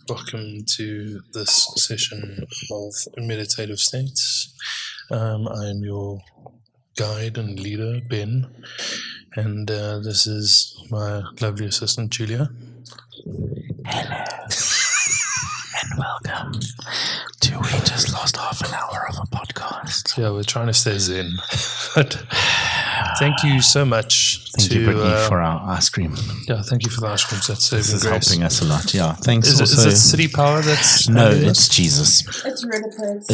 Welcome to this session of Meditative States. I am your guide and leader, Ben, and this is my lovely assistant, Julia. Hello, and welcome to We Just Lost Half an Hour of a Podcast. Yeah, we're trying to stay zen, but thank you so much. Thank you, Brittany, for our ice cream. Yeah, thank you for the ice cream. That's this is helping us a lot. Yeah, thanks. Is also, it City Power? That's no, it's Jesus. It's Rudipus.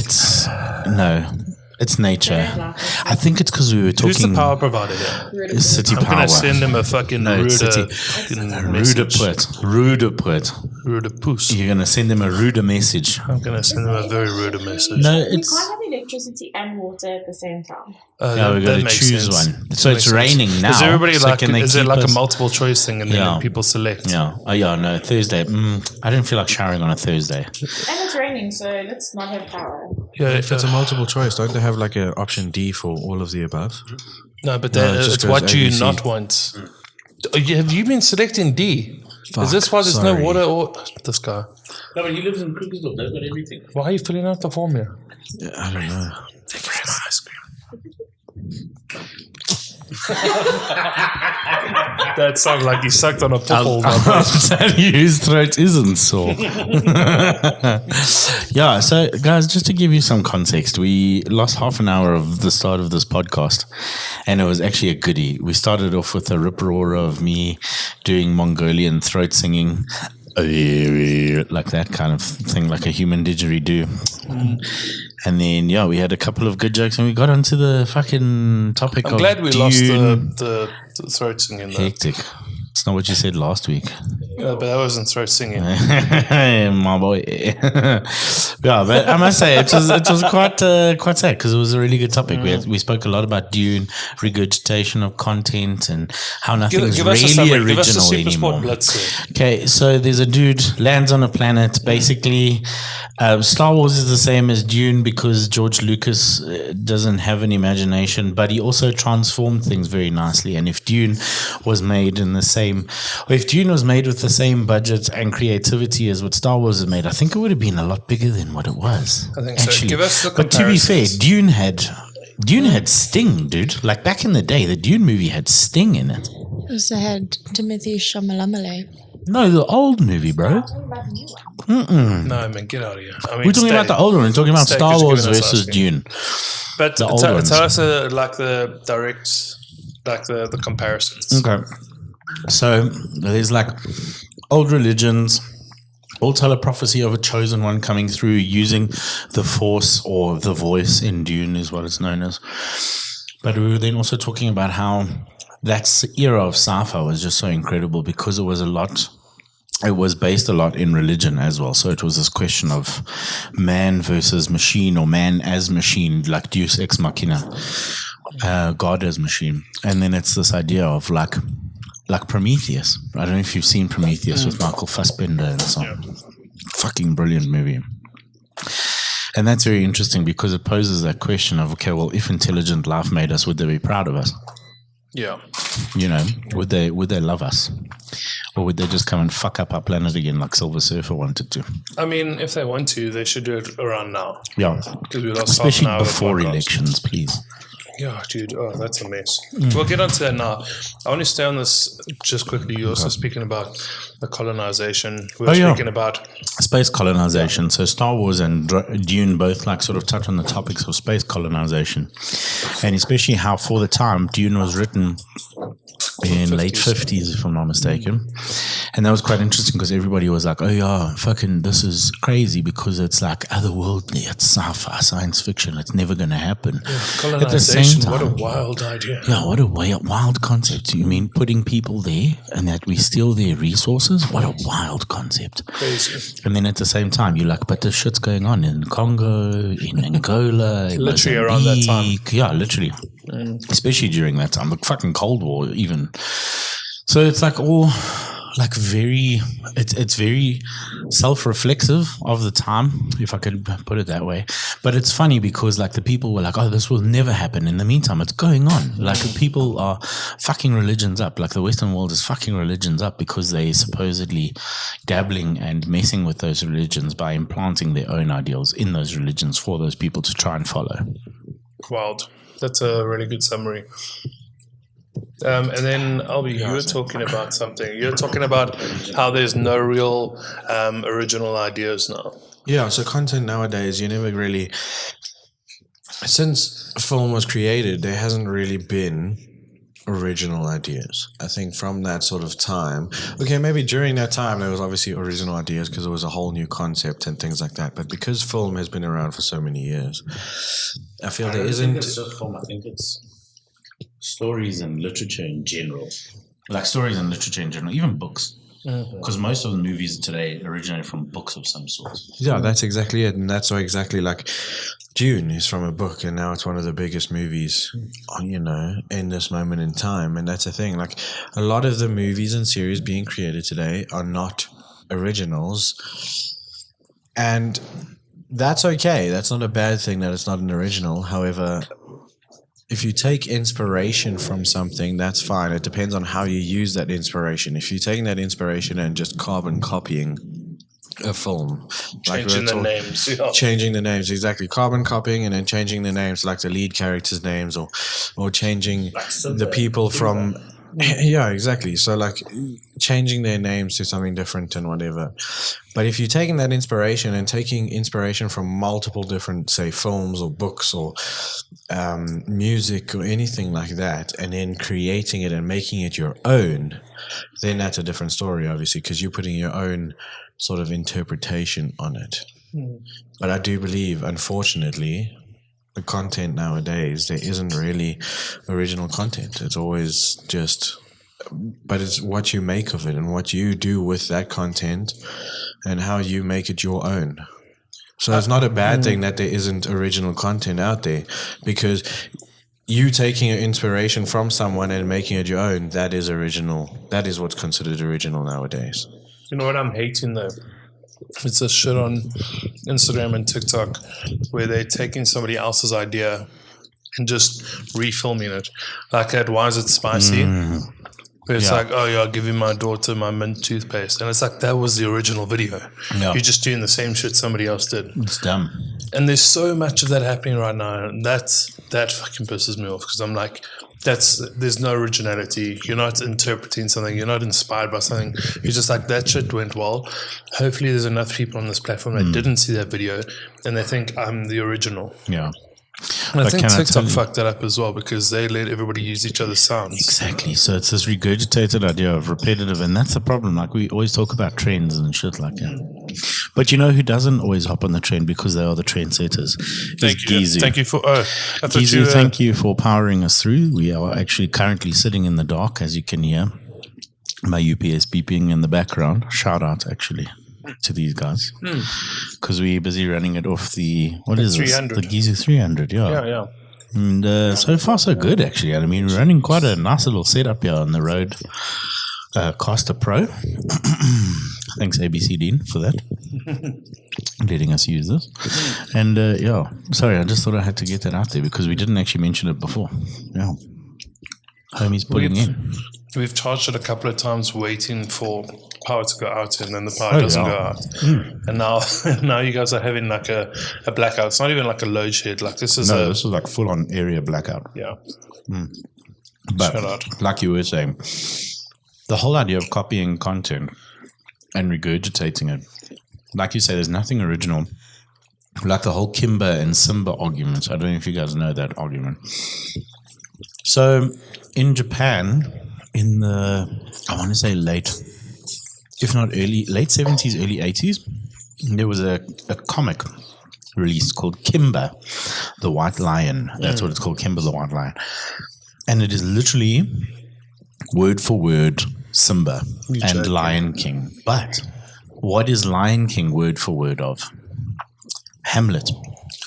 It's nature. I think it's because we were talking. Who's the power provider here? It's City I'm Power. going to send him a fucking Rudipus. You're going to send him a ruder message. I'm going to send him a very ruder message. No, We it's. can't have electricity and water at the same time. No, we've got to choose one. So it's raining now. Is everybody so is it like a multiple choice thing and then people select? Yeah. Oh, yeah, no, Thursday. I don't feel like showering on a Thursday. And it's raining, so let's not have power. Yeah, if it's a multiple choice, don't they have like an option D for all of the above? No, but it's what do you not want. Have you been selecting D? Fuck, is this why there's no water or this guy? No, but he lives in Krugersdorp. They've got everything. Why are you filling out the form here? Yeah, I don't know. Take my ice cream. That sounded like he sucked on a purple. I'll tell you, his throat isn't sore. Yeah, so guys, just to give you some context, we lost half an hour of the start of this podcast, and it was actually a goodie. We started off with a rip-roar of me doing Mongolian throat singing, like that kind of thing, like a human didgeridoo. And then, we had a couple of good jokes, and we got onto the fucking topic I'm of glad we Dune. lost the throat singing. Hectic. It's not what you said last week. But that wasn't throat singing. My boy. Yeah, but I must say it was quite sad because it was a really good topic. We spoke a lot about Dune, regurgitation of content, and how nothing's really original anymore. Okay, so there's a dude lands on a planet. Basically, Star Wars is the same as Dune because George Lucas doesn't have an imagination, but he also transformed things very nicely. And if Dune was made in the same, or if Dune was made with the same budget and creativity as what Star Wars is made, I think it would have been a lot bigger than what it was. I think so. Give us the but to be fair, Dune had Sting, dude. Like back in the day, the Dune movie had Sting in it. Also had Timothy Chalamet. No, the old movie, bro. No, man, get out of here. I mean, we're talking about the old one. We're talking about Star Wars versus Dune. But tell us like the direct, like the comparisons. Okay. So there's like old religions all tell a prophecy of a chosen one coming through using the force or the voice in Dune is what it's known as. But we were then also talking about how that era of sci-fi was just so incredible because it was based a lot in religion as well. So it was this question of man versus machine or man as machine, like Deus ex machina, God as machine. And then it's this idea of like Prometheus. I don't know if you've seen Prometheus with Michael Fassbender and so on. Yeah. Fucking brilliant movie. And that's very interesting because it poses that question of, okay, well, if intelligent life made us, would they be proud of us? Yeah. You know, would they love us? Or would they just come and fuck up our planet again like Silver Surfer wanted to? I mean, if they want to, they should do it around now. Yeah. Because we lost especially before elections, please. Yeah, dude. Oh, that's a mess. We'll get onto that now. I want to stay on this just quickly. You're also speaking about the colonization. We're speaking about space colonization. Yeah. So Star Wars and Dune both like sort of touch on the topics of space colonization. And especially how for the time Dune was written in late 50s, if I'm not mistaken. And that was quite interesting because everybody was like, oh yeah, fucking this is crazy because it's like otherworldly, it's sci-fi, science fiction, it's never going to happen. Yeah, colonization, at the same time, what a wild idea. Yeah, what a wild concept. You mean putting people there and that we steal their resources? What a wild concept. Crazy. And then at the same time, you're like, but this shit's going on in Congo, in Angola, in literally Mozambique. Around that time. Yeah, literally. Especially during that time, the fucking Cold War even. So it's like all like very, it's very self-reflexive of the time, if I could put it that way. But it's funny because like the people were like, oh, this will never happen. In the meantime, it's going on. Like people are fucking religions up. Like the Western world is fucking religions up because they supposedly dabbling and messing with those religions by implanting their own ideals in those religions for those people to try and follow. Wild. That's a really good summary. And then, Albie, you were talking about something. You're talking about how there's no real original ideas now. Yeah, so content nowadays, you never really... Since film was created, there hasn't really been original ideas. I think from that sort of time... Okay, maybe during that time, there was obviously original ideas because it was a whole new concept and things like that. But because film has been around for so many years, I feel there isn't... It's just film. I think it's stories and literature in general. Like stories and literature in general, even books. Because most of the movies today originate from books of some sort. Yeah, that's exactly it. And that's why exactly like Dune is from a book and now it's one of the biggest movies, you know, in this moment in time. And that's the thing. Like a lot of the movies and series being created today are not originals. And that's okay. That's not a bad thing that it's not an original. However, if you take inspiration from something, that's fine. It depends on how you use that inspiration. If you're taking that inspiration and just carbon copying a film, Changing the names. Yeah. Changing the names, exactly. Carbon copying and then changing the names, like the lead characters' names, or changing the people from... Yeah, exactly. So like changing their names to something different and whatever. But if you're taking that inspiration and taking inspiration from multiple different, say, films or books or music or anything like that, and then creating it and making it your own, then that's a different story, obviously, because you're putting your own sort of interpretation on it. But I do believe, unfortunately, the content nowadays, there isn't really original content. It's always just, but it's what you make of it and what you do with that content and how you make it your own. So it's not a bad thing that there isn't original content out there, because you taking your inspiration from someone and making it your own, that is original. That is what's considered original nowadays. You know what I'm hating though? It's a shit on Instagram and TikTok where they're taking somebody else's idea and just refilming it. Like at Why Is It Spicy? Where it's like, oh yeah, I'll give you my daughter my mint toothpaste. And it's like, that was the original video. Yeah. You're just doing the same shit somebody else did. It's dumb. And there's so much of that happening right now. And that fucking pisses me off because I'm like, there's no originality. You're not interpreting something. You're not inspired by something. You're just like, that shit went well. Hopefully there's enough people on this platform that didn't see that video and they think I'm the original. Yeah. And I think TikTok fucked that up as well because they let everybody use each other's sounds. Exactly. So it's this regurgitated idea of repetitive, and that's the problem. Like we always talk about trends and shit like that. But you know who doesn't always hop on the trend because they are the trendsetters? Thank you. Gizu. Thank you for Gizu, thank you for powering us through. We are actually currently sitting in the dark, as you can hear. My UPS beeping in the background. Shout out, actually, to these guys. Because we're busy running it off the, what is this? The Gizu 300, Yeah. And so far, so good, actually. I mean, we're running quite a nice little setup here on the road. Caster Pro. Thanks, ABC Dean, for that. Letting us use this. And sorry, I just thought I had to get that out there because we didn't actually mention it before. Yeah. Homie's putting in. We've charged it a couple of times waiting for power to go out and then the power doesn't go out. And now you guys are having like a blackout. It's not even like a load shed. Like this is this is like full on area blackout. Yeah. But like you were saying, the whole idea of copying content and regurgitating it, like you say, there's nothing original. Like the whole Kimber and Simba arguments. I don't know if you guys know that argument. So in Japan, in the, I want to say late 70s, early 80s, there was a comic released called Kimber, the White Lion. That's what it's called, Kimber the White Lion. And it is literally word for word Simba and Lion King. But what is Lion King word for word of? Hamlet.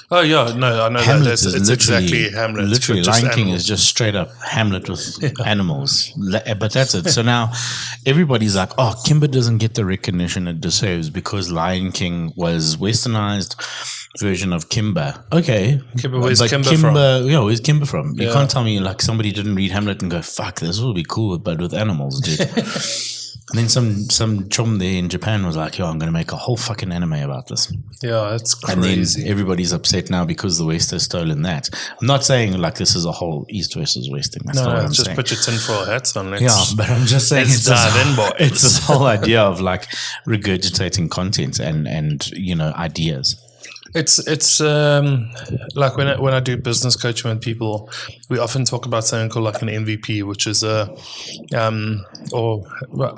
Oh yeah, no, I know Hamlet that. is It's literally exactly Hamlet. Literally, but just Lion King animals. is just straight up Hamlet with animals. But that's it. So now everybody's like, "Oh, Kimber doesn't get the recognition it deserves because Lion King was westernized version of Kimber." Okay, Kimber, where's but Kimber from? Yeah, where's Kimber from? You Yeah. can't tell me like somebody didn't read Hamlet and go, "Fuck, this will be cool," but with animals, dude. And then some chum there in Japan was like, "Yo, I'm going to make a whole fucking anime about this." Yeah, it's And then crazy. everybody's upset now because the West has stolen that. I'm not saying like this is a whole East versus West thing. That's not what I'm just saying. put your tinfoil hats on. Yeah, but I'm just saying let's it's this, dive in, boys. it's this whole idea of like regurgitating content and ideas. It's like when I do business coaching with people, we often talk about something called like an MVP, which is or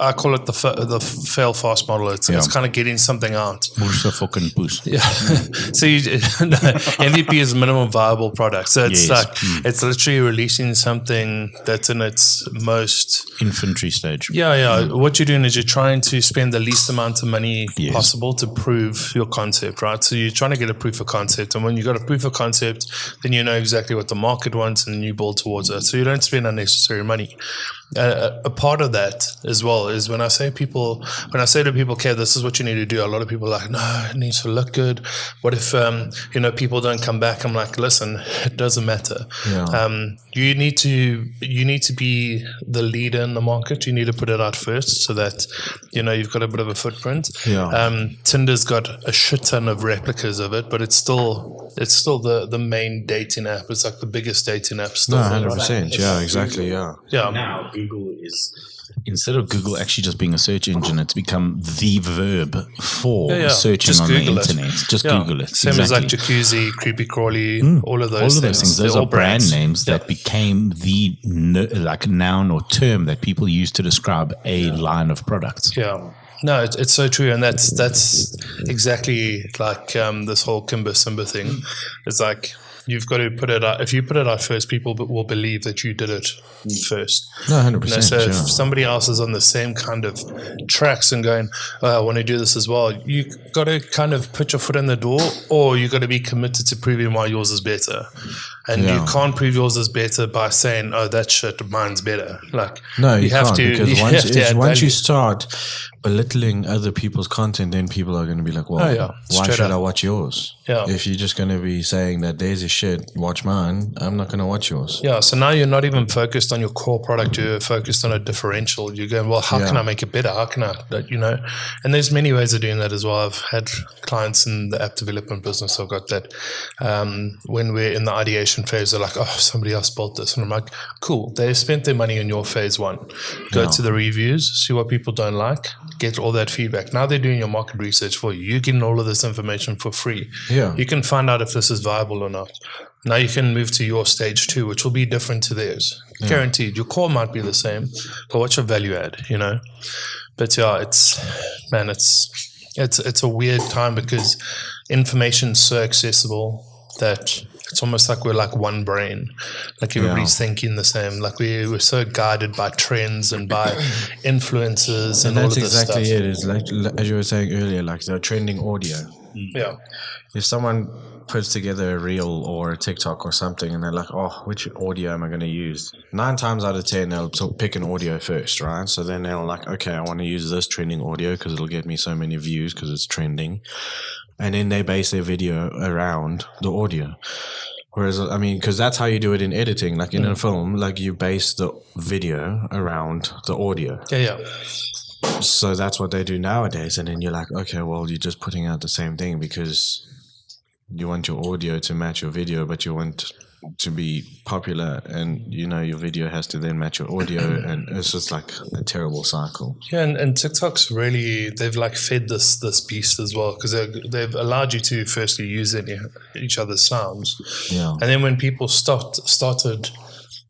I call it the fail fast model. It's kind of getting something out. Bursche fucking boost. Yeah. So MVP is minimum viable product. So it's it's literally releasing something that's in its most infantry stage. Yeah. What you're doing is you're trying to spend the least amount of money possible to prove your concept, right? So you're trying to get a proof of concept, and when you got a proof of concept, then you know exactly what the market wants, and you build towards it. So you don't spend unnecessary money. A part of that as well is when I say to people, okay, this is what you need to do. A lot of people are like, no, it needs to look good. What if people don't come back? I'm like, listen, it doesn't matter. You need to be the leader in the market. You need to put it out first so that you've got a bit of a footprint. Tinder's got a shit ton of replicas of it, but it's still the main dating app. It's like the biggest dating app still. 100%. Yeah, exactly. Yeah. Now Google is, instead of Google actually just being a search engine, it's become the verb for searching just on Google the it. internet. Just Google it. Same as like jacuzzi, creepy crawly, all of those things. Those They're are all brand names that became the noun or term that people use to describe a line of products. Yeah. No, it's so true, and that's exactly like this whole Kimber Simba thing. It's like you've got to put it out. If you put it out first, people will believe that you did it first. No, 100%. So if somebody else is on the same kind of tracks and going, oh, I want to do this as well, you got to kind of put your foot in the door, or you got to be committed to proving why yours is better. And you can't prove yours is better by saying, oh, that shit, mine's better. Like, no, you have can't, to, because once you value. start belittling other people's content, then people are going to be like, well, why should I watch yours? Yeah. If you're just going to be saying that there's a shit, watch mine, I'm not going to watch yours. Yeah, so now you're not even focused on your core product, you're focused on a differential. You're going, well, how can I make it better? How can I, and there's many ways of doing that as well. I've had clients in the app development business, I've got that when we're in the ideation phase, they're like, oh, somebody else built this. And I'm like, cool, they spent their money in your phase one. Go to the reviews, see what people don't like, get all that feedback. Now they're doing your market research for you. You're getting all of this information for free. Yeah. You can find out if this is viable or not. Now you can move to your stage 2, which will be different to theirs. Guaranteed. Your core might be the same, but what's your value add, But yeah, it's a weird time because information's so accessible that it's almost like we're like one brain. Like everybody's thinking the same. Like we're so guided by trends and by influencers and all of that's this exactly stuff. it. It's like, as you were saying earlier, like the trending audio. Yeah. If someone puts together a reel or a TikTok or something and they're like, oh, which audio am I going to use? 9 times out of 10, they'll pick an audio first, right? So then they're like, okay, I want to use this trending audio because it'll get me so many views because it's trending. And then they base their video around the audio. Whereas, I mean, because that's how you do it in editing. Like in a film, like you base the video around the audio. Yeah. So that's what they do nowadays. And then you're like, okay, well, you're just putting out the same thing because you want your audio to match your video, but you want to be popular and, your video has to then match your audio. And it's just like a terrible cycle. Yeah, and TikTok's really, they've like fed this beast as well because they've allowed you to firstly use each other's sounds. Yeah. And then when people started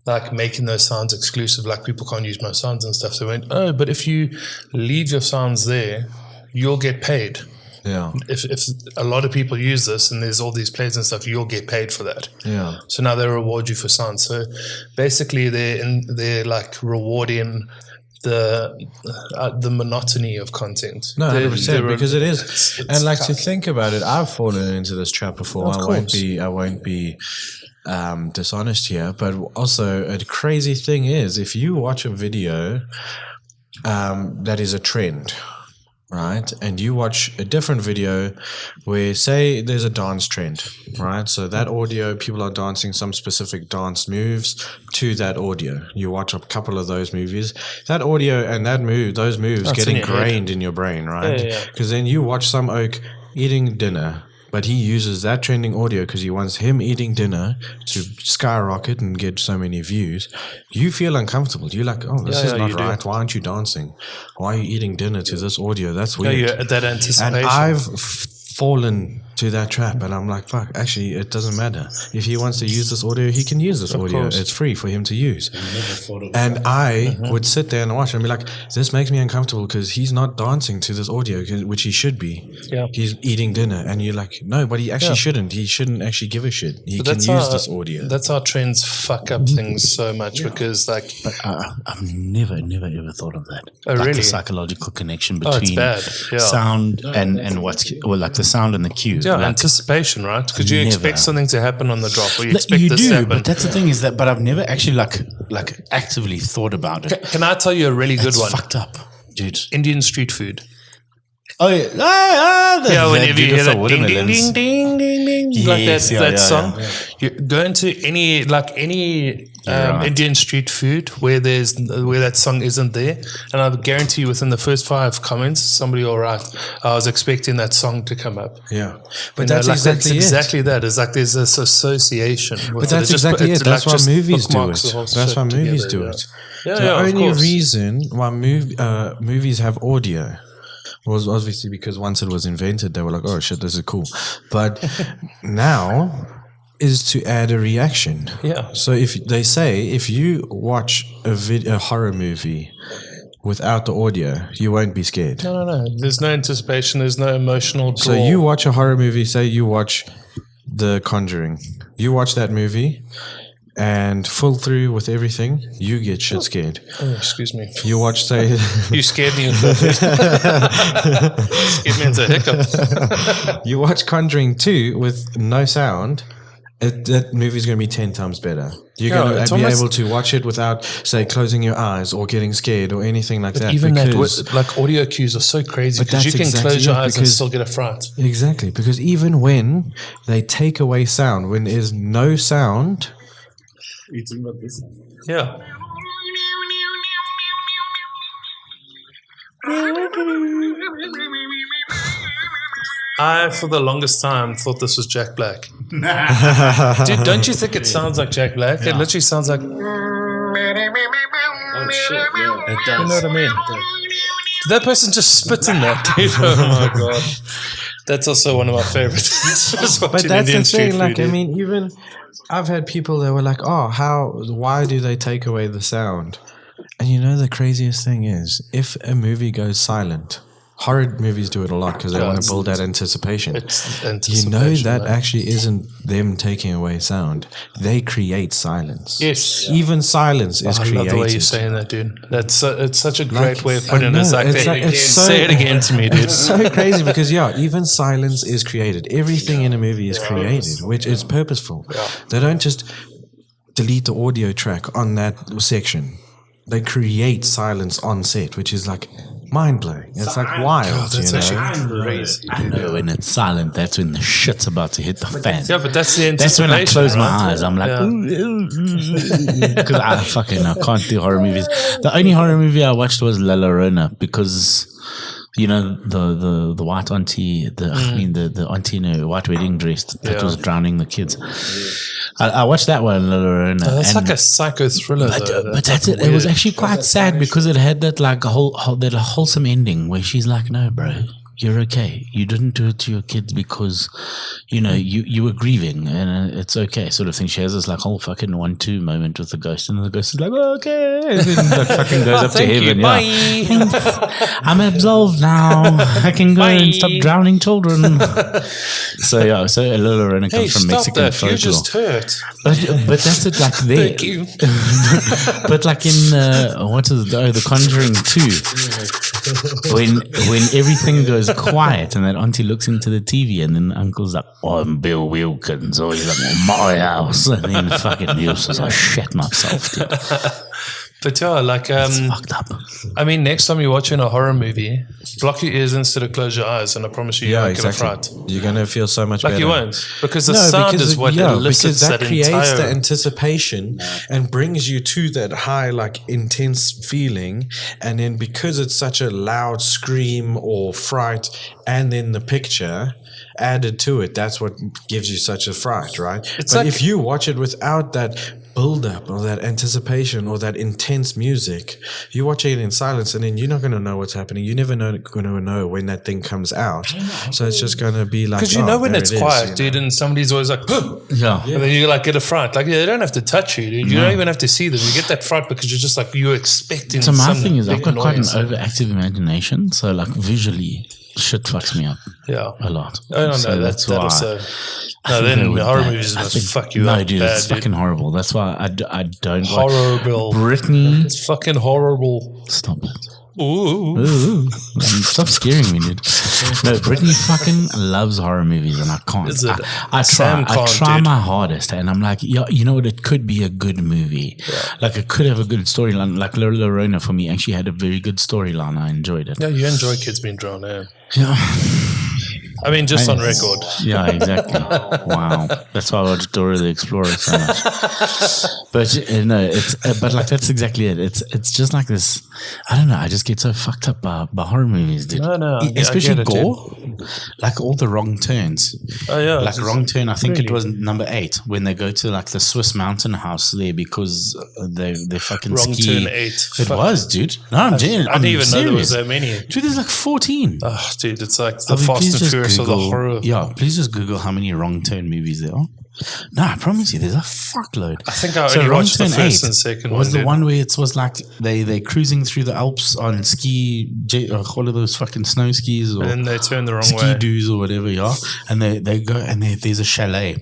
like making those sounds exclusive, like people can't use my sounds and stuff, they went, oh, but if you leave your sounds there, you'll get paid. Yeah. If a lot of people use this and there's all these plays and stuff, you'll get paid for that. Yeah. So now they reward you for sound. So basically they're like rewarding the monotony of content. No, There- 100%, there are- because it is. it's And like to tough. think about it, I've fallen into this trap before. Of course. I won't be dishonest here, but also a crazy thing is if you watch a video that is a trend, right? And you watch a different video where, say, there's a dance trend, right? So that audio, people are dancing some specific dance moves to that audio. You watch a couple of those movies, that audio and those moves That's get in your head. ingrained in your brain, right? Yeah. Because then you watch some oak eating dinner, but he uses that trending audio because he wants him eating dinner to skyrocket and get so many views. You feel uncomfortable. You're like, oh, this is not you do. right. Why aren't you dancing? Why are you eating dinner to this audio? That's Yeah, weird. that anticipation. And I've fallen to that trap, and I'm like, fuck, actually, it doesn't matter. If he wants to use this audio, he can use this audio. course. It's free for him to use. And I would sit there and watch and be like, this makes me uncomfortable because he's not dancing to this audio, which he should be. Yeah. He's eating dinner. And you're like, no, but he actually shouldn't. He shouldn't actually give a shit. He can use this audio. That's how trends fuck up things so much because, like, But I've never ever thought of that. Oh, like really? the psychological connection Oh, it's between bad. Yeah. sound and what's like the sound and the cue. yeah, like, anticipation, right? Because you expect Never. something to happen on the drop, or you like, expect you this do, to happen. but that's the thing is that. But I've never actually like actively thought about it. Can I tell you a really good It's one? fucked up, dude. Indian street food. Oh yeah, Yeah, whenever you hear that ding, ding, watermelons. ding, ding, ding, ding, like Yes, that yeah, song. yeah. You go into any right. Indian street food where that song isn't there, and I guarantee you within the first 5 comments, somebody will write, "I was expecting that song to come up." Yeah. But You know, that's like, exactly it. exactly that. It's like there's this association. With But that's it. exactly It's it. That's like why just movies do bookmarks the whole it. That's shit why movies together, do yeah. it. Yeah, The yeah, of only course. reason why movies have audio was obviously because once it was invented, they were like, oh shit, this is cool. But now is to add a reaction. Yeah. So if you watch a horror movie without the audio, you won't be scared. No. There's no anticipation. There's no emotional draw. So you watch a horror movie, say you watch The Conjuring. You watch that movie and full through with everything, you get shit scared. Oh, excuse me. You watch, say... You scared me. Scared me into a hiccup. You watch Conjuring 2 with no sound, that movie's going to be 10 times better. You're Yeah, going it's to be almost- able to watch it without, say, closing your eyes or getting scared or anything like that. Even because, that, like audio cues are so crazy But because you that's can exactly close your it, eyes and because- still get a fright. Exactly, because even when they take away sound, when there's no sound... Yeah. I, for the longest time, thought this was Jack Black. Dude, don't you think it sounds like Jack Black? It literally sounds like. Oh shit! Yeah, it You does. know what I mean? Did that person just spit in that, dude? Oh my god. That's also one of my favorites. Just But watching that's Indian the street thing, like, food, I dude. mean, even... I've had people that were like, oh, why do they take away the sound? And you know the craziest thing is, if a movie goes silent, horror movies do it a lot because they Yeah, want it's- to build that anticipation. It's You know anticipation, that man. actually isn't them taking away sound. They create silence. Yes. Even silence is I created. love the way you're saying that, dude. That's it's such a great Like, way of I putting it. It's know, like, it's like- it's so- say it again to me, dude. It's so crazy because even silence is created. Everything in a movie is created, which is purposeful. They don't just delete the audio track on that section. They create silence on set, which is like mind blowing. It's like wild. That's you know? actually crazy. I know when it's silent, that's when the shit's about to hit the fan. Yeah, but that's the That's when anticipation. I close my right? eyes. I'm like, Yeah. because I can't do horror movies. The only horror movie I watched was La Llorona because, you know, the white auntie, the auntie in a white wedding dress that was drowning the kids. I watched that one, La Llorona. That's and- like a psycho thriller, though. but that's it. It was actually quite sad because it had that like that wholesome ending where she's like, "No, bro, you're okay. You didn't do it to your kids because, you were grieving, and it's okay, sort of thing. She has this like whole fucking 1-2 moment with the ghost, and the ghost is like, okay, and then like fucking goes up to heaven. I'm absolved now. I can go and stop drowning children. So Lorena comes from Mexican folklore. You just hurt. But that's it, like there. Thank you. But like in The Conjuring 2, when everything goes quiet and that auntie looks into the TV and then the uncle's like, I'm Bill Wilkins, or he's like, my house, and then fucking Bill says, I shit myself, dude. But yeah, like It's fucked up. I mean, next time you're watching a horror movie, block your ears instead of close your eyes, and I promise you, you're not going to fright. You're going to feel so much Like better. you won't, because the sound is what elicits that creates entire... the anticipation and brings you to that high, like intense feeling. And then because it's such a loud scream or fright, and then the picture added to it, that's what gives you such a fright, right? But like, if you watch it without that build-up or that anticipation or that intense music, you watch it in silence, and then you're not going to know what's happening. You're never going to know when that thing comes out. So it's just going to be like, because when it's quiet, dude, and somebody's always like, yeah, and then you like get a fright. Like, they don't have to touch you, dude. You don't even have to see them. You get that fright because you're just like, you're expecting. So my thing is, I've got quite an overactive imagination. So like visually, shit fucks me up. Yeah, a lot. I don't know. That's why. No, then horror movies must fuck you up. No, dude, it's fucking horrible. That's why I don't. Horrible. Brittany, it's fucking horrible. Stop it. Ooh. Stop scaring me, dude. No, Brittany fucking loves horror movies, and I can't. I try my hardest, and I'm like, yeah, you know what? It could be a good movie. Yeah. Like, it could have a good storyline. Like Lorena, for me, actually had a very good storyline. I enjoyed it. Yeah, you enjoy kids being drawn in. Yeah. I mean, just on record. Yeah, exactly. Wow, that's why I watched Dora the Explorer so much. But but like that's exactly it. It's just like this. I don't know. I just get so fucked up by horror movies, dude. No, especially gore. Like all the wrong turns. Oh yeah, like wrong turn. I think it was number 8 when they go to like the Swiss mountain house there because they fucking wrong ski. Turn 8. It was, dude. No, I'm genuine. I didn't even know there was that many. Dude, there's like 14. Oh, dude, it's like the Fast and Furious of the horror. Yeah, please just Google how many wrong turn movies there are. No, I promise you, there's a fuckload. I think I only watched the first and second one. Was the one where it was like they cruising through the Alps on ski, all of those fucking snow skis, or and then they turn the wrong way, ski-doos or whatever, yeah. And they go and there's a chalet.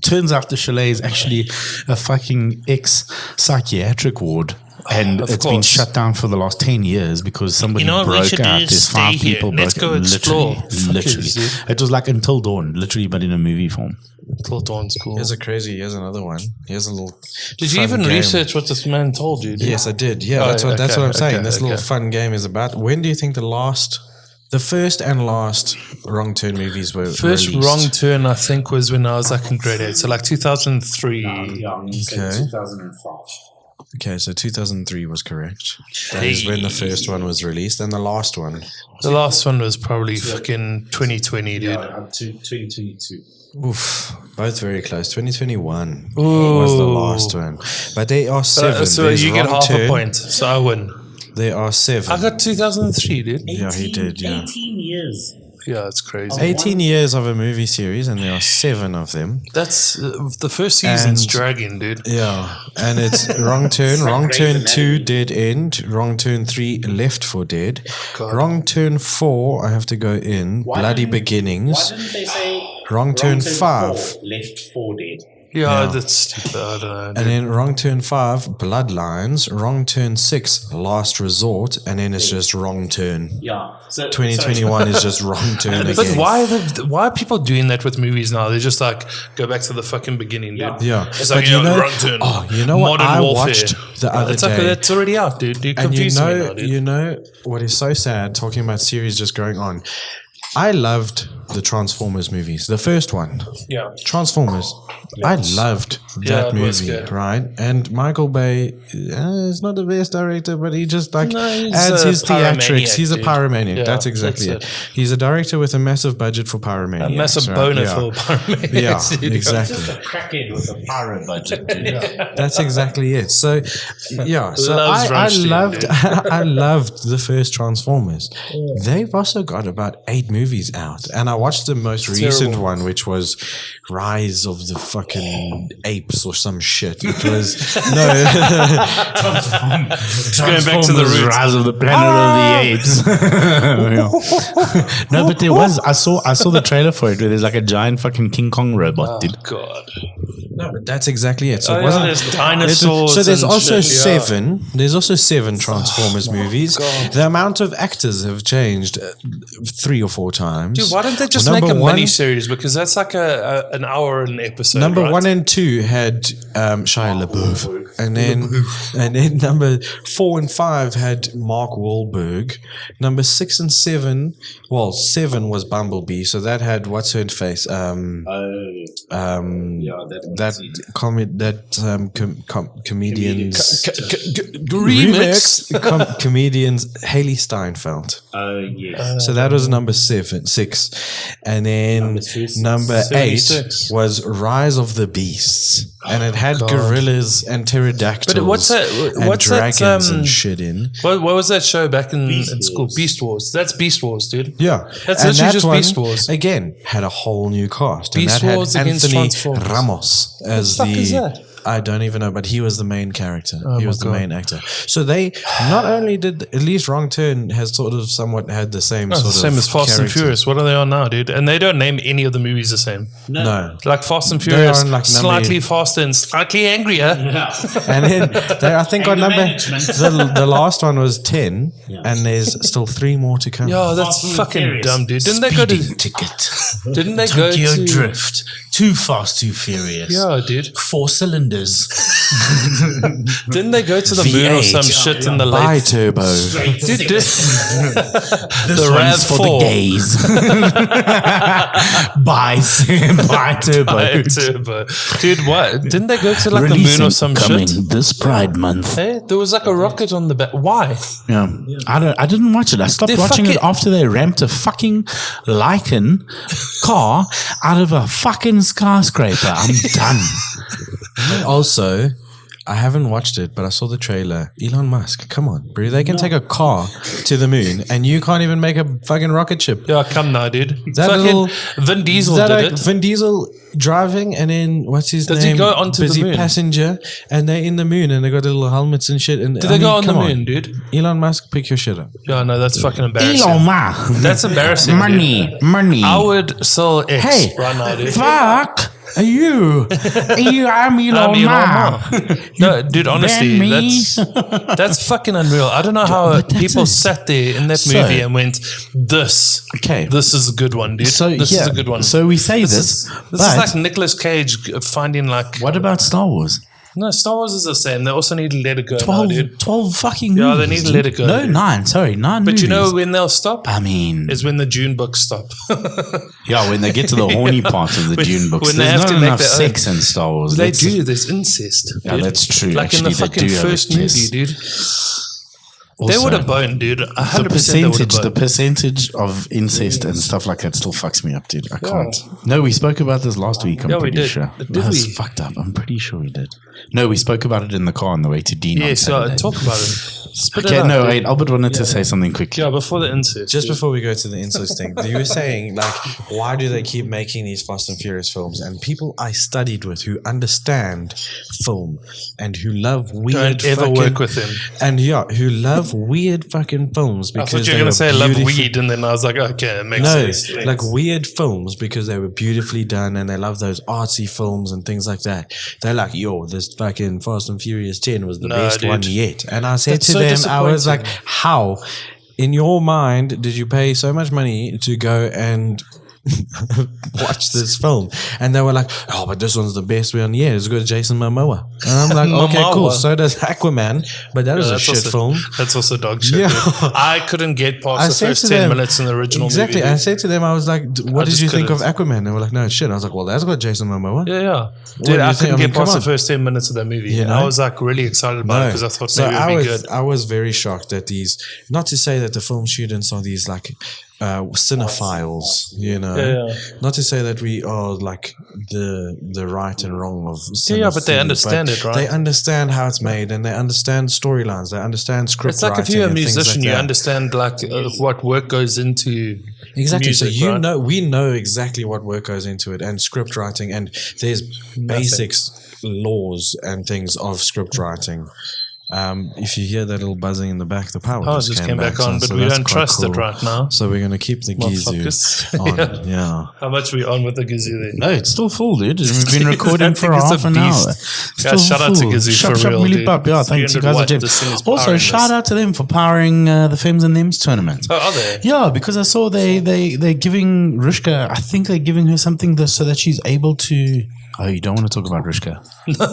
Turns out the chalet is actually a fucking ex-psychiatric ward. And it's been shut down for the last 10 years because somebody broke out. There's 5 people broke out. Literally. It was like Until Dawn, literally, but in a movie form. Until Dawn's cool. Here's another one. Here's a little. Did you even research what this man told you? Yes, I did. Yeah, that's what I'm saying. This little fun game is about. When do you think the first and last Wrong Turn movies were First released? Wrong Turn, I think, was when I was like in grade 8. So like 2003. Okay. 2005. Okay, so 2003 was correct. That is when the first one was released, and the last one. The last one was probably fucking 2020, dude. Yeah, 2022. Oof, both very close. 2021 was the last one, but there are 7. So you get half a point, so I win. There are 7. I got 2003, dude. Yeah, he did. Yeah, 18 years. Yeah, it's crazy. 18 years of a movie series, and there are 7 of them. That's the first season's dragging, dude. Yeah, and it's Wrong Turn, Wrong Turn 2, Dead End, Wrong Turn 3, Left for Dead, Wrong Turn 4, I have to go in, Bloody Beginnings. Why didn't they say Wrong Turn 5, 4, Left for Dead? Yeah, that's stupid. I don't know. And then Wrong Turn 5, Bloodlines, Wrong Turn 6, Last Resort, and then it's just Wrong Turn. Yeah. So 2021 is just Wrong Turn again. But why are people doing that with movies now? They just like go back to the fucking beginning, dude. Yeah. It's like, Wrong Turn. Oh, you know what I watched the other day? Like, that's already out, dude. You're confusing me now, dude. You know what is so sad, talking about series just going on. I loved the Transformers movies. The first one, Yeah. Transformers. I loved Yeah, that it was movie, good. right? And Michael Bay is not the best director, but he just like No, he's adds a his theatrics. pyromaniac, He's a dude. pyromaniac. Yeah, that's exactly that's it. He's a director with a massive budget for pyromaniacs. A massive right? boner Yeah. for pyromaniacs. Yeah, dude. exactly. Just a crackhead with a pyro budget, dude. That's exactly it. So, yeah. So Loves I Rammstein, loved, dude. I loved the first Transformers. They've also got about 8 movies out, and I watched the most recent one, which was Rise of the fucking Apes or some shit. It was no. Going back to the roots. Rise of the Planet of the Apes. Yeah. No, but there was. I saw the trailer for it where there's like a giant fucking King Kong robot, dude. God. No, but that's exactly it. So Oh, it yeah, wasn't. there's dinosaurs. So there's and also shit, yeah. 7. There's also 7 Transformers movies. God. The amount of actors have changed 3 or 4 times. Dude, why don't they just Well, make a number one- mini series? Because that's like an hour an episode. Number right? 1 and 2 had Shia LaBeouf, and then number 4 and 5 had Mark Wahlberg. Number 6 and 7, well, 7 was Bumblebee, so that had what's her face, comedians remix. comedians Haley Steinfeld. Yes. So that was number 6, and then number 8 76. was Rise of the Beasts, and it had gorillas and pterodactyls. But what's that? And What's that? dragons and shit in. What was that show back in Beast school? Wars. Beast Wars. That's Beast Wars, dude. Yeah, That's and literally that just one, Beast Wars. Again, had a whole new cast. Beast and that Wars had against Anthony Transformers. Ramos as fuck is that? I don't even know, but he was the main character. He my was the God. main actor. So they not only did at least Wrong Turn has sort of somewhat had the same sort of Same as Fast and character. Furious. What are they on now, dude? And they don't name any of the movies the same. No. Like Fast and They Furious, are like slightly faster and slightly angrier. And then I think on Anger number management. the last one was 10, and there's still 3 more to come. Yeah, that's Fast and fucking Furious. dumb, dude. Didn't they go to? Ticket. Didn't they go Tokyo to? Drift. Too Fast, Too Furious. Yeah, dude. 4 cylinders. Didn't they go to the moon or some V8. shit in the Bi late? turbo. Dude, This the one's for RAV4. the gays. By turbo. Bi turbo. Dude, what? Didn't they go to like the moon Releasing or some coming shit? this Pride Month. Hey, there was like a rocket on the back. Why? Yeah. I didn't watch it. I stopped They watching it fucking- after they ramped a fucking Lycan car out of a fucking skyscraper. I'm done. Also, I haven't watched it, but I saw the trailer. Elon Musk, come on, bro. They can take a car to the moon, and you can't even make a fucking rocket ship. Yeah, come now, dude. That Fucking little- Vin Diesel Is that did like it. Vin Diesel driving, and then what's his Does he name? go onto the Busy moon? passenger, and they're in the moon, and they got little helmets and shit. And Did they go on the moon, dude? Elon Musk, pick your shit up. Yeah, no, that's fucking embarrassing. Elon Musk. That's embarrassing. Money. Money. I would sell X Hey, right now, dude. fuck you. I'm I'm Elon Elon Musk. Musk. No, dude, honestly, ban me. that's fucking unreal. I don't know how but that's people it. sat there in that So- movie and went, "This, Okay. this is a good one, dude. So this yeah, is a good one." So we say this, this but is like Nicolas Cage finding like. what about Star Wars? No, Star Wars is the same. They also need to let it go now, 12, dude. 12 fucking Yeah, movies. they need to dude. let it go, No, dude. 9. Sorry, 9 But movies. you know when they'll stop? I mean, Is when the Dune books stop. yeah, when they get to the horny part of the When- Dune books, when they there's have not to make enough their own- sex in Star Wars. They Let's- do. There's incest. Yeah, dude. that's true. Like in the Actually, they fucking do have a first kiss. movie, dude. They Also, would have boned, dude. 100% the they would have percentage, the boned. percentage of incest and stuff like that still fucks me up, dude. I can't. No, we spoke about this last week. I'm Yeah, we pretty did. sure. Did That's we? fucked up. I'm pretty sure we did. No, we spoke about it in the car on the way to Dean. Yes, on Saturday. talk about it. Spit Okay, it out, no, dude. wait. Albert wanted to say something quickly. Yeah, before the incest. Just dude. before we go to the incest thing, you were saying, like, why do they keep making these Fast and Furious films? And people I studied with who understand film and who love weird Don't ever fucking, work with him. and yeah, who love weird fucking films I because thought you they were going were to say love beautiful- weed, and then I was like, okay, it makes No, sense. like weird films because they were beautifully done and they love those artsy films and things like that. They're like, yo, this fucking Fast and Furious 10 was the No, best dude. one yet. And I said That's to so them, I was disappointing. like, how in your mind did you pay so much money to go and watch this film, and they were like, "Oh, but this one's the best one." Yeah, it's got Jason Momoa, and I'm like, "Okay, cool." Momoa. So does Aquaman, but that was a That's shit also, film. That's also dog shit. Yeah. dude. I couldn't get I past the said first to 10 them- minutes in the original Exactly. movie. I said to them, I was like, "What did just you think of couldn't. Aquaman?" They were like, "No, it's shit." I was like, "Well, that's got Jason Momoa." Yeah, yeah. do Dude, you I think? couldn't I mean, get past come the first 10 minutes of that movie. You know? I was like really excited about it because I thought So maybe it would be good. I was very shocked that these, not to say that the film students are these like cinephiles, you know, Yeah. not to say that we are like the right and wrong of Yeah, but they cinephilia, understand but it, right? They understand how it's made, and they understand storylines. They understand script It's like if writing you're a and things musician, like you that. understand like what work goes into Exactly. music, So you right? know, we know exactly what work goes into it, and script writing, and there's basics, laws, and things of script writing. If you hear that little buzzing in the back, the power Oh, it just came back on, but we that's don't quite trust it cool. right now. So we're going to keep the gizu Motherfuckers. on. Yeah. How much we on with the Gizzy there? No, it's still full, dude. We've been recording I for think it's a half an beast. hour. Yeah, shout out to Gizzy Shop, for shop, real, Millie dude. Pop. Yeah, thanks. You 300 guys are watt, gem. this thing is Also, powering shout this. out to them for powering the Fems and Thems tournament. Oh, are they? Yeah, because I saw they're giving Rishka, I think they're giving her something so that she's able to. Oh, you don't want to talk about Rishka? No,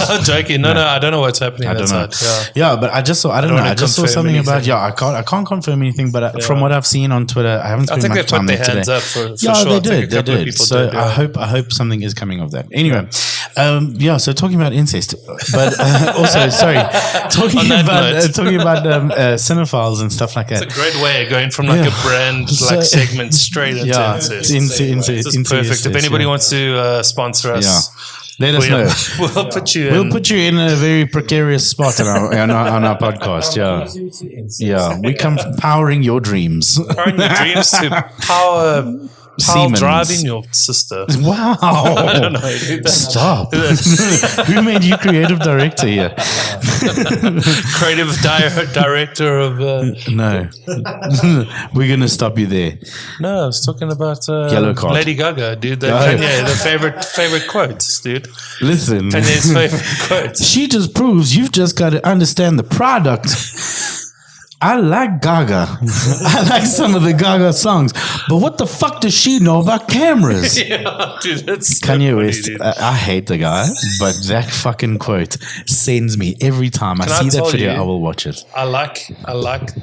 I'm joking. No, I don't know what's happening. I that don't know. side. Yeah. Yeah, but I just saw. I don't know. wanna I just saw confirm something about. anything. Yeah, I can't confirm anything, but from what I've seen on Twitter, I haven't I spent think they much time put their there hands today. up for Yeah, sure. they I think a did. They couple of did. people So did, yeah. I hope something is coming of that. Anyway, yeah. So talking about incest, but also sorry, talking On that about note. cinephiles and stuff like that. It's a great way of going from like a brand like segment straight into Yeah, incest. into This is perfect. incest, If anybody yeah. wants to sponsor us, Let us know. we'll put you in. We'll put you in a very precarious spot on our podcast. Yeah, yeah. We come powering your dreams. Powering your dreams to power Siemens. driving your sister. Wow! I don't know. dude. Stop. Who made you creative director here? Creative director of. No, we're gonna stop you there. No, I was talking about Yellow card. Lady Gaga, dude. The Oh. Kanye, the favorite quotes, dude. Listen, Kanye's favorite quotes. she just proves you've just got to understand the product. I like Gaga. I like some of the Gaga songs, but what the fuck does she know about cameras? Yeah, dude, that's so Kanye funny, West, dude. I hate the guy, but that fucking quote sends me every time I Can I see that tell video. you- I will watch it. I like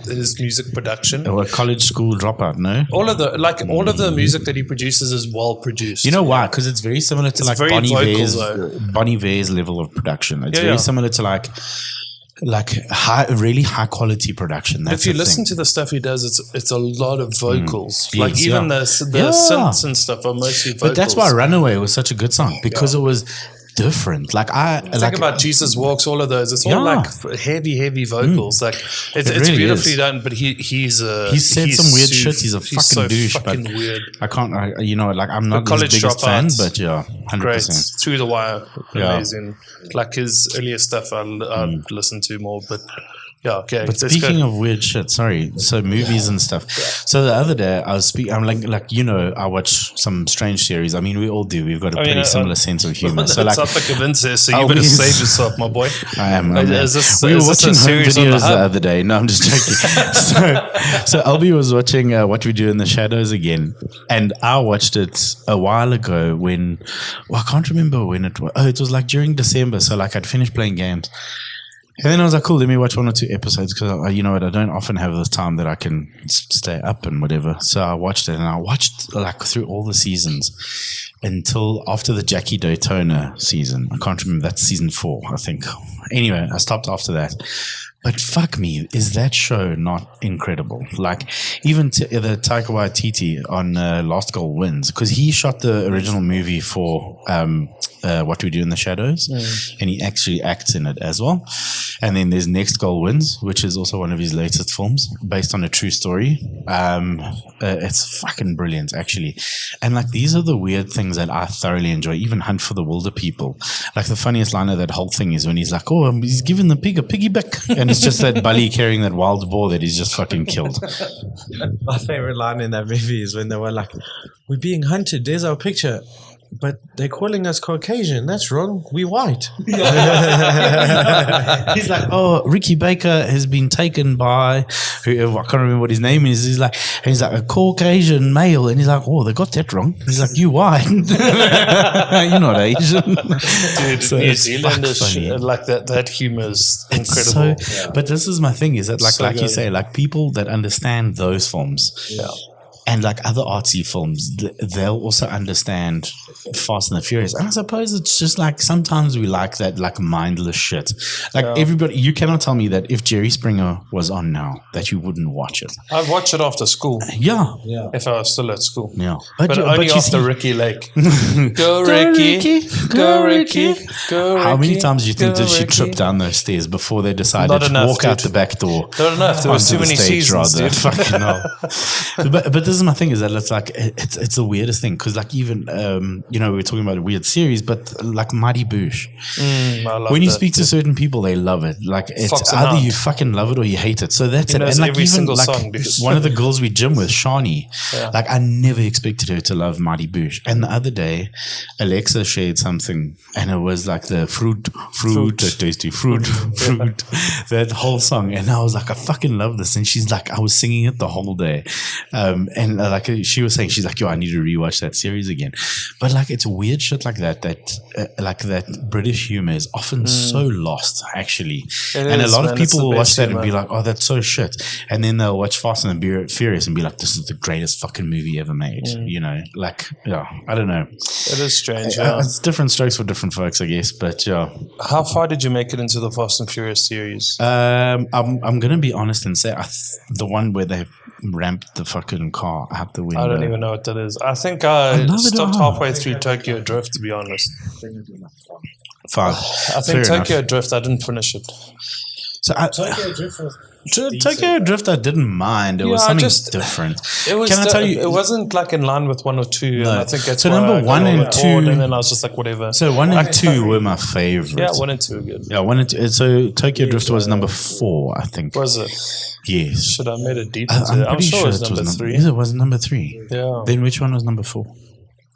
his music production. Or a college school dropout, no? All of the music that he produces is well produced. You know why? Because it's very similar to like very Bonnie vocal, Vaire's, though. Bonnie Vaire's level of production. It's Yeah, very yeah. similar to like really high quality production. That's if you the listen thing. to the stuff he does, it's a lot of vocals. Like Yes, even yeah. the Yeah. synths and stuff are mostly vocals. But that's why Runaway was such a good song because it was different. Like Think about Jesus Walks, all of those. It's all Yeah. like heavy vocals. Like it's really beautifully is. done. But he's said some weird shit. He's a fucking so douche, Fucking but weird. I can't. I'm not his College biggest fan, Dropouts. but yeah, 100%. Great. Through the Wire, Yeah. amazing. Like his earlier stuff, I'll listen to more. But yeah, okay. But let's speaking go. of weird shit, sorry. So movies and stuff. So the other day I was speaking. I'm like I watch some strange series. I mean, we all do. We've got a pretty similar sense of humor. So That's like, topic of incest, so Oh, you better we- save yourself, my boy. I am. Is this- we were is this a watching home series on the videos the hub? other day. No, I'm just joking. so Albie was watching What We Do in the Shadows again, and I watched it a while ago when I can't remember when it was. Oh, it was like during December. So like I'd finished playing games. And then I was like, cool, let me watch 1 or 2 episodes because, you know what, I don't often have this time that I can stay up and whatever. So I watched it and I watched like through all the seasons until after the Jackie Daytona season. I can't remember. That's season 4, I think. Anyway, I stopped after that. But fuck me, is that show not incredible? Like, even the Taika Waititi on Last Goal Wins, because he shot the original movie for What We Do in the Shadows, and he actually acts in it as well. And then there's Next Goal Wins, which is also one of his latest films, based on a true story. It's fucking brilliant, actually. And like, these are the weird things that I thoroughly enjoy. Even Hunt for the Wilder People. Like, the funniest line of that whole thing is when he's like, oh, he's giving the pig a piggyback. And it's just that Bully carrying that wild boar that he's just fucking killed. My favorite line in that movie is when they were like, "We're being hunted. There's our picture." but they're calling us Caucasian. That's wrong. We white. He's like, oh, Ricky Baker has been taken by whoever, I can't remember what his name is. He's like a Caucasian male, and he's like, oh, they got that wrong. He's like, you white, you're not Asian. Dude, So New it's Zealand is funny. like that humor is It's incredible. so, but this is my thing: is that So like you good. say, like people that understand those films, and like other artsy films, they'll also understand Fast and the Furious. And I suppose it's just like sometimes we like that like mindless shit. Like everybody, you cannot tell me that if Jerry Springer was on now, that you wouldn't watch it. I'd watch it after school Yeah, if I was still at school. yeah. But only you after see- Ricky Lake. Go Ricky, go Ricky, go Ricky. How many times do you think go did she Ricky. trip down those stairs before they decided Not to enough, walk out dude. the back door? Not enough. There was onto too the many stage, seasons, rather. dude. Fucking hell. But this is my thing: is that it's like it's the weirdest thing because like even we were talking about a weird series, but like Mighty Boosh. I love When you that. speak to certain people, they love it. Like it's Fox and either Hound. you fucking love it or you hate it. So that's He it. knows And like every even single like song, dude. one of the girls we gym with, Shani, like I never expected her to love Mighty Boosh. And the other day, Alexa shared something, and it was like the fruit, tasty fruit, that whole song. And I was like, I fucking love this. And she's like, I was singing it the whole day. And like she was saying, she's like, yo, I need to rewatch that series again. But like it's weird shit like that like that British humor is often so lost actually. And is, a lot man. of It's people the will watch best that and be humor. like, oh, that's so shit. And then they'll watch Fast and the Furious and be like, this is the greatest fucking movie ever made. You know, like, yeah, I don't know. It is strange. Yeah. It's different strokes for different folks, I guess. But yeah, How far did you make it into the Fast and Furious series? I'm gonna be honest and say the one where they ramped the fucking car out the window. I don't even know what that is. I think I neither do stopped I. halfway through Tokyo Drift, to be honest. Fine. I think Tokyo Drift, I didn't finish it. So Tokyo Drift was Tokyo Drift, I didn't mind. It was Yeah, something just- different. It was. Can I tell you? It wasn't like in line with 1 or 2, No. and I think that's So why number I got one a and little bored, two- and then I was just like, whatever. So 1 and 2 were my favorites. Yeah, 1 and 2 are good. Yeah, 1 and 2. So Tokyo Drift was number 4, I think. Was it? Yes. Should I made it deep I'm into it? I'm pretty sure it was it number was 3. Is it was number 3? Yeah. Then which one was number 4?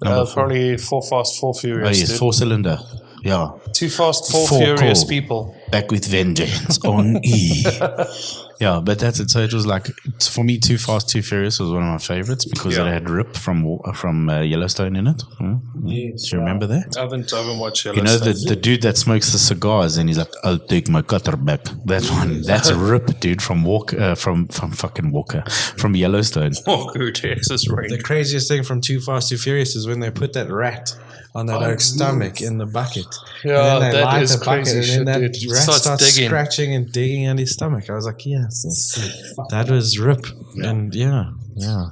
Number 4. Probably 4 Fast, 4 Oh Furious. yes, dude. 4-cylinder. Yeah. 2 Fast, 4 Four Furious cool. people. Back with vengeance on E. Yeah, but that's it. So it was like, for me, Too Fast, Too Furious was one of my favorites because it had Rip from Yellowstone in it. Do you remember that? I haven't watched You know, the dude that smokes the cigars and he's like, I'll take my cutter back. That one, that's Rip, dude, from fucking Walker, from Yellowstone. Walker, Texas The Ranger. craziest thing from Too Fast, Too Furious is when they put that rat on that oak's stomach in the bucket. Yeah, and then they that light is the bucket, crazy and shit, then that dude. rat Starts starts digging. scratching and digging at his stomach. I was like, yes, that was Rip. And yeah,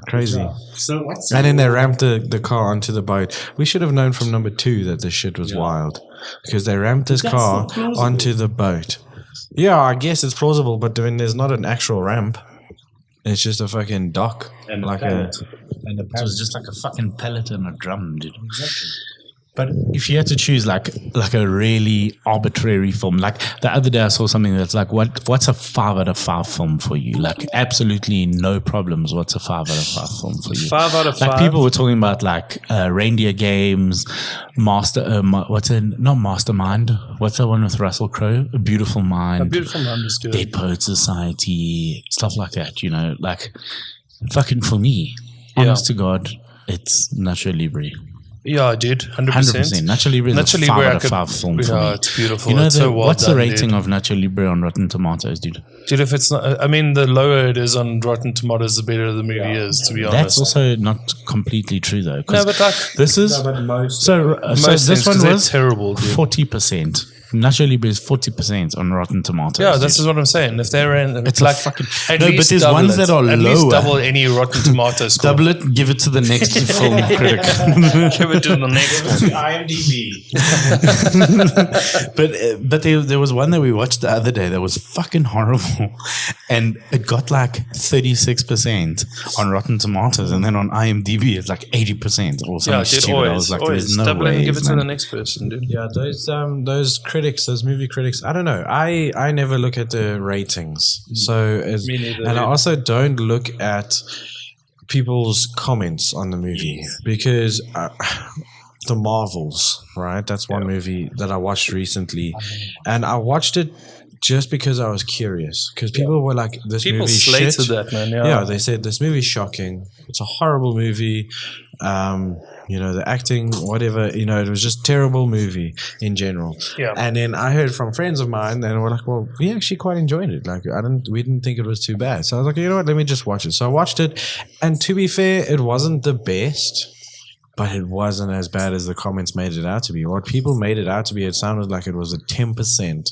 crazy. So what's And then they ramped the car onto the boat. We should have known from number 2 that this shit was wild because they ramped this That's car not plausible. onto the boat. Yeah, I guess it's plausible, but when there's not an actual ramp, it's just a fucking dock. And like pallet. It was just like a fucking pellet and a drum, dude. But if you had to choose like a really arbitrary film, like the other day I saw something that's like, what's a 5 out of 5 film for you? Like absolutely no problems. What's a 5 out of 5 film for you? 5 out of Like 5. people were talking about like Reindeer Games, not Mastermind. What's the one with Russell Crowe? A Beautiful Mind. A Beautiful Mind is good. Dead Poet Society, stuff like that, you know, like fucking for me, honest to God, it's Nacho Libre. Yeah, dude, 100%. 100%. Nacho Libre is Nacho a 5 Libre, out I of could- 5 film for yeah, me. it's beautiful. You know, It's so well what's done, the rating dude. of Nacho Libre on Rotten Tomatoes, dude? Dude, if it's not, I mean, the lower it is on Rotten Tomatoes, the better the movie is, to be honest. That's also not completely true, though. 'cause No, but like, this is... but most So most this things, one 'cause they're was terrible, dude. 40%. Nacho Libre is 40% on Rotten Tomatoes. Yeah, dude. this is what I'm saying. If they're in, It's like a fucking... at No, but least there's double ones it. that are at least lower. double any Rotten Tomatoes score. Double it, give it to the next film critic. Give it to the next one. IMDb. But there was one that we watched the other day that was fucking horrible, and it got like 36% on Rotten Tomatoes, and then on IMDb it's like 80% or something Yeah, dude, stupid. I was like, always there's no double it way. and give it to the next person, dude. Yeah, those critics, those movie critics. I don't know. I never look at the ratings, Me neither, and I dude. also don't look at people's comments on the movie because The Marvels, right? That's one movie that I watched recently, and I watched it just because I was curious. Because people were like, "This People movie slated shit." that, man. Yeah, they said this movie's shocking. It's a horrible movie. The acting, whatever, it was just terrible movie in general. Yeah. And then I heard from friends of mine, and we're like, well, we actually quite enjoyed it. Like, we didn't think it was too bad. So I was like, you know what, let me just watch it. So I watched it, and to be fair, it wasn't the best, but it wasn't as bad as the comments made it out to be. What people made it out to be, it sounded like it was a 10%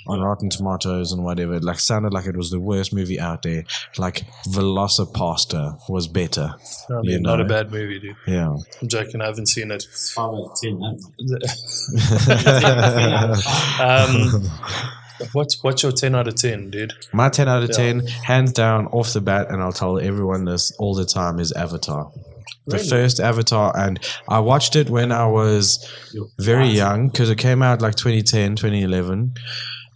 on Rotten Tomatoes and whatever. It sounded like it was the worst movie out there. Like Velocipasta was better. Not a bad movie, dude. Yeah. I'm joking. I haven't seen it. 5 out of 10. What's your 10 out of 10, dude? My 10 out of 10, hands down, off the bat, and I'll tell everyone this all the time, is Avatar. The first Avatar, and I watched it when I was very young, because it came out like 2010, 2011.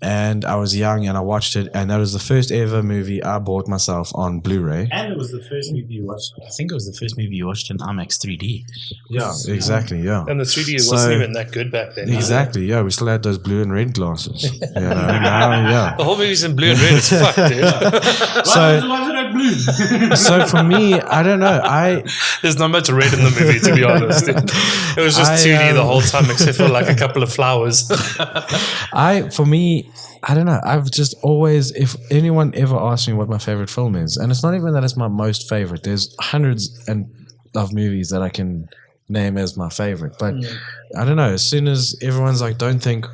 And I was young and I watched it, and that was the first ever movie I bought myself on Blu-ray. And it was the first movie you watched. I think it was the first movie you watched in IMAX 3D. Yeah, exactly, yeah. And the 3D wasn't even that good back then. Exactly, yeah. We still had those blue and red glasses. Now, yeah. The whole movie's in blue and red. It's fucked, dude. Why is it blue? So for me, I don't know. There's not much red in the movie, to be honest. It was just 2D the whole time, except for like a couple of flowers. For me, I don't know. I've just always, if anyone ever asks me what my favorite film is, and it's not even that it's my most favorite. There's hundreds of movies that I can name as my favorite. But I don't know. As soon as everyone's like, don't think,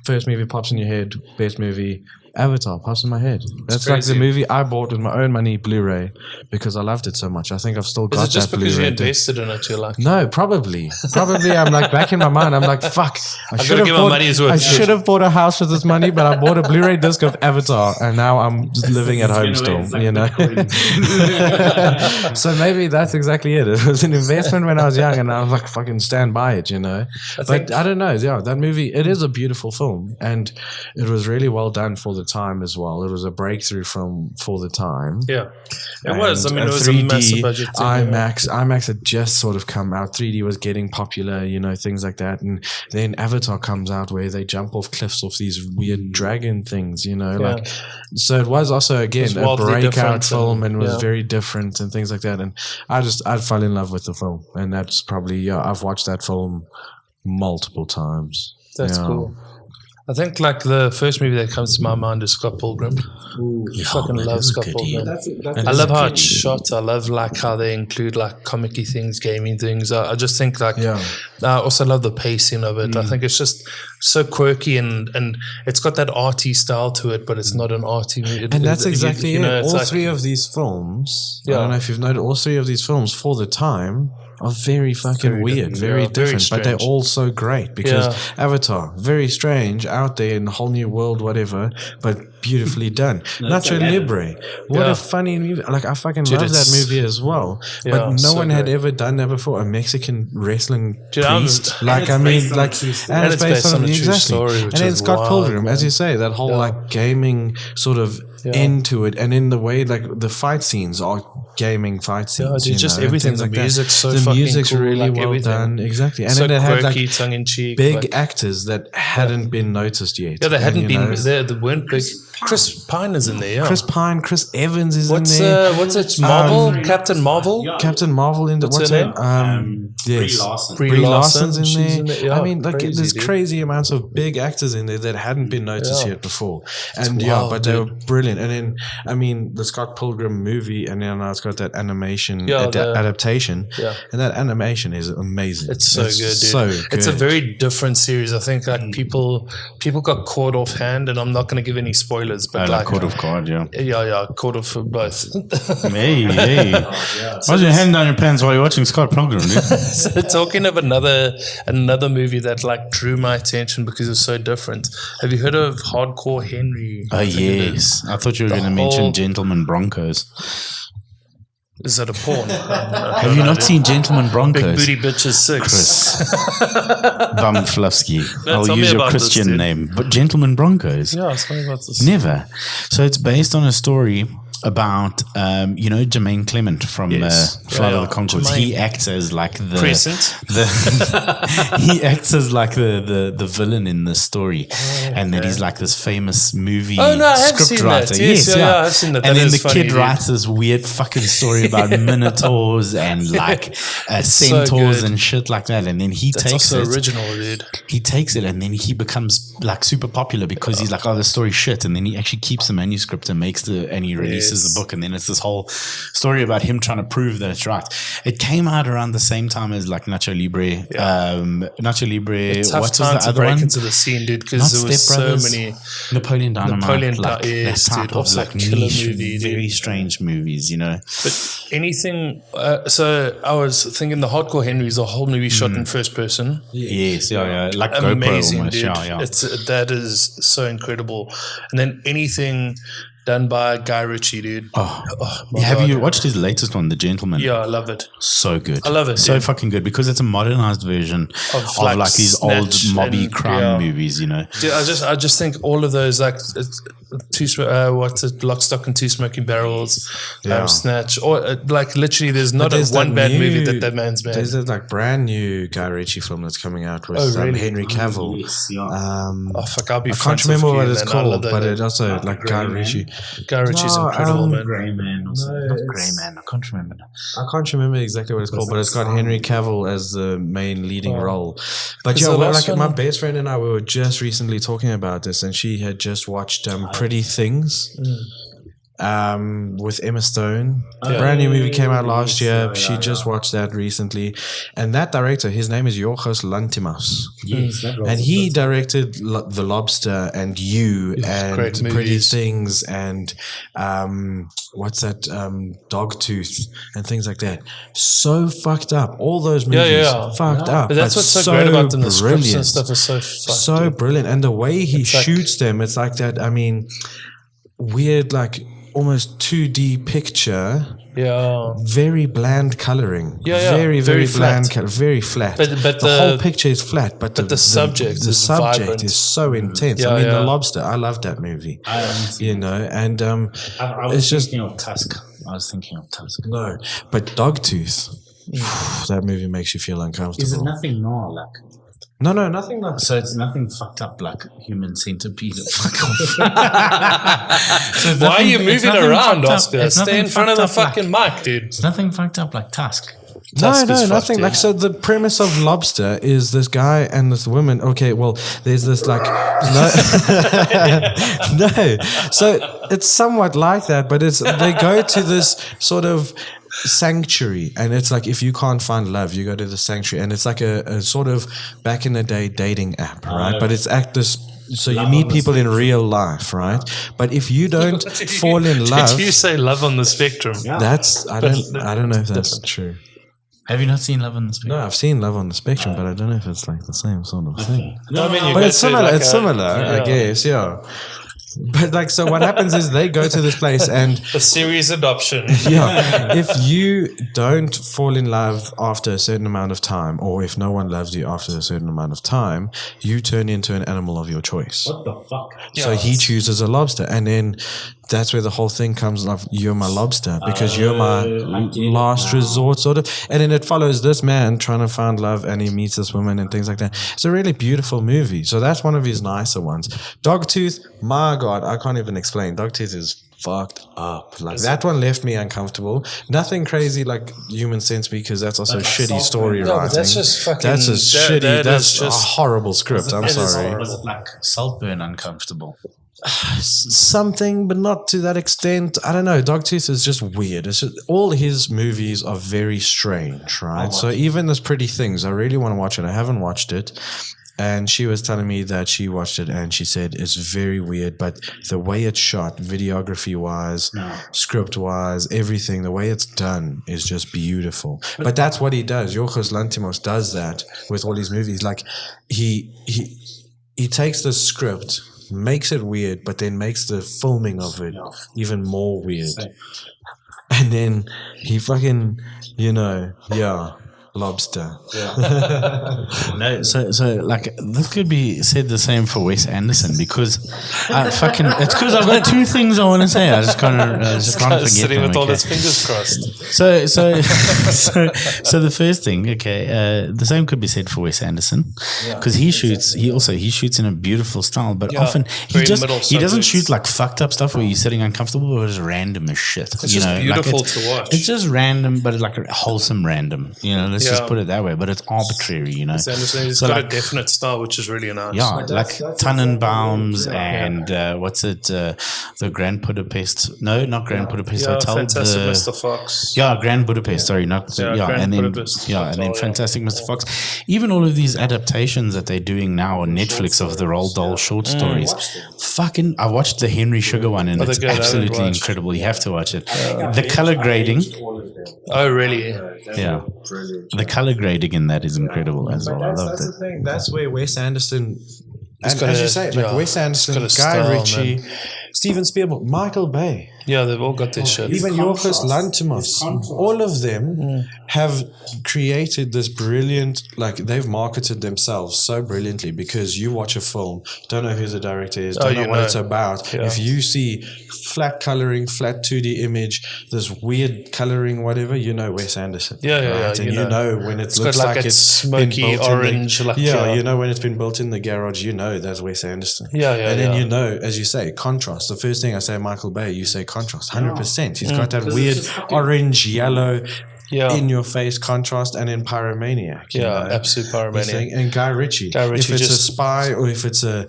first movie pops in your head, best movie, Avatar pops in my head. That's like the movie I bought with my own money, Blu-ray, because I loved it so much. I think I've still got that. Is it just because you Blu-ray. invested in it? You're like, No, probably. I'm like, back in my mind, I'm like, fuck. I gotta should have get my money's worth. I should have bought a house with this money, but I bought a Blu-ray disc of Avatar, and now I'm just living at home still. So maybe that's exactly it. It was an investment when I was young, and I was like, fucking stand by it, But I don't know. Yeah, that movie, it is a beautiful film, and it was really well done for the time as well. It was a breakthrough for the time. yeah, it was. I mean, it was 3D, a massive budget thing. IMAX had just sort of come out. 3D was getting popular, things like that. And then Avatar comes out where they jump off cliffs off these weird dragon things, like. So it was also again a breakout film and was very different and things like that. And I fell in love with the film, and that's probably I've watched that film multiple times. That's cool. I think like the first movie that comes to my mind is Scott Pilgrim. I fucking love Scott Pilgrim. I love how it's shot. I love like how they include like comic-y things, gaming things. I just think like I also love the pacing of it. I think it's just so quirky and it's got that arty style to it, but it's not an arty. And that's exactly it. All like, three of these films, I don't know if you've noted, all three of these films for the time are very fucking weird, very different, but they're all so great because Avatar, very strange, out there in a whole new world, whatever, but beautifully done. Nacho Libre, what a funny movie! Like I fucking love that movie as well. But no one had ever done that before. A Mexican wrestling priest, and it's based on a true story. And then Scott Pilgrim, as you say, that whole like gaming sort of into it, and in the way like the fight scenes are gaming fight scenes. Just everything. The music's so the fucking music's cool, really like well everything. done. Exactly, and So then it had quirky, like tongue-in-cheek, big actors that hadn't been noticed yet. Yeah, they hadn't been there. They weren't big. Chris Pine is in there. Yeah. Chris Pine, Chris Evans is in there. What's it? Marvel, Captain Marvel. Captain Marvel in the What's what's her it? name? Yes, Brie Brie Larson, Larson's she's in there. in there. Yeah, I mean, like crazy, there's dude. crazy amounts of big actors in there that hadn't been noticed yet before, and wild, but they were brilliant. And then I mean, the Scott Pilgrim movie, and then now it's got that animation adaptation, and that animation is amazing. It's so good, dude. So good. It's a very different series. I think like people got caught off hand, and I'm not going to give any spoilers, but like caught off guard, caught off for both. Hey. Why's your hand down your pants while you're watching Scott Pilgrim, dude? So talking of another movie that like drew my attention because it's so different. Have you heard of Hardcore Henry? Oh yes, I thought you were going to mention Gentleman Broncos. Is that a porn? Have you not seen Gentleman Big Broncos? Booty Bitches 6. Chris Bumfluffsky. I'll tell me use your about this, Christian dude. name, but Gentleman Broncos. Yeah, tell me about this. Never. So it's based on a story about Jermaine Clement from Flight of yeah. the Conchords. Jermaine. He acts as like the Crescent. he acts as like the villain in the story, and then he's like this famous movie Oh, no, I have script seen writer. that. Yes, yeah, I've seen that. And That then is the funny, kid dude. writes this weird fucking story about minotaurs and like centaurs good. and shit like that. And then he That's takes also it. original, dude. He takes it and then he becomes like super popular because he's like, oh, the story's shit. And then he actually keeps the manuscript and he releases the book. And then it's this whole story about him trying to prove that it's right. It came out around the same time as like Nacho Libre. Nacho Libre. Tough What was time the to other break one? into the scene, dude, Not because there was Step so Brothers. many. Napoleon Dynamite. Napoleon like yes, that type dude. of Also like killer niche, movie, dude. very strange movies, you know. But anything. So I was thinking the Hardcore Henry is a whole movie shot in first person. Yes, yeah. Like Amazing, GoPro almost. dude. Yeah. That is so incredible. And then anything done by Guy Ritchie, dude. My Have God. you watched his latest one, The Gentleman? Yeah, I love it. So good. I love it, So dude. fucking good because it's a modernized version of like these old Snatch mobby and- crime movies, you know. Dude, I just think all of those like what's it, Lock, Stock and Two Smoking Barrels, Snatch, or like literally there's not one bad movie that man's made. There's a like brand new Guy Ritchie film that's coming out with really? Henry Cavill. Yes, yeah. Oh fuck, I'll be. I can't friends remember with what you, it's man. I love called, that but dude. it also like Guy Grey Ritchie. Guy Ritchie's No, incredible, man. Grey Man or something. Not Grey Man. I can't remember now. I can't remember exactly what it's called, but it's got Henry Cavill as the main leading role. But Is yeah, the well, last like my one- best friend and I, we were just recently talking about this, and she had just watched Pretty Things. With Emma Stone. The brand new movie came out last year. She just watched that recently. And that director, his name is Yorgos Lanthimos. Yes, that was And he directed The Lobster and You and great Pretty movies. Things and what's that? Dogtooth and things like that. So fucked up. All those movies fucked up. But that's but what's so great about them. The scripts and brilliant. stuff is so fucked, So dude. brilliant. And the way he It's like- shoots them, it's like that, I mean, weird, like almost 2D picture. Yeah. Very bland coloring. Yeah. Very, Very bland flat. color. Very flat. But the whole picture is flat, but the subject the is subject vibrant. is so intense. Yeah, I mean, yeah. The Lobster. I love that movie. I haven't seen You know, and I was it's just thinking of Tusk. I was thinking of Tusk. no. But Dogtooth, that movie makes you feel uncomfortable. Is it nothing more like? No, nothing like. So it's nothing fucked up like Human Centipede. Fuck Why are you moving around, Oscar? It's Stay nothing in front of the fucked up fucking mic, dude. It's nothing fucked up like Tusk. Tusk No, is fucked, nothing. dude. Like, so the premise of Lobster is this guy and this woman. Okay, well, there's this like no. So it's somewhat like that, but they go to this sort of sanctuary, and it's like if you can't find love, you go to the sanctuary, and it's like a sort of back in the day dating app, right? But it's so you meet people in real life, right? But if you don't fall in love, Did you say love on the spectrum? that's I don't know if that's true. Have you not seen Love on the Spectrum? No, I've seen Love on the Spectrum, but I don't know if it's like the same sort of thing. No, I mean, you But go it's to similar. like It's a- similar, I guess. Yeah. But like, so what happens is they go to this place, and a serious adoption. yeah, if you don't fall in love after a certain amount of time, or if no one loves you after a certain amount of time, you turn into an animal of your choice. What the fuck? So he chooses a lobster, and then that's where the whole thing comes of you're my lobster because you're my I get it last now. resort, sort of. And then it follows this man trying to find love, and he meets this woman and things like that. It's a really beautiful movie. So that's one of his nicer ones. Dogtooth, my God, I can't even explain. Dogtooth is fucked up. Like that one left me uncomfortable. Nothing crazy like Human Centipede because that's also shitty story No, writing. but that's just fucking. That's just that- shitty. that That's is a just. horrible script. I'm it is sorry. Was it like Saltburn uncomfortable? Something, but not to that extent. I don't know. Dogtooth is just weird. It's just, all his movies are very strange, right? So even this Pretty Things, I really want to watch it. I haven't watched it. And she was telling me that she watched it and she said it's very weird, but the way it's shot, videography wise, script wise, everything, the way it's done is just beautiful. But that's what he does. Yorgos Lanthimos does that with all his movies. Like he takes the script, makes it weird, but then makes the filming of it even more weird. And then he fucking, lobster. No, so like this could be said the same for Wes Anderson because it's because I've got two things I want to say. I just can't forget Sitting them. with all Okay. his fingers crossed. So the first thing, the same could be said for Wes Anderson because he shoots in a beautiful style, but Yeah, often very he middle doesn't subjects. shoot like fucked up stuff where you're sitting uncomfortable or just random as shit. It's just beautiful to watch. It's just random, but like a wholesome random. Let's just put it that way. But it's arbitrary, Wes Anderson, he's So got like- a definite style, which is really nice. Yeah, like Tannenbaums and what's it? The Grand Budapest? No, not Grand Budapest Yeah, Hotel. Fantastic the- Mr. Fox. Yeah, Grand Budapest. Sorry, not Grand and then Budapest and then Hotel, Fantastic Mr. Fox. Even all of these adaptations that they're doing now on Netflix of the Roald Dahl short stories. Fucking, I watched the Henry Sugar one and Oh, they're it's good. I haven't absolutely watched. incredible. You have to watch it. The color grading, Oh, really? yeah, the color grading in that is incredible as well. I love That's the that. thing. That's where Wes Anderson, and got as a- you say, like yeah, Wes Anderson, got a Guy style, Ritchie, man. Steven Spielberg, Michael Bay, Yeah, they've all got their shit. even Yorgos Lanthimos, all of them have created this brilliant, like they've marketed themselves so brilliantly because you watch a film, don't know who the director is, don't know what it's about. Yeah. If you see flat coloring, flat 2D image, this weird coloring, whatever, you know Wes Anderson. Yeah, And you know when it It's looks got like like a it's been smoky built in the- orange, like, yeah, you know when it's been built in the garage, you know that's Wes Anderson. Yeah, And then yeah. you know, as you say, contrast. The first thing I say Michael Bay, you say contrast, 100%. He's got that weird orange, yellow, Yeah. in your face contrast, and in Pyromaniac. you Yeah, know, absolute the pyromaniac. thing. And Guy Ritchie. Guy Ritchie if it's a just- spy or if it's a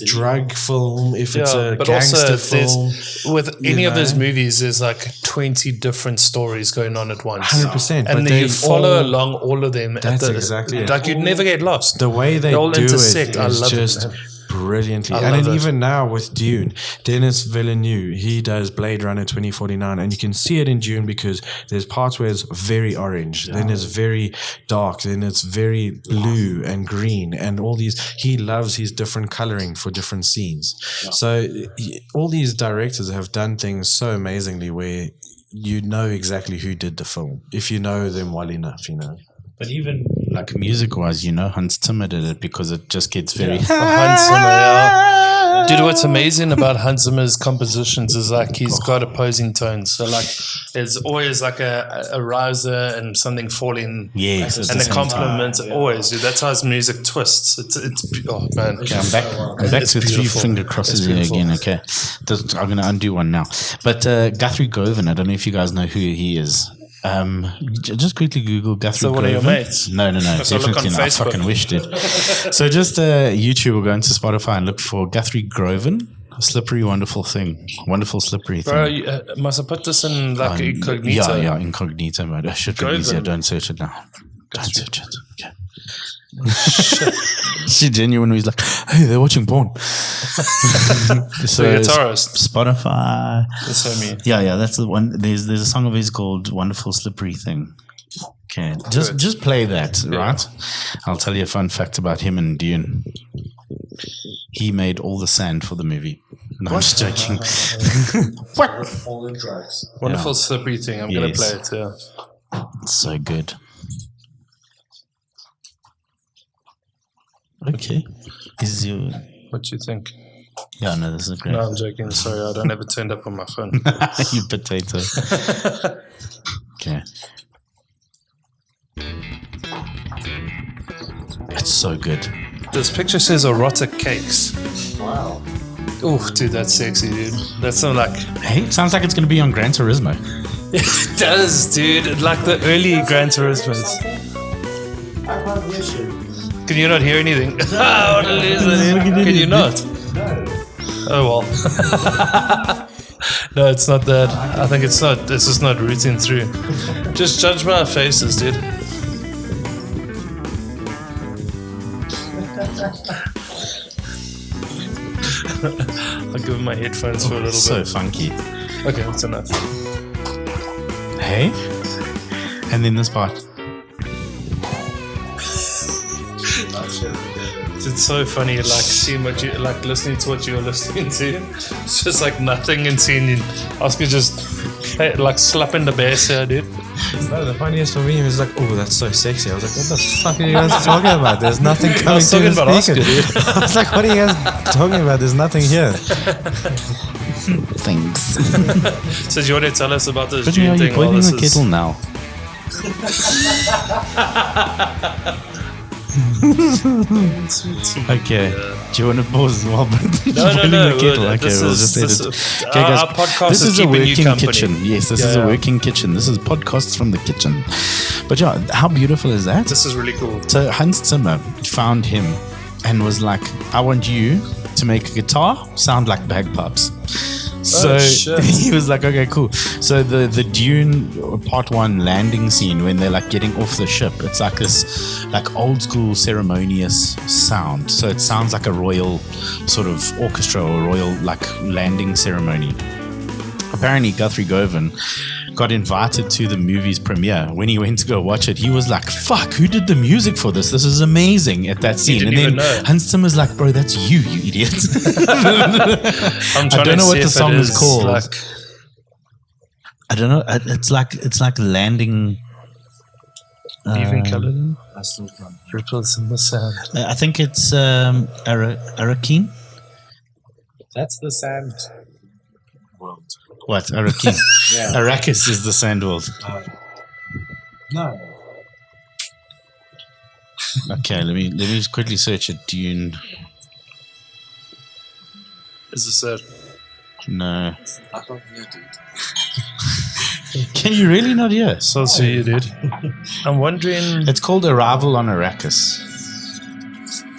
drug film, if it's a but gangster also film, with any of those know? movies, there's like 20 different stories going on at once. 100%. And but then you they follow all- along all of them. That's exactly it. Like you'd never get lost. The way they all do intersect. it I is love it, just man. brilliantly. I And then love it. even now with Dune, Denis Villeneuve, he does Blade Runner 2049, and you can see it in Dune because there's parts where it's very orange, then it's very dark, then it's very blue and green, and all these. He loves his different coloring for different scenes. So all these directors have done things so amazingly where you know exactly who did the film if you know them well enough, you know. But even like music-wise, Hans Zimmer did it because it just gets very. Hans Zimmer, yeah. Dude, what's amazing about Hans Zimmer's compositions is like he's got opposing tones. So like there's always like a riser and something falling. Yes, at And the the same compliment always, dude. That's how his music twists. It's oh man. Okay, I'm back It's to three beautiful. finger crosses It's here beautiful. again. Okay, I'm going to undo one now. But Guthrie Govan, I don't know if you guys know who he is. Just quickly Google Guthrie So one of your Govan. mates? No, So look definitely on not. I Facebook. fucking wished it. So just YouTube will go into Spotify and look for Guthrie Govan. Slippery, wonderful thing. Wonderful, slippery thing. Bro, you, must have put this in like incognito. Yeah, incognito mode. I should be Govan. easier. Don't search it now. Don't search it. Okay. She genuinely was like, "Hey, they're watching porn." So The guitarist. Spotify. That's what I mean. Yeah, that's the one. There's a song of his called "Wonderful Slippery Thing." Okay, just play that, right? I'll tell you a fun fact about him and Dune. He made all the sand for the movie. No, I'm just joking. Wonderful slippery thing. I'm gonna Yes. play it too. It's so good. Okay, is you? What do you think? Yeah, no, this is great. No, I'm joking. Sorry, I don't have it turned up on my phone. You potato. Okay. It's so good. This picture says erotic cakes. Wow. Oh, dude, that's sexy, dude. That's not like Hey, it sounds like it's going to be on Gran Turismo. it does, dude. Like the early Gran Turismos. Can you not hear anything? What a loser, dude. Can you not? Oh well. No, it's not that. I think it's not. It's just not rooting through. Just judge by our faces, dude. I'll give him my headphones for a little So bit. funky. Okay, that's enough. Hey? And then this part. It's so funny, like seeing what you like, listening to what you're listening to. It's just like nothing, and seeing Oscar just Hey, like slapping the bass here, dude. No, the funniest for me was like, oh, that's so sexy. I was like, what the fuck are you guys talking about? There's nothing coming was to talking the about speaker. Oskar, dude. I was like, what are you guys talking about? There's nothing here. Thanks. So do you want to tell us about this But Dune are you thing? boiling the kettle now? Okay. Do you want to pause while boiling the kettle? Okay, this we'll is- just edit. this- Okay, guys, our podcast this is is a keeping you working company. kitchen. Yes, this Yeah, is a yeah. working kitchen. This is podcasts from the kitchen. But yeah, how beautiful is that? This is really cool. So Hans Zimmer found him and was like, I want you to make a guitar sound like bagpipes. So shit. he was like, okay, cool. So the Dune part 1 landing scene when they're like getting off the ship, it's like this like old school ceremonious sound. So it sounds like a royal sort of orchestra or royal like landing ceremony. Apparently Guthrie Govan got invited to the movie's premiere. When he went to go watch it, he was like, fuck, who did the music for this? This is amazing at that scene. didn't And then even know. Hans Zimmer's like, bro, that's you idiot. I'm I trying don't to know what see the if song it is called. Like, I don't know. It's like landing. even colored ripples in the sand. I think it's Arakeen. That's the sand world. What Arakeen? Yeah. Arrakis is the sand world. No. Okay, let me just quickly search it. Dune. Is this it? No. I don't hear, dude. Can you really not hear? So you did. I'm wondering. It's called Arrival on Arrakis.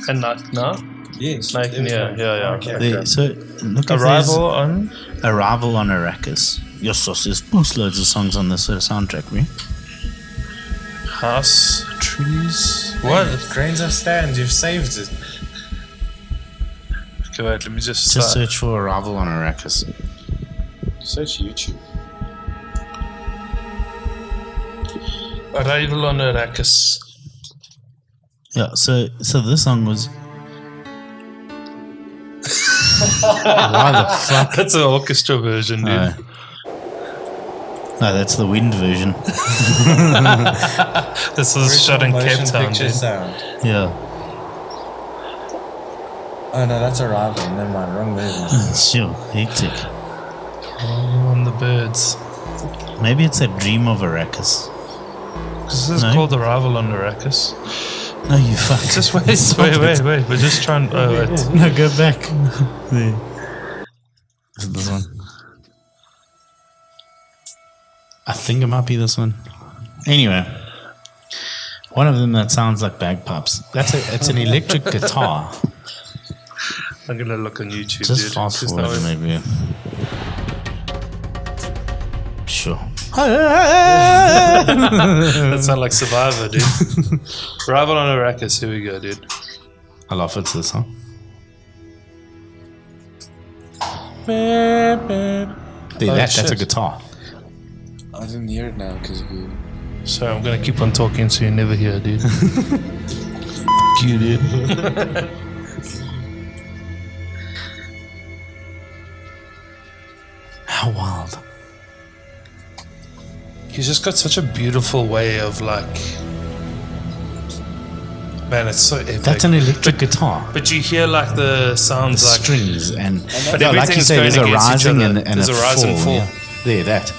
And not now? Yes. Like, yeah. There, so look at Arrival on. Arrival on Arrakis. Yes, so there's loads of songs on this soundtrack, right? House, trees. What? Grains of sand, you've saved it. Okay, wait, let me just. Just search for Arrival on Arrakis. Search YouTube. Arrival on Arrakis. Yeah, so this song was. Why the fuck? That's an orchestra version, dude. No, that's the wind version. This was shot in Cape Town, dude. sound. Yeah. Oh no, that's Arrival. Never mind, wrong version. Sure, hectic. On the birds. Maybe it's a dream of Arrakis. This is No. called Arrival on Arrakis. No, you fuck. Just wait. We're just trying. Oh, wait. No, go back. There. Is it this one? I think it might be this one. Anyway, one of them that sounds like bagpipes. It's an electric guitar. I'm gonna look on YouTube, Just dude. fast Just forward, now- maybe. Sure. That sounds like Survivor, dude. Arrival on Arrakis. Here we go, dude. I love it's this, huh? That's a shit. guitar. I didn't hear it now because of you. Sorry, I'm gonna keep on talking so you never hear, dude. Fuck you, dude. How wild. He's just got such a beautiful way of like. Man, it's so epic. That's an electric guitar. But you hear like the sounds like. Strings and But yeah, like you everything's say, there's going a against each rising other. and There's a a rise and fall. Yeah. There, that.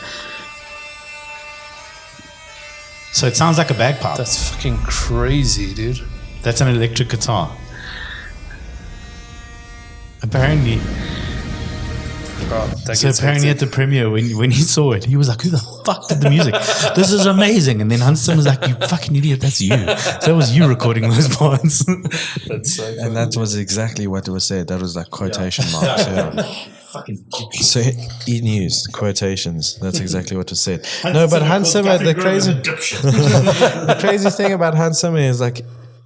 So it sounds like a bagpipe. That's fucking crazy, dude. That's an electric guitar. Apparently, apparently at the premiere, when he saw it, he was like, "Who the fuck did the music? This is amazing!" And then Hans Zimmer was like, "You fucking idiot! That's you. That was you recording those parts." That's so And that was exactly what was said. That was like quotation marks. Yeah. So E News quotations. That's exactly what was said. No, but Hans Zimmer, the crazy thing about Hans Zimmer is like,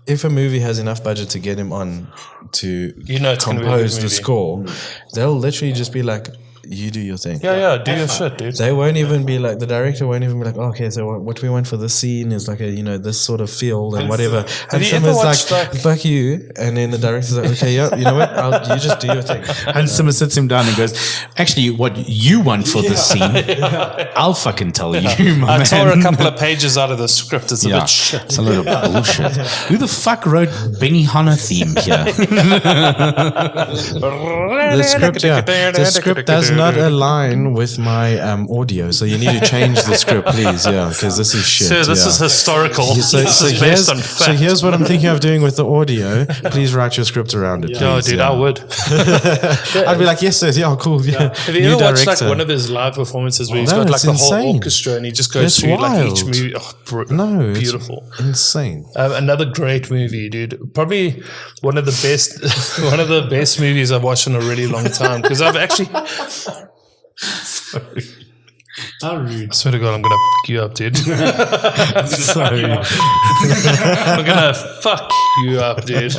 if a movie has enough budget to get him on to You know it's gonna be a good compose the movie. score, they'll literally just be like, You do your thing. Yeah, do your shit, dude. They won't even be like, the director won't even be like, okay, so what we want for this scene is like a, this sort of feel and whatever. And you ever Simmer's like, watched, fuck you. And then the director's like, okay, yeah, you know what? You just do your thing. And Simmer sits him down and goes, actually, what you want for this scene, I'll fucking tell you, my I man. tore a couple of pages out of the script. It's a bit shit. It's a little bullshit. Who the fuck wrote Benny Hanna theme here? The script does not align with my audio, so you need to change the script, please, because this is shit. So this is historical. This is based on So fact. here's what I'm thinking of doing with the audio. Please write your script around it. Yo, please, dude, I would. I'd be like, yes, sir. Yeah, cool. Yeah. Have you ever watched like one of his live performances where he's No, got like it's the whole insane. orchestra and he just goes It's through like each wild. movie? No, it's beautiful. insane. Another great movie, dude. Probably one of the best, one of the best movies I've watched in a really long time. Because I've actually, How rude. I swear to God, I'm gonna fuck you up, dude. Sorry. I'm gonna fuck you up, dude.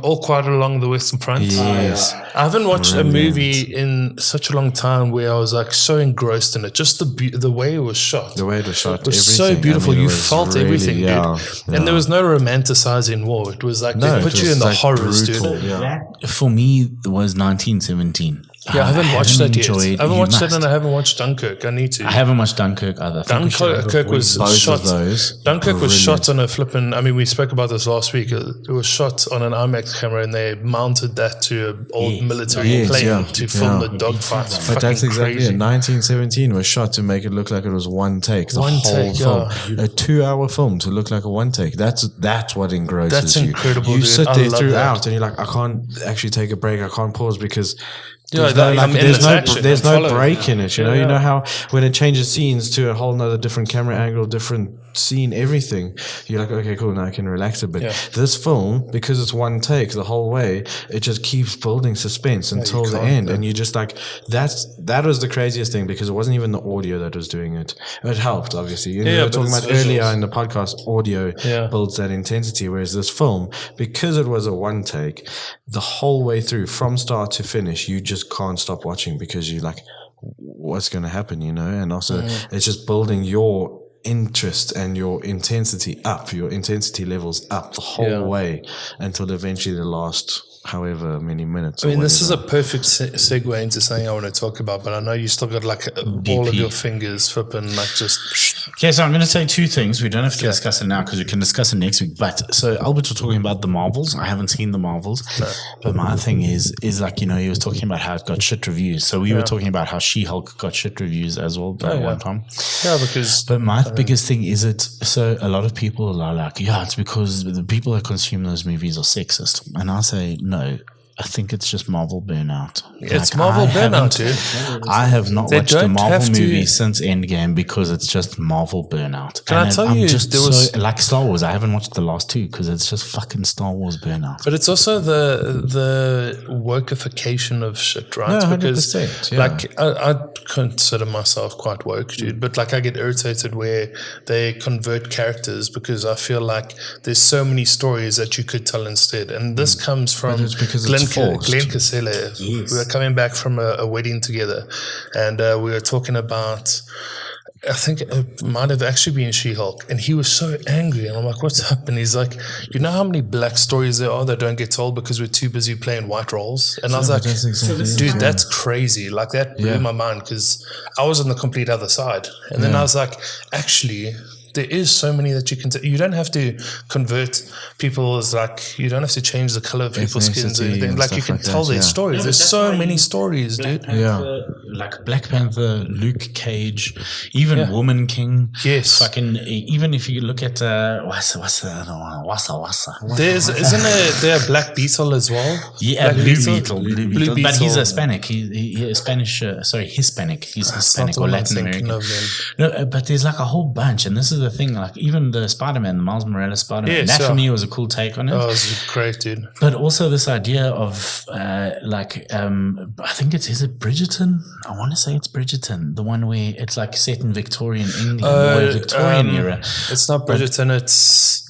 All Quiet Along the Western Front. Yes. I haven't watched a movie in such a long time where I was like so engrossed in it. Just the way it was shot. The way it was shot, It was everything. so beautiful. I mean, it You was felt really- everything, dude. yeah. And there was no romanticizing war. It was like No, they it put you was in the like horrors, brutal, dude. yeah. For me, it was 1917. Yeah, I haven't watched that yet. enjoyed- I haven't you watched that, must. and I haven't watched Dunkirk. I need to. I haven't watched Dunkirk either. I think we should have a Dunkirk was Both shot. of those. Dunkirk was brilliant. shot on a flippin'. I mean, we spoke about this last week. It was shot on an IMAX camera, and they mounted that to an old military Yes, plane yeah, to film yeah. the dogfights. But that's Fucking exactly crazy. it. 1917 was shot to make it look like it was one take. The One whole take, film. yeah. A 2-hour film to look like a one take. That's what engrosses That's you. incredible, You dude. sit I there love throughout that. and you're like, I can't actually take a break. I can't pause because Yeah, there's no, I'm in there's this action. there's I'm no following break it. in it. You know, Yeah, you know yeah. how when it changes scenes to a whole nother different camera angle, different scene, everything. You're like, okay, cool. Now I can relax a bit. Yeah. This film, because it's one take the whole way, it just keeps building suspense until the end, and you just like that was the craziest thing because it wasn't even the audio that was doing it. It helped, obviously. You know, we were but talking it's about earlier visuals. in the podcast, audio Yeah. builds that intensity, whereas this film, because it was a one take, the whole way through, from start to finish, you just can't stop watching because you're like, what's going to happen, you know? And also, it's just building your interest and your intensity up, your intensity levels up the whole way until eventually the last however many minutes. I mean, this is a perfect segue into something I want to talk about, but I know you still got like all of your fingers flipping like just. Okay, so I'm going to say two things. We don't have to discuss it now because we can discuss it next week. But so Albert was talking about the Marvels. I haven't seen the Marvels, but my thing is like, you know, he was talking about how it got shit reviews. So we were talking about how She-Hulk got shit reviews as well at one time. Yeah, because. But my biggest thing is so a lot of people are like, yeah, it's because the people that consume those movies are sexist. And I say, no, I think it's just Marvel burnout. It's Marvel burnout, dude. I have not They watched a don't Marvel have to- movie since Endgame because it's just Marvel burnout. Can I tell I'm you, just there was- like Star Wars. I haven't watched the last two because it's just fucking Star Wars burnout. But it's also the workification of shit, right? Yeah, because 100%, yeah. like I consider myself quite woke, dude. But like I get irritated where they convert characters because I feel like there's so many stories that you could tell instead. And this comes from it's because Glenn, it's forced. Glenn Casella. We were coming back from a wedding together, and we were talking about. I think it might have actually been She-Hulk, and he was so angry. And I'm like, "What's up?" And he's like, "You know how many black stories there are that don't get told because we're too busy playing white roles?" And I was like, that's exactly it, "Dude, yeah. that's crazy! Like that blew my mind because I was on the complete other side." And then I was like, "Actually." There is so many that you can. You don't have to convert people as like. You don't have to change the color of people's skins or Ethnicity anything. and Like you stuff can like tell that, their yeah. stories. There's so many stories, dude. Yeah. Like Black Panther, Luke Cage, even Woman King. Yes. Fucking, even if you look at, what's the other one? Wassa. Isn't there a Black Beetle as well? Yeah, Black Blue Beetle. Blue But he's Beetle. Hispanic. He's Spanish, Hispanic. He's Hispanic not the or one I'm Latin thinking American. of then. No, but there's like a whole bunch. And this is the thing, like even the Spider-Man, the Miles Morales Spider-Man, Yes, that yeah. for me was a cool take on it. Oh, it's great, dude. But also this idea of I think is it Bridgerton? I want to say it's Bridgerton, the one where it's like set in Victorian England or Victorian era. It's not Bridgerton. It's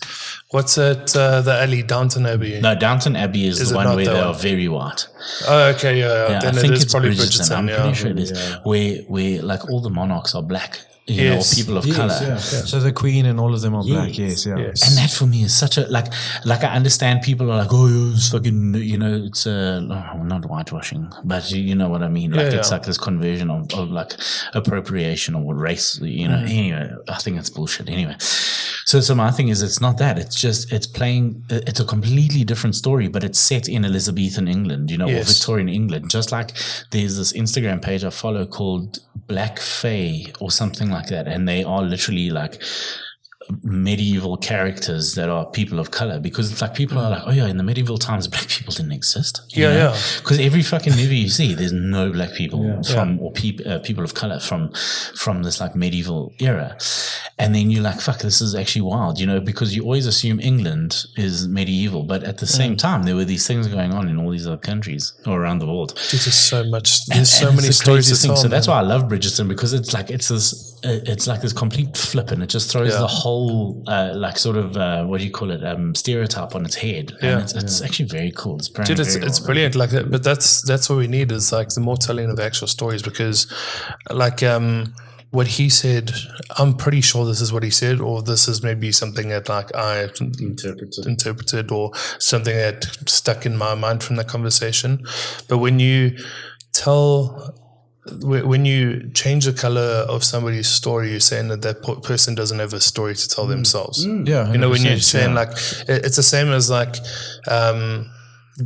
What's it? The alley, Downton Abbey. No, Downton Abbey is Is the it one not where that they one? are very white. Oh, okay, yeah. Yeah, Then I think it is it's probably Bridgerton. I'm yeah. pretty sure it is. Where like all the monarchs are black, you know, or Yes. people of Yes, color. yeah. So the queen and all of them are black. Yes, yeah. Yes. And that for me is such a like I understand people are like, oh, it's fucking, you know, it's not whitewashing, but you know what I mean. Like it's like this conversion of like appropriation or race, you know. Anyway, I think it's bullshit. Anyway, so my thing is, it's not that. It's just it's a completely different story, but it's set in Elizabethan England, you know, or Victorian England. Just like there's this Instagram page I follow called Black Fae or something like that, and they are literally like medieval characters that are people of color, because it's like people are like, oh yeah, in the medieval times black people didn't exist. Yeah. Because every fucking movie you see, there's no black people or people of color from this like medieval era, and then you're like, fuck, this is actually wild, you know, because you always assume England is medieval, but at the same time there were these things going on in all these other countries or around the world. There's just so much. There's so and many it's the stories to craziest thing. tell. So that's man. why I love Bridgerton, because it's like this complete flip, and it just throws the whole like sort of what do you call it, stereotype on its head. And it's actually very cool. It's Dude, it's brilliant. Like that, but that's what we need is like the more telling of actual stories, because like what he said, I'm pretty sure this is what he said, or this is maybe something that like I interpreted or something that stuck in my mind from the conversation. But when you change the color of somebody's story, you're saying that person doesn't have a story to tell themselves. Yeah, you know, when you're saying 100%, like it's the same as like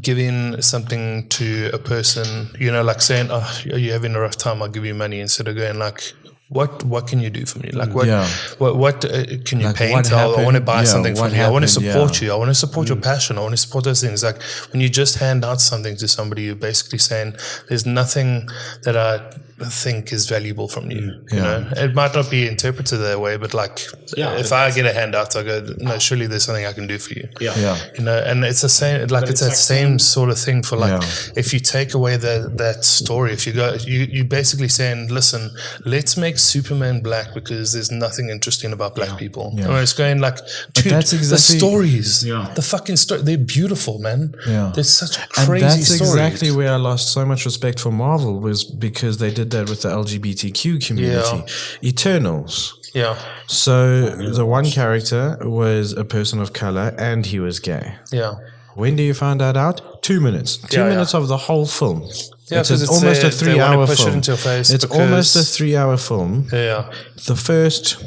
giving something to a person, you know, like saying, oh, you're having a rough time, I'll give you money, instead of going like, what can you do for me? Like what can you Like, paint? what I happened? want to buy something what from you. I want to happened? support you. I want to support your passion. I want to support those things. Like when you just hand out something to somebody, you're basically saying there's nothing that I think is valuable from you. You know, it might not be interpreted that way, but like if I get a handout, I go, no, surely there's something I can do for you. You know, and it's the same. Like it's that same sort of thing for like if you take away that story, if you go, you basically saying, listen, let's make Superman black because there's nothing interesting about black people. And it's going like, dude, that's exactly, the stories, the fucking story, they're beautiful, man. There's such crazy and that's stories. exactly where I lost so much respect for Marvel, was because they did that with the LGBTQ community. Eternals. So the one character was a person of color and he was gay. When do you find that out? 2 minutes. 2 minutes of the whole film. It's almost a 3 hour film. It's almost a 3 hour film. The first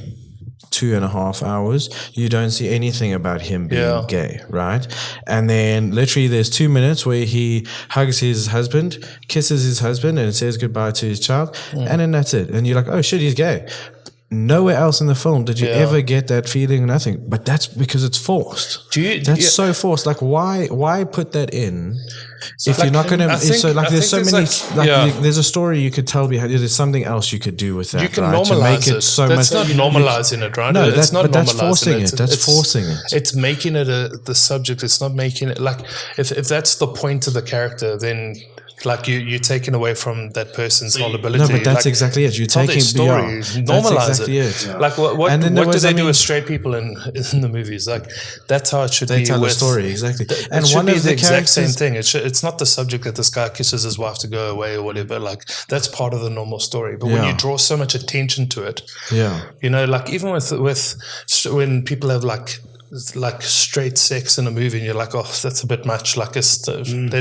2.5 hours, you don't see anything about him being gay, right? And then literally there's 2 minutes where he hugs his husband, kisses his husband, and says goodbye to his child, and then that's it. And you're like, oh shit, he's gay. Nowhere else in the film did you ever get that feeling. Nothing. But that's because it's forced. That's so forced. Like, why put that in if you're not going to? So like, there's so many. There's a story you could tell behind. There's something else you could do with that. You can right? normalize to make it so that's much. Not normalizing it, right? No, it's not. But that's normalizing forcing it. it. That's forcing it. It's making it the subject. It's not making it like if that's the point of the character, then. Like you're taking away from that person's vulnerability. No, but that's like, exactly it. You're taking story, normalize exactly it. Yeah. Like what do they do with straight people in the movies? Like that's how it should be. They tell a story exactly, and one of the exact same thing. It's not the subject that this guy kisses his wife to go away or whatever. Like that's part of the normal story. But when you draw so much attention to it, you know, like even with when people have like straight sex in a movie and you're like, oh, that's a bit much. Like they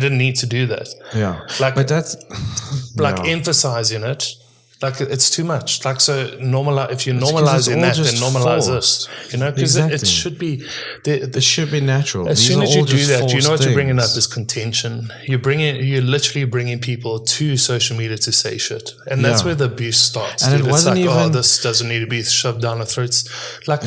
didn't need to do that. Like, but that's like emphasizing it. Like it's too much. Like so normalize. If you're normalizing that, then normalize this. You know, because it should be. It should be natural. As soon as you do that, you know what you're bringing up is contention. You're literally bringing people to social media to say shit, and that's where the abuse starts. And it's like, oh, this doesn't need to be shoved down our throats. Like,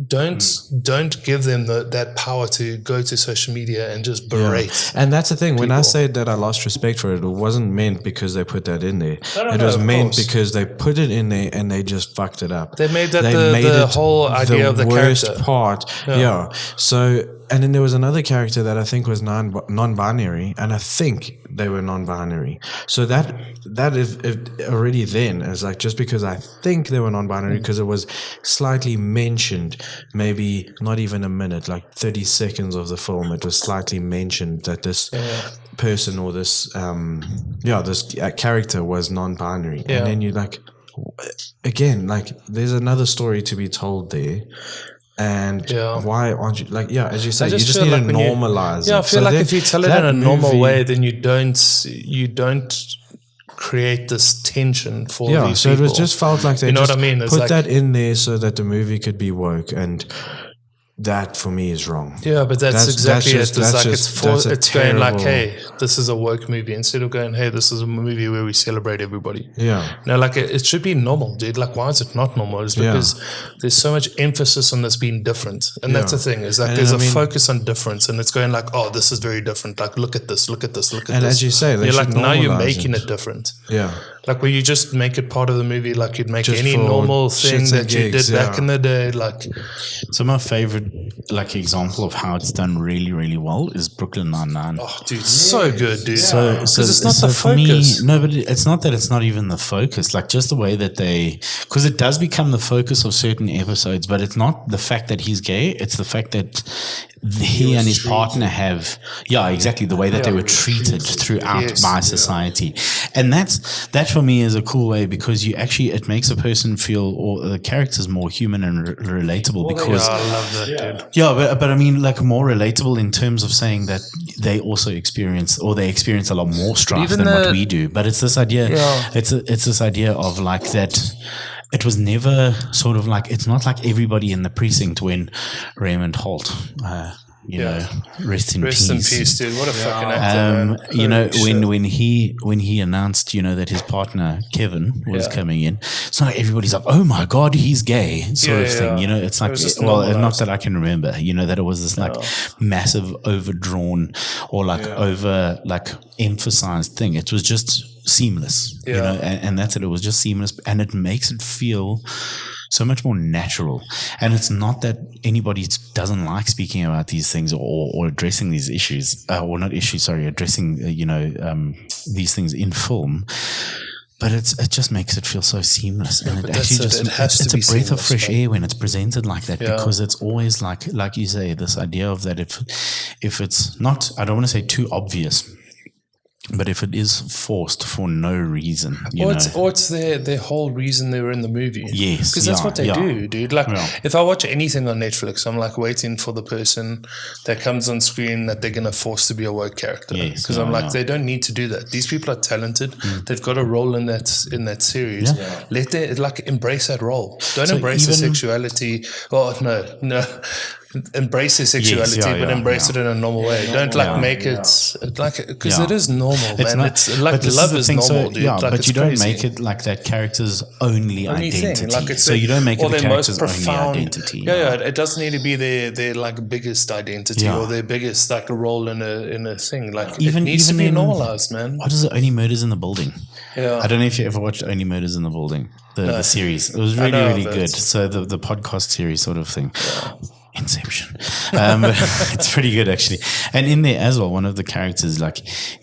don't give them that power to go to social media and just berate. And that's the thing. When I say that I lost respect for it, it wasn't meant because they put that in there. It was meant because they put it in there and they just fucked it up. They made that the whole idea of the worst character. part. So and then there was another character that I think was non-binary, and I think they were non-binary. So that if already then is like, just because I think they were non-binary, because it was slightly mentioned, maybe not even a minute, like 30 seconds of the film, it was slightly mentioned that this person or this this character was non-binary, and then you like, again, like there's another story to be told there. And why aren't you like, as you say, you just need to normalize it. I feel like if you tell it in a normal way, then you don't create this tension for these so people. it was just felt like they you know just what I mean? It's put like, that in there so that the movie could be woke, and that for me is wrong. Yeah, but that's exactly it. It's like it's going like, terrible- hey, this is a woke movie, instead of going, hey, this is a movie where we celebrate everybody. Yeah. No, like it should be normal, dude. Like, why is it not normal? It's because there's so much emphasis on this being different, and that's the thing. Is like there's a focus on difference, and it's going like, oh, this is very different. Like, look at this, look at this, look at And this. as you say, they you're like, should now you're normalize making it. it different. Yeah. Like, where you just make it part of the movie, like you'd make Just any for normal thing shits and that you gigs, did back in the day. Like, So my favorite like example of how it's done really, really well is Brooklyn Nine-Nine. oh, dude, so good, dude. So it's not the for me, focus. no, but it's not that it's not even the focus. Like just the way that because it does become the focus of certain episodes, but it's not the fact that he's gay. It's the fact that he and his partner have, exactly the way that they were treated throughout by society, and that for me is a cool way, because it makes a person feel, or the characters, more human and relatable. Because I love that, dude. yeah, but I mean, like more relatable in terms of saying that they also experience a lot more strife Even than what the- we do. But it's this idea, it's this idea of like that. It was never sort of like, it's not like everybody in the precinct when Raymond Holt, rest in Rest in peace. peace, dude. What a fucking actor, man. Holy shit. when he announced, that his partner Kevin was coming in, it's not like everybody's like, oh my god, he's gay, sort of thing. It's like, was just well, normalized. not that I can remember. That it was this like massive overdrawn or like over like emphasized thing. It was just seamless, and that's it. It was just seamless, and it makes it feel so much more natural. And it's not that anybody doesn't like speaking about these things or addressing these issues, or not issues, sorry, addressing, these things in film. But it just makes it feel so seamless, and it actually it's a breath of fresh air when it's presented like that, because it's always like you say, this idea of that if it's not, I don't want to say too obvious, but if it is forced for no reason, it's their whole reason they were in the movie. Yes, because that's what they do, dude. Like, if I watch anything on Netflix, I'm like waiting for the person that comes on screen that they're gonna force to be a woke character. Yes, because I'm like, they don't need to do that. These people are talented. They've got a role in that series. Yeah. Let them embrace that role. Don't So embrace the even- sexuality. Oh no. Embrace their sexuality, but embrace it in a normal way. Don't make it like, because it is normal, man. It's like, love is normal, dude. Like, but it's you don't crazy. make it like that character's only identity. Thing. Like, it's so you don't make it or the their most character's only identity. It doesn't need to be their like biggest identity or their biggest like role in a thing. Like, it needs to be normalized, man. What is it? Only Murders in the Building. Yeah. I don't know if you ever watched Only Murders in the Building, the series. It was really, really good. So the podcast series sort of thing. Inception. But it's pretty good, actually. And in there as well, one of the characters, like,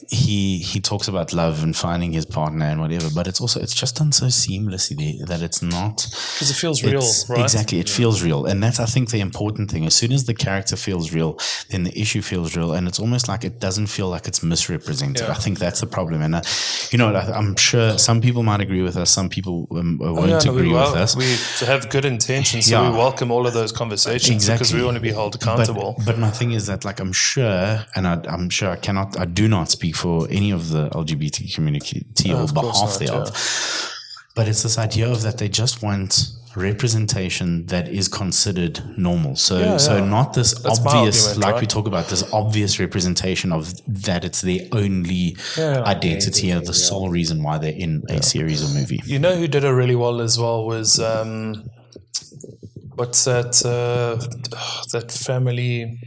he talks about love and finding his partner and whatever, but it's just done so seamlessly that it's not, because it feels real, right? Exactly, it feels real, and that's, I think, the important thing. As soon as the character feels real, then the issue feels real, and it's almost like it doesn't feel like it's misrepresented. I think that's the problem, and I'm sure some people might agree with us, some people won't agree with us. We have good intentions, so we welcome all of those conversations because we want to be held accountable. But my thing is that, like, I'm sure, and I'm sure I do not speak for any of the LGBT community or behalf thereof. But it's this idea of that they just want representation that is considered normal. So not this that's obvious, argument, like we talk about, this obvious representation of that it's their only identity or the sole reason why they're in a series or movie. You know who did it really well as well was what's that family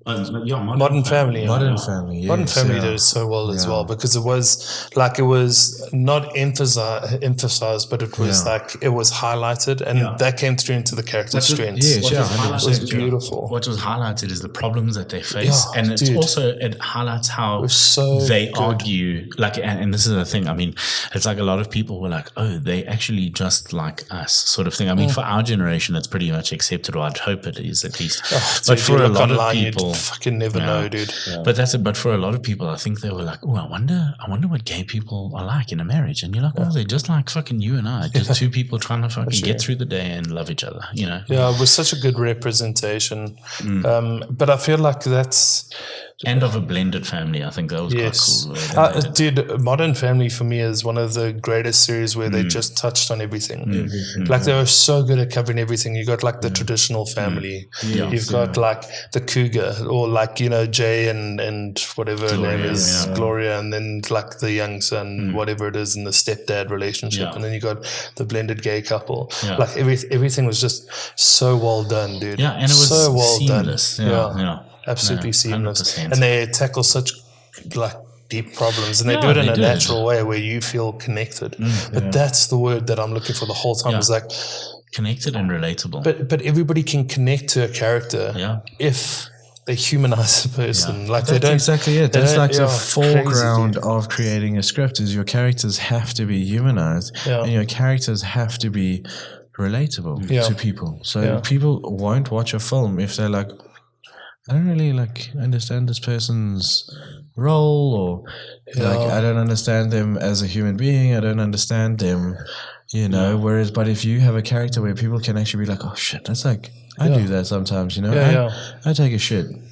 Modern Family. Modern Family. Yes, Modern Family yeah. did it so well as Yeah. well, because it was not emphasized, but it was Yeah. like it was highlighted, and that came through into the character strengths. Yes, yeah, It was beautiful. What was highlighted is the problems that they face, Yeah, and it's dude. also it highlights how was so they good. argue. Like, and this is the thing. I mean, it's like a lot of people were like, "Oh, they actually just like us," sort of thing. I mean, for our generation, it's pretty much accepted, or I'd hope it is at least. But Dude, for you a look lot of online, people, you'd fucking never know, dude. but that's it. But for a lot of people, I think they were like, "Oh, I wonder what gay people are like in a marriage." And you're like, "Oh, they're just like fucking you and I, just two people trying to fucking get through the day and love each other." You know? Yeah, it was such a good representation. But I feel like that's And of a blended family, I think that was yes, quite cool. dude. Modern Family for me is one of the greatest series where they just touched on everything. Like they were so good at covering everything. You got like the traditional family. You've got like the cougar, or like Jay and whatever her name is, Gloria, and then like the young son, whatever it is, and the stepdad relationship, and then you got the blended gay couple. Like everything was just so well done, dude. Yeah, and it was so well seamless. done. Yeah. Absolutely seamless, 100%. and they tackle such like deep problems, and they do it in a natural way where you feel connected. But that's the word that I'm looking for the whole time. Is like connected and relatable. but everybody can connect to a character if they humanize a person. Like they That's don't exactly it. That's like the foreground crazy, of creating a script is your characters have to be humanized, and your characters have to be relatable to people. So people won't watch a film if they're like, I don't really like understand this person's role, or like I don't understand them as a human being. I don't understand them, Whereas, but if you have a character where people can actually be like, oh shit, that's like I do that sometimes, I take a shit, and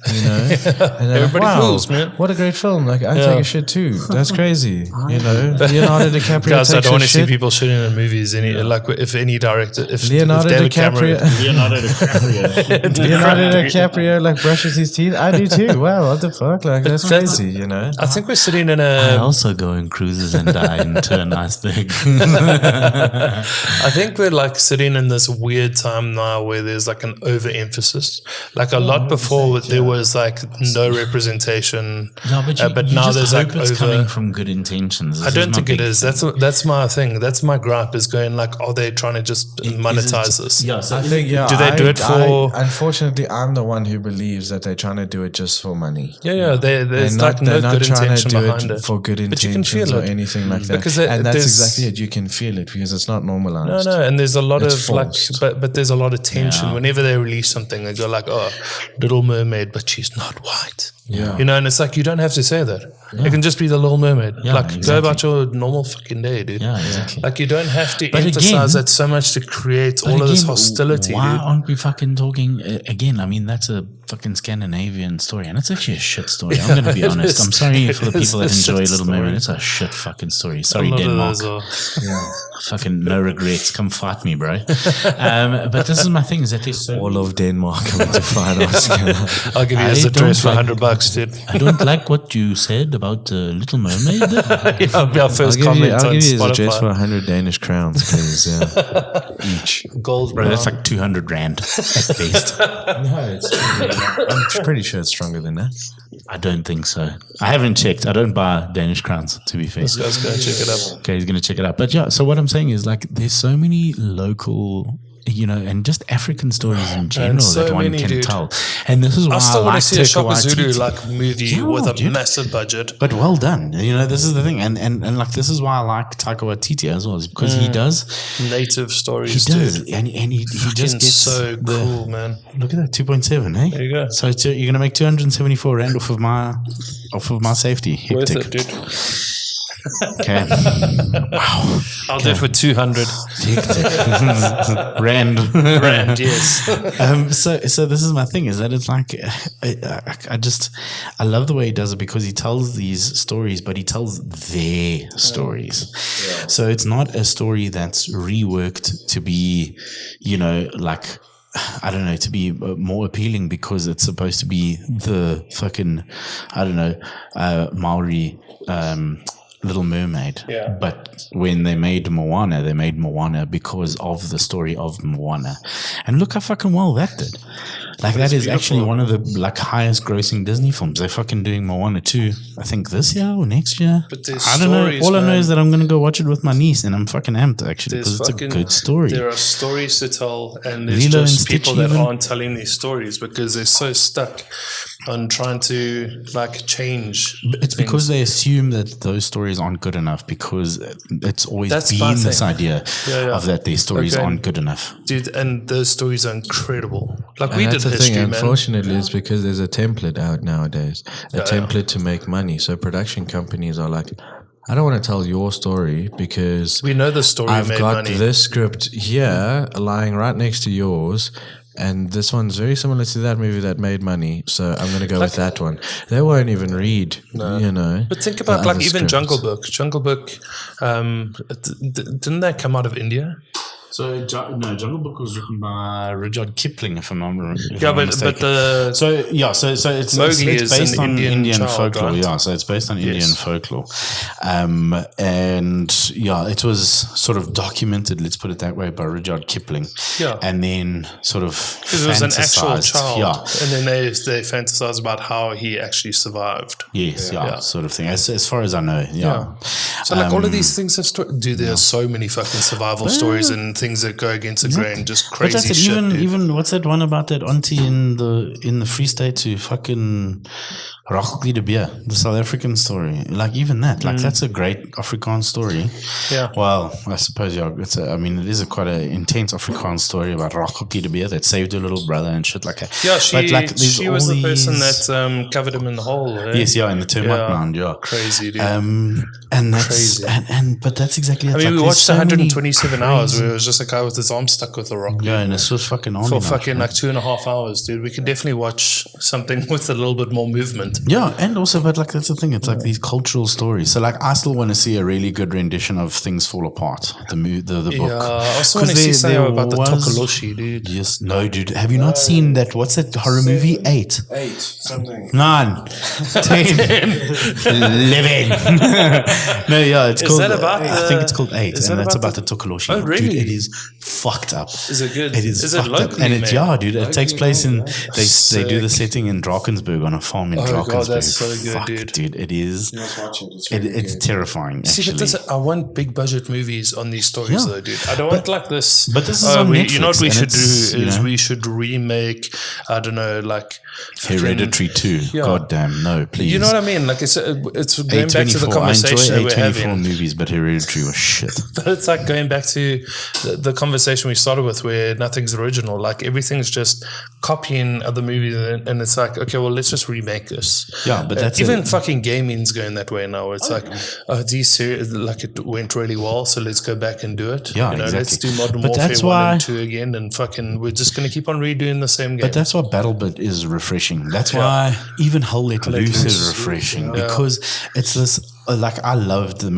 Everybody like, wow, feels, man. what a great film! Like I take a shit too. That's crazy, Leonardo DiCaprio Guys, I takes don't want a to see shit. people shitting in movies. Like if any director, if Leonardo David DiCaprio, Leonardo Leonardo DiCaprio like brushes his teeth. I do too. Wow, what the fuck? Like that's crazy, I think we're sitting in I a. also go on cruises and die into an iceberg. I think we're like sitting in this weird time now where there's like an overemphasis. Like a lot before, there was like no representation. No, but now just there's hope like it's coming from good intentions. I don't think it is. That's my thing. That's my gripe. Is going like, are they trying to just monetize this? Yeah, so I think Do they do it for? Unfortunately, I'm the one who believes that they're trying to do it just for money. Yeah. There's like no good intention behind it. For good But you can intentions feel or it. anything like that. Because And that's there's- exactly it. You can feel it because it's not normalized. No, and there's a lot It's of forced. like, but there's a lot of tension whenever they release something. They go like, "Oh, Little Mermaid, but she's not white." Yeah. And it's like you don't have to say that. It can just be the Little Mermaid. Go about your normal fucking day, dude. Yeah, exactly. Like you don't have to But emphasize again- that so much to create all of this hostility, Why dude. aren't we fucking talking again? I mean, that's a fucking Scandinavian story, and it's actually a shit story. I'm going to be honest. I'm sorry for the people that enjoy Little Mermaid. It's a shit fucking story. Sorry, A lot of Denmark. those are- Fucking no regrets. Come fight me, bro. But this is my thing: is that there's so All of Denmark coming to fight Oscar. I'll give you his address for $100, dude. I don't like what you said about Little Mermaid. Our first comment I'll on give you his address for Spotify. 100 Danish crowns, please. Yeah. Each. Gold, Bro, that's like 200 rand at best. No, I'm pretty sure it's stronger than that. I don't think so. I haven't checked. I don't buy Danish crowns, to be fair. This guy's gonna check it up. Okay, he's going to check it out. But yeah, so what I'm saying is like there's so many local, and just African stories in general so that one many, can dude. tell. And this is why I still want like to see a Taika Shaka Zulu Waititi. like movie with a massive budget. But well done. This is the thing. And like this is why I like Taika Waititi as well, is because he does Native he stories, does dude. and he just Fucking gets so cool, man. Look at that, 2.7, eh? There you go. So you're gonna make 274 rand off of my safety. Worth Hectic. it, dude. Okay. Wow. I'll do it for 200 Rand. rand. Yes. So this is my thing, is that it's like I love the way he does it, because he tells these stories, but he tells their stories. So it's not a story that's reworked to be, like, I don't know, to be more appealing because it's supposed to be the fucking, I don't know, Maori Little Mermaid. Yeah. But when they made Moana because of the story of Moana. And look how fucking well that did. Like It's that is actually beautiful. one of the like highest grossing Disney films. They're fucking doing Moana 2, I think this year or next year. But there's I don't know. stories, All I know man. is that I'm going to go watch it with my niece, and I'm fucking amped actually There's because it's a fucking good story. There are stories to tell, and there's Lilo and just Stitch people that even. aren't telling these stories because they're so stuck on trying to like change. It's because they assume that those stories aren't good enough because it's always That's my been this thing. idea Yeah. of that these stories Okay. aren't good enough. Dude, and those stories are incredible. Like And we did that's the history, thing. man. Unfortunately, it's because there's a template out nowadays, a Yeah, template to make money. So production companies are like, I don't want to tell your story because We know the story I've made got money. this script here lying right next to yours. And this one's very similar to that movie that made money, so I'm going to go with that one. They won't even read, you know. But think about the like other even scripts. Jungle Book. Jungle Book, didn't that come out of India? So Jungle Book was written by Rudyard Kipling, if I'm not mistaken. Yeah, but the So it's Mowgli it's is based an on Indian child, folklore. right? Yeah, so it's based on Indian Yes. folklore, and yeah, it was sort of documented. Let's put it that way by Rudyard Kipling. Yeah. and then sort of because it was an actual fantasized. child, Yeah, and then they fantasize about how he actually survived. yes, yeah, Yeah. sort of thing. As far as I know, yeah. So like all of these things have dude, there are so many fucking survival stories and things that go against the grain, just But crazy that's it. shit. dude. Even what's that one about that auntie in the Free State who fucking Rachel de Beer, the South African story. Like even that, like that's a great Afrikaans story. Yeah. Well, I suppose it is quite an intense Afrikaans story about Rachel de Beer that saved her little brother and shit like that. Yeah, But, like, there's she was all the person these- that covered him in the hole. Eh? Yes, yeah, in the termite Yeah. mound, yeah. Crazy, dude. And that's Crazy. but that's exactly it. I mean, Like, we there's watched so many 127 hours crazy- where it was just a guy with his arm stuck with a rock. Yeah, and it's just fucking on For fucking like 2.5 hours, dude. We could definitely watch something with a little bit more movement. Yeah, and also, but like that's the thing. It's like these cultural stories. So, like, I still want to see a really good rendition of Things Fall Apart, the book. Yeah, I also 'Cause want to see there something about the was- Tokoloshi, dude. Yes, no, dude. Have you not seen that? What's that horror movie? 8, 9, 10, 11. No, yeah, it's Is called. that about I think it's called 8, is and that that's about about the Tokoloshi. Oh, really? Dude, it is fucked up. Is it good? It is, Is it fucked up. locally And it's made? yeah, dude. It takes place in they do the Sick. setting in Drakensberg on a farm in Oh, Drakensberg. God, that's so good, Fuck, dude. It is. Watch it. It's It's terrifying. See, Actually. but this, I want big budget movies on these stories, Yeah. though, dude. I don't want like this. but this is on You know what Netflix, we and should do it's, you is know- we should remake. I don't know, like fucking- Hereditary 2. Yeah. God damn, no, please. You know what I mean? Like it's going back to the A24. I conversation that enjoy we're A24 having. movies, but Hereditary was shit. But it's like going back to the conversation we started with, where nothing's original. Like everything's just copying other movies, and it's like, okay, well, let's just remake this. Yeah, but that's even it. fucking gaming's going that way now. It's like, these series, like it went really well, so let's go back and do it. Yeah, Let's exactly. do Modern But Warfare that's 1 why- and 2 again, and fucking we're just going to keep on redoing the same game. But that's why BattleBit is refreshing. That's why even Hell Let Loose is refreshing because it's this. Like I loved the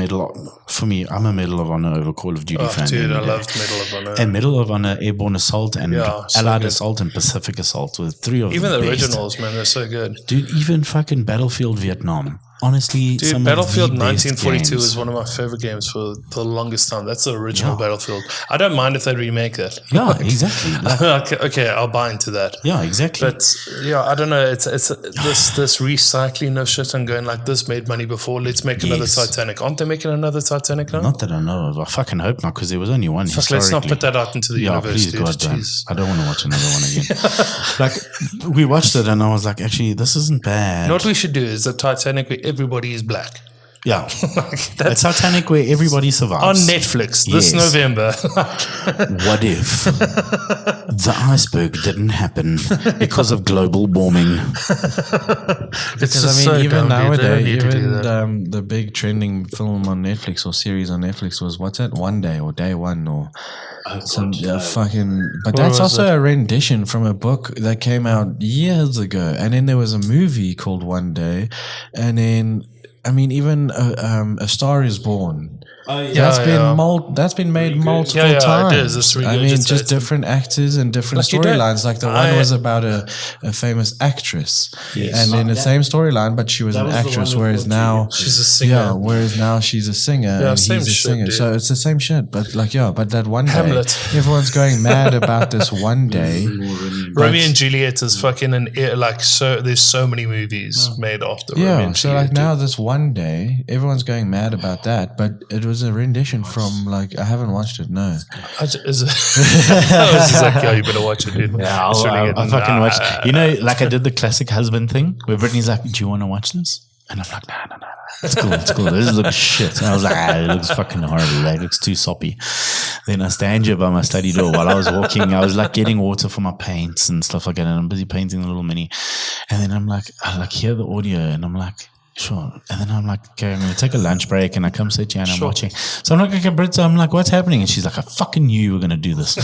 For me, I'm a Medal of Honor over Call of Duty fan. dude, any I day. loved Medal of Honor. And Medal of Honor, Airborne Assault, and Yeah, so Allied good. Assault and Pacific Assault were 3 of Even the best. originals, man, they're so good. Dude, even fucking Battlefield Vietnam. Honestly, Dude, some Battlefield of the best 1942 games. is one of my favorite games for the longest time. That's the original Battlefield. I don't mind if they remake that. Yeah, exactly. Like, okay, I'll buy into that. yeah, exactly. But yeah, I don't know. It's this recycling of shit and going like, this made money before. Let's make another Yes. Titanic. Aren't they making another Titanic now? Not that I know of. I fucking hope not, because there was only one. Fuck, let's not historically. put that out into the Yeah, universe, please, dude. God, damn. Jeez. I don't want to watch another one again. Like, we watched it and I was like, actually, this isn't bad. You know what we should do is the Titanic where everybody is black. Yeah. Like, It's Titanic where everybody on survives. Netflix this Yes. November. What if the iceberg didn't happen because of global warming? It's Because just I mean, so even dumb, dude. They don't nowadays, need to do even that. the big trending film on Netflix or series on Netflix was what's it? One Day or Day One or some fucking. But that's was also a rendition from a book that came out years ago, and then there was a movie called One Day, and then I mean, even A Star Is Born. That's been made multiple Yeah, yeah, it times. is. It's I mean, just regurgitated. different actors and different Like, you don't- storylines. Like the one was about a famous actress, and then the same storyline, but she was an actress. Whereas now She's a singer. Yeah, whereas now she's a singer and same he's a shit, singer. dude. So it's the same shit. But like, yeah, but that one day, Hamlet. everyone's going mad about this one day. Romeo and Juliet is fucking there's so many movies made after Romeo Yeah, and so Juliet. like now this one day, everyone's going mad about that, but it was a rendition from like I haven't watched it. No, I was just like, yo, you better watch it, dude. Yeah, It's really good. I fucking watched. You know, like I did the classic husband thing where Brittany's like, "Do you want to watch this?" And I'm like, "No. It's cool. It's cool. This looks shit." And I was like, "It looks fucking horrible. It looks too soppy." Then I stand here by my study door while I was walking. I was like getting water for my paints and stuff like that, and I'm busy painting the little mini. And then I hear the audio, and I'm like, sure. And then I'm like, okay, I'm going to take a lunch break, and I come sit here and I'm watching. So I'm like, okay, Britt, I'm like, what's happening? And she's like, I fucking knew you were going to do this.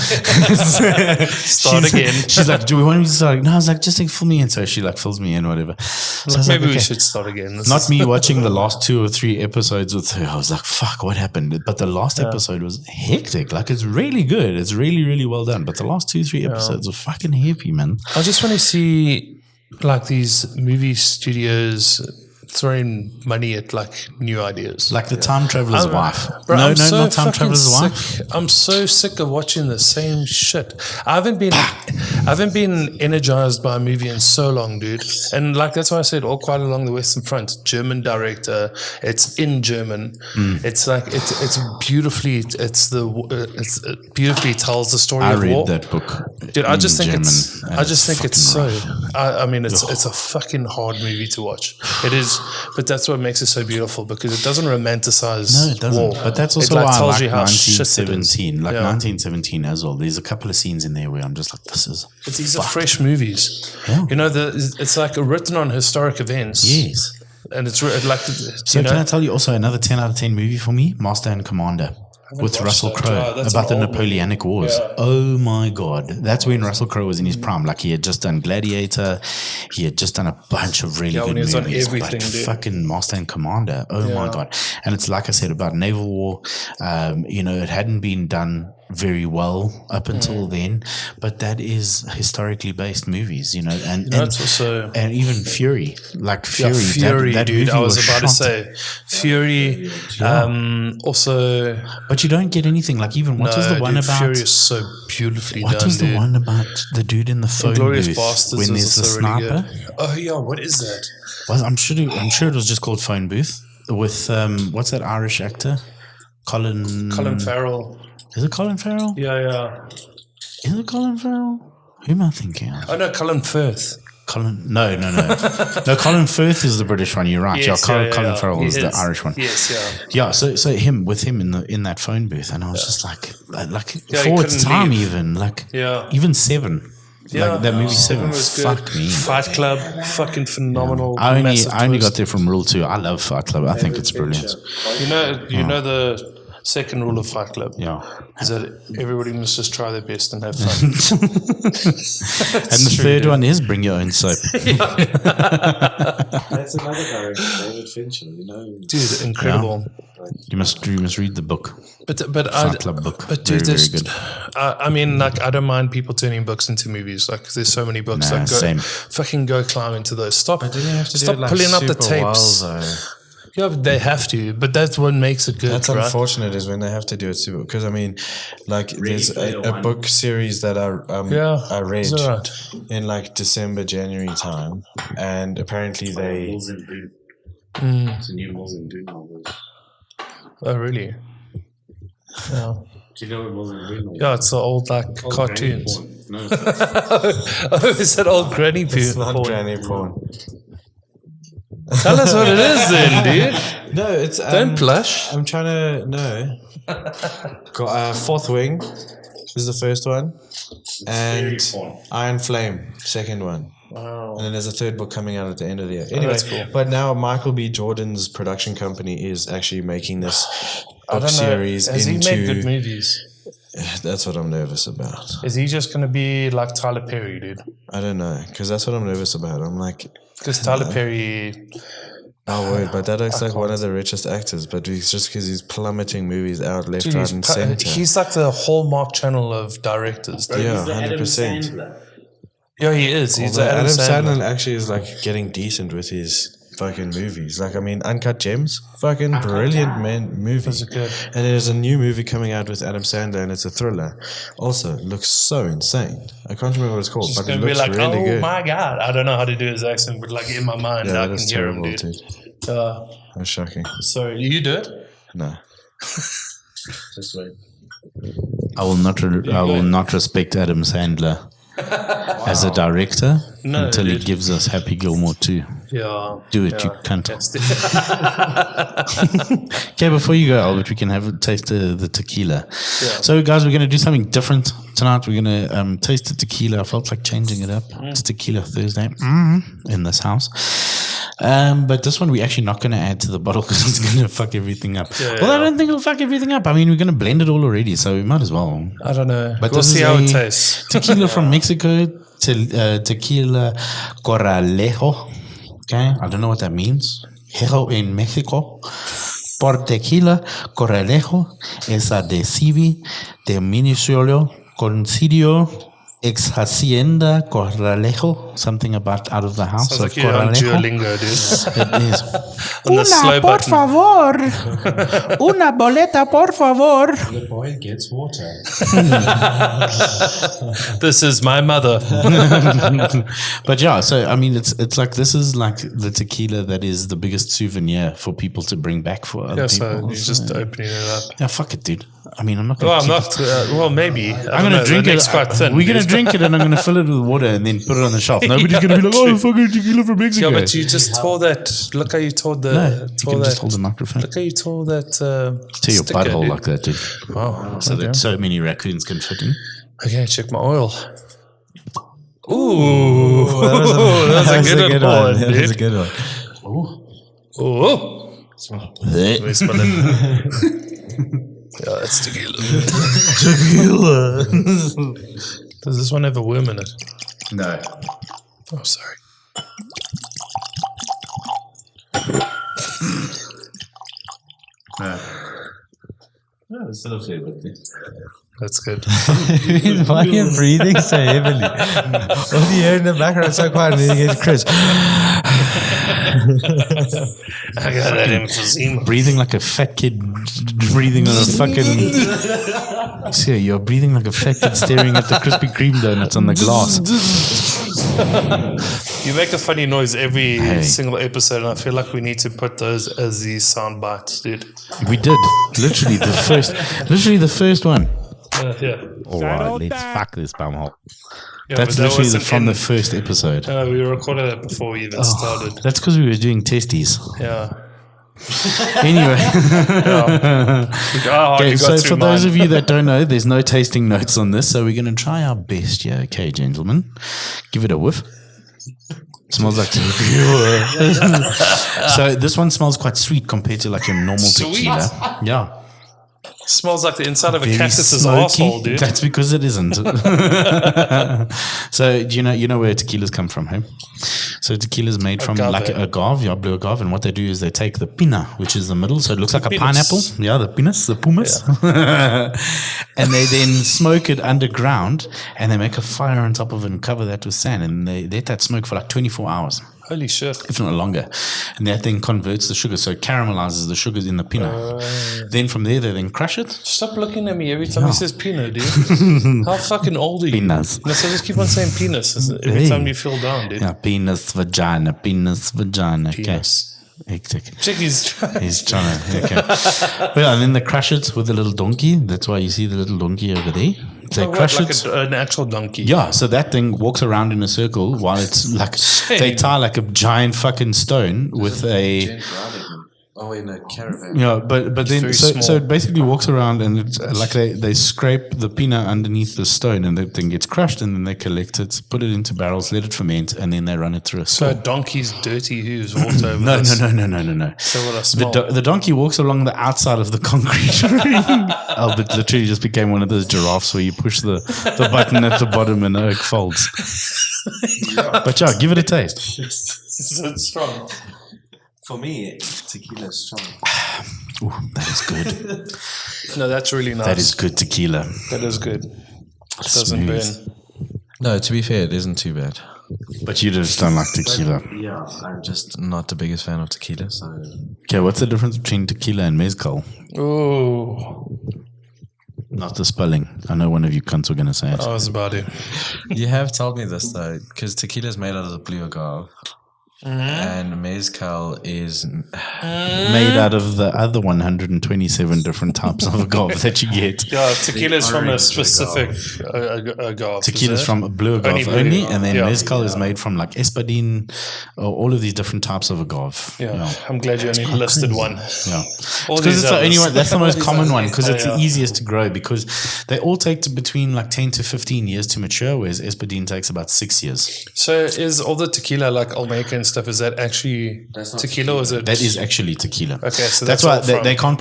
Start again. She's like, do we want me to start? No, I was like, just like, fill me in. So she like fills me in, whatever. So I was Maybe like, we okay. should start again. Not me watching the last 2 or 3 episodes with her. I was like, fuck, what happened? But the last episode was hectic. Like, it's really good. It's really, really well done. But the last 2-3 episodes were fucking heavy, man. I just want to see like these movie studios throwing money at like new ideas. Like the Time Traveler's Wife. Bro, No, I'm so not Time fucking Traveler's Wife. sick. I'm so sick of watching the same shit. I haven't been energized by a movie in so long, dude. And like that's why I said All Quiet Along the Western Front, German director. It's in German. It's like it's beautifully. It beautifully tells the story I of read war. that book. Dude, I just think German, it's. and I just think it's fucking so. rough. I mean, it's a fucking hard movie to watch. It is, but that's what makes it so beautiful because it doesn't romanticize. No, it doesn't. war. But that's also it, why I tells like you how shit it is. 1917. Like Yeah. 1917 as well. There's a couple of scenes in there where I'm just like, this is. But these are fucked. fresh movies. Yeah. You know, it's like written on historic events. Yes. And it's like. So can I tell you also another 10 out of 10 movie for me? Master and Commander. With watched Russell that. Crowe That's about the an old Napoleonic Wars. Yeah. Oh my God. That's when Russell Crowe was in his prime. Like he had just done Gladiator. He had just done a bunch of really Yeah, good when he was on movies. everything, but dude. fucking Master and Commander. Oh my Yeah. God. And it's like I said about naval war. You know, it hadn't been done very well up until then, but that is historically based movies, you know, and it's also and even Fury, like yeah, Fury, Fury, that dude. movie I was about to shot- say Fury. Also, but you don't get anything. Like even what was the one dude, about? Fury is so beautifully What done, was the dude. one about the dude in the phone Glorious booth Bastards when was there's the also really sniper? good. Oh yeah, what is that? Well, I'm sure it was just called Phone Booth with what's that Irish actor? Colin Farrell. Is it Colin Farrell? Yeah. Is it Colin Farrell? Who am I thinking of? Oh no, Colin Firth. No. No, Colin Firth is the British one. You're right. Yes, Colin Farrell He is the Irish one. Yes, yeah. Yeah, so with him in that phone booth, and I was just like Yeah, he for its couldn't time, leave. even like Yeah. even Seven, Yeah, like that movie Seven. was good. Fuck me. Fight Club, fucking phenomenal. I massive only got twist. there from Rule 2. I love Fight Club. I think it's brilliant. You know the second rule of Fight Club. Yeah. Is that everybody must just try their best and have fun. And the third one is bring your own soap. that's another director, David Fincher. You know, Dude, incredible. You must read the book. But Fight Club book. But dude, very, there's, very good. I mean, like, I don't mind people turning books into movies. Like, there's so many books. Nah, like, same. Fucking go climb into those. Stop. but didn't you have to Stop do it like pulling up the super well, tapes. though? Yeah, but they have to. But that's what makes it good, That's right? unfortunate is when they have to do it super. Because I mean, like there's a book series that I read Is that right? in like December, January time, and apparently they It's a new Mills and Dune novel. Oh, really? Yeah. Do you know what Mills and Dune novel? Yeah, it's the old, like, Old cartoons. granny porn. No, Oh, is that old granny it's not porn? granny porn. Tell us what it is then, dude. No, it's Don't blush. I'm trying to Got Fourth Wing is the first one, and Iron Flame second one. Wow. And then there's a third book coming out at the end of the year. Anyway, that's cool. but now Michael B. Jordan's production company is actually making this I book don't know. series Has he into. made good movies? That's what I'm nervous about. Is he just going to be like Tyler Perry, dude? I don't know, because that's what I'm nervous about. I'm like, Because Tyler Perry... oh word, but that looks like one of the richest actors. But it's just because he's plummeting movies out left, Dude, right, and center. he's like the Hallmark Channel of directors. Dude. Yeah, the Adam 100%. Sandler. Yeah, he is. He's Although Adam Adam Sandler. Sandler actually is like getting decent with his fucking movies. Like, I mean, Uncut Gems, fucking brilliant movie. Those are good. And there's a new movie coming out with Adam Sandler, and it's a thriller. Also, it looks so insane. I can't remember what it's called, Just but it gonna be looks like, really oh good. my god, I don't know how to do his accent, but like in my mind, Yeah, I that can is hear him, terrible, dude. dude. That's shocking. So you do it? No. Just wait. I will not respect Adam Sandler as a director No, until dude. he gives us Happy Gilmore 2. Yeah. Do it, you yeah. cunt. Yes, dude. Okay, before you go, Albert, we can have a taste of the tequila. Yeah. So, guys, we're going to do something different tonight. We're going to taste the tequila. I felt like changing it up. It's Tequila Thursday in this house. But this one we're actually not going to add to the bottle because it's going to fuck everything up. Well, I don't think it'll fuck everything up. I mean, we're going to blend it all already, so we might as well. I don't know. But We'll this see is how a it tastes. Tequila from Mexico, Tequila Corralejo. Okay, I don't know what that means. Jejo en Mexico. Por Tequila Corralejo es adhesivi de municipio concidio ex hacienda Corralejo. Something about out of the house Sounds of like you're on Corralejo. Duolingo, dude. It is. On the slow por button. favor. Una boleta, por favor. The boy gets water. This is my mother. But yeah, so I mean, it's like this is like the tequila that is the biggest souvenir for people to bring back for other Yeah, people. so you're just opening it up. Yeah, fuck it, dude. I mean, I'm not gonna. Well, I'm keep not. Well, maybe. I'm gonna drink it. Quite thin, We're gonna dude. drink it, and I'm gonna fill it with water, and then put it on the shelf. Nobody's gonna be like, "Oh, fucking tequila from Mexico." Yeah, but you just tore that. Look how you tore the. No, you tore can that. just hold the microphone Look how you tore that. to your sticker, butthole dude. like that, dude. Wow. So that so many raccoons can fit in. Okay, check my oil. Ooh, that was a good one, That was a dude. good one. Ooh. Let me smell it. Yeah, that's tequila. Tequila. Does this one have a worm in it? No. Oh, sorry. No, it's still a fair bit. That's good. Why are you breathing so heavily? All you hear in the background so quiet, and then you get Chris. I got that emphysema. Breathing like a fat kid, breathing on a fucking. See, you're breathing like a fat kid staring at the Krispy Kreme donuts on the glass. You make a funny noise every Hey. single episode, and I feel like we need to put those as these sound bites, dude. We did literally the first one. Yeah. All right, let's fuck this bumhole. Yeah, That's but that literally wasn't from in- the first episode. We recorded that before we even started. That's because we were doing testes. Yeah. Anyway, Oh, okay, you got so through for those mine. of you that don't know, there's no tasting notes on this, so we're going to try our best. Yeah, okay, gentlemen, give it a whiff. Smells like tequila. So this one smells quite sweet compared to like your normal Sweet? tequila. Yeah. Smells like the inside of a Very cactus's smoky. asshole, dude. That's because it isn't. So do you know where tequilas come from, hey? So tequila is made from Agave. like agave, yeah, blue agave, and what they do is they take the pina, which is the middle, so it looks like a pinus. pineapple. Yeah, the pinus, the pumas. And they then smoke it underground, and they make a fire on top of it and cover that with sand, and they let that smoke for like 24 hours. Holy shit. If not longer. And that then converts the sugar, so it caramelizes the sugars in the pina. Then from there, they then crush it. Stop looking at me every time he says peanut, dude. How fucking old are you? Penis. No, so just keep on saying penis every Hey. time you feel down, dude. Yeah, penis, vagina. Penis. Okay. Hectic. Check his. He's trying to, okay. Well, and then they crush it with a little donkey. That's why you see the little donkey over there. They crush like it. an actual donkey. Yeah, so that thing walks around in a circle while it's like, they tie like a giant fucking stone with a, Oh, wait, no, caravan. yeah, but then, very so small. it basically walks around and it's like they scrape the pina underneath the stone and that thing gets crushed and then they collect it, put it into barrels, let it ferment, and then they run it through a So a saw. donkey's dirty hooves walked over No. this. So what I smell. the donkey walks along the outside of the concrete ring. Albert literally just became one of those giraffes where you push the button at the bottom and it folds. But yeah, give it a taste. It's strong. For me, tequila is strong. Ooh, that is good. No, that's really nice. That is good tequila. That is good. It doesn't Smooth. burn. No, to be fair, it isn't too bad. But you just don't like tequila. Yeah, Yeah, I'm just not the biggest fan of tequila. So Okay, what's the difference between tequila and mezcal? Oh, Not the spelling. I know one of you cunts were going to say it. I was about to. you have told me this though, because tequila is made out of the blue agave, and mezcal is Made out of the other 127 different types of agave that you get. Yeah, tequila is from a orange specific agave. Tequila is from blue agave Only only, blue. and then Yeah. mezcal is made from like espadin, or all of these different types of agave. Yeah, I'm glad you only listed one. Yeah. All Because these it's the only others. one, that's the most These common others. one because it's Yeah. the easiest to grow because they all take between like 10 to 15 years to mature, whereas espadin takes about 6 years. So is all the tequila like Olmeca and stuff? Is that actually tequila? Or is it? That is actually tequila. Okay, so that's that's why all they, from- they can't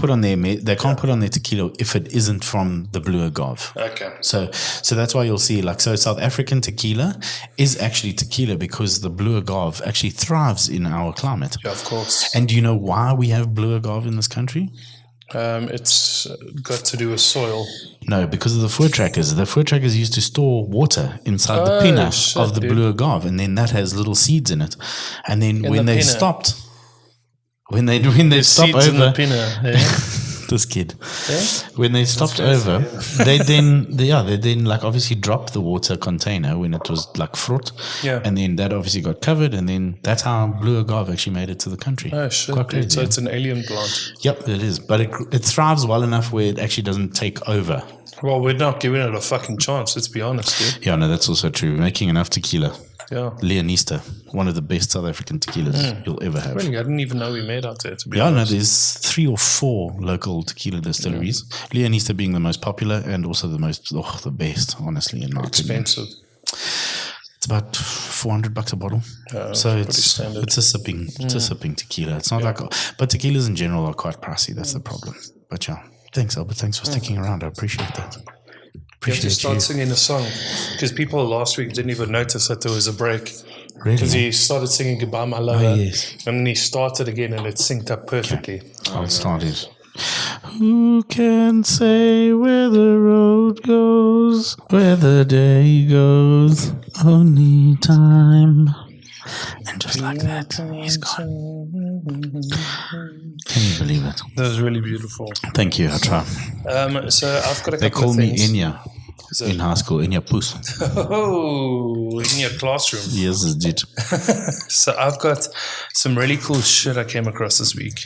put on their tequila if it isn't from the blue agave. Okay. So that's why you'll see like South African tequila is actually tequila because the blue agave actually thrives in our climate. Yeah, of course. And do you know why we have blue agave in this country? It's got to do with soil. No, because of the fur trackers. The fur trackers used to store water inside the Oh, pinna shit, of the dude. blue agave, and then that has little seeds in it. And then when the they pinna. stopped, when they stop Seeds in the over, pinna. Yeah. this kid, Yeah? when they stopped over, they then like obviously dropped the water container when it was like fruit, Yeah. and then that obviously got covered, and then that's how blue agave actually made it to the country. Oh shit! Quite Dude. crazy, So yeah. it's an alien plant. Yep, it is, but it thrives well enough where it actually doesn't take over. Well, we're not giving it a fucking chance. Let's be honest, dude. Yeah, no, that's also true. We're making enough tequila. Yeah. Leonista, one of the best South African tequilas you'll ever have. Really, I didn't even know we made out there. To be Yeah, no, honest. there's 3 or 4 local tequila distilleries. Leonista being the most popular and also the best, honestly, in my opinion. Expensive. It's about $400 a bottle. So pretty standard. it's a sipping tequila. It's not like, but tequilas in general are quite pricey. That's the problem. But yeah, thanks Albert. Thanks for sticking around. I appreciate that. You have to start singing a song because people last week didn't even notice that there was a break. Because Really? he started singing Goodbye My Lover yes. and then he started again and it synced up perfectly. I'll start it. Who can say where the road goes, where the day goes? Only time. And just like that, he's gone. Can you believe it? That was really beautiful. Thank you, I try. So I've got a couple They call of me things. Enya in high school, Enya Puss. Oh, in your classroom. Yes, it's it. So I've got some really cool shit I came across this week.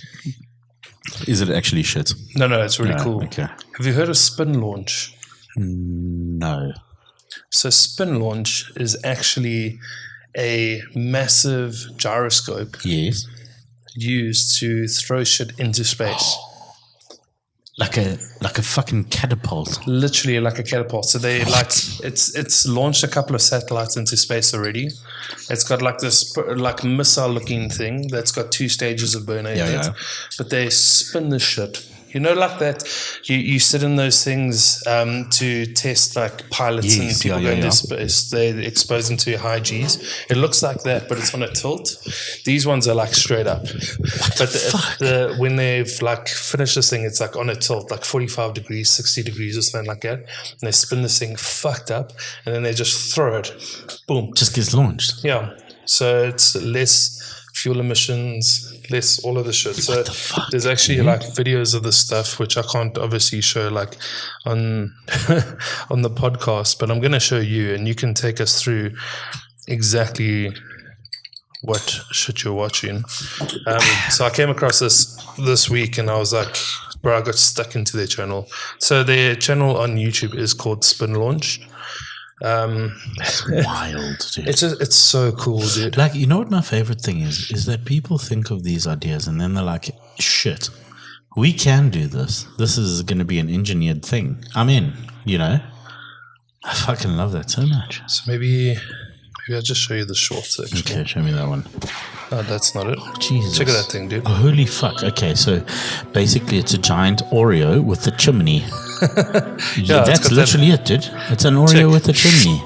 Is it actually shit? No, it's really No, cool. okay. Have you heard of spin launch? No. So spin launch is actually a massive gyroscope Yes. used to throw shit into space. Like a fucking catapult. Literally like a catapult. So they it's launched a couple of satellites into space already. It's got like this like missile looking thing that's got 2 stages of burner in it. But they spin the shit. You know, like that, you sit in those things to test like pilots and people go into space. They expose them to high Gs. It looks like that, but it's on a tilt. These ones are like straight up. But when they've like finished this thing, it's like on a tilt, like 45 degrees, 60 degrees or something like that. And they spin this thing fucked up and then they just throw it. Boom. Just gets launched. Yeah. So it's less fuel emissions, less all of the shit. So there's actually like videos of this stuff which I can't obviously show like on on the podcast, but I'm going to show you and you can take us through exactly what shit you're watching. So I came across this week and I was like, bro, I got stuck into their channel. So their channel on YouTube is called Spin Launch. Wild, dude. It's so cool, dude. Like, you know what my favorite thing is that people think of these ideas and then they're like, shit, we can do this. This is going to be an engineered thing. I'm in, you know? I fucking love that so much. So maybe I'll just show you the short section. Okay, show me that one. No, that's not it. Jesus. Check out that thing, dude. Oh, holy fuck. Okay, so basically it's a giant Oreo with a chimney. Yeah, That's literally it, dude. It's an Oreo with a chimney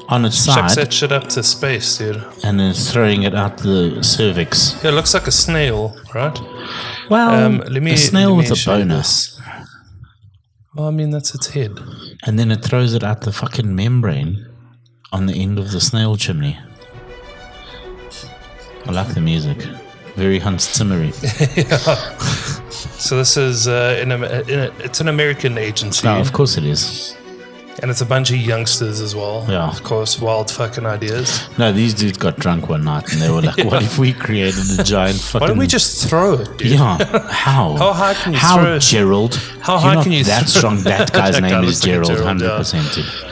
on its Chucks side, that shit up to space, dude. and then it's throwing it out the cervix. Yeah, it looks like a snail, right? Well, a snail with a show you boner. this. Well, I mean, that's its head. And then it throws it out the fucking membrane on the end of the snail chimney. I like the music. Very Hans Zimmery. So this is it's an American agency, No, of course it is. and it's a bunch of youngsters as well. Yeah. Of course, wild fucking ideas. No, these dudes got drunk one night and they were like, what if we created a giant fucking... Why don't we just throw it, dude? Yeah, how? How high can you how, throw it? Gerald? How You're high not can you that throw- strong. That guy's That guy name looks is like Gerald, Gerald, 100%. Dude.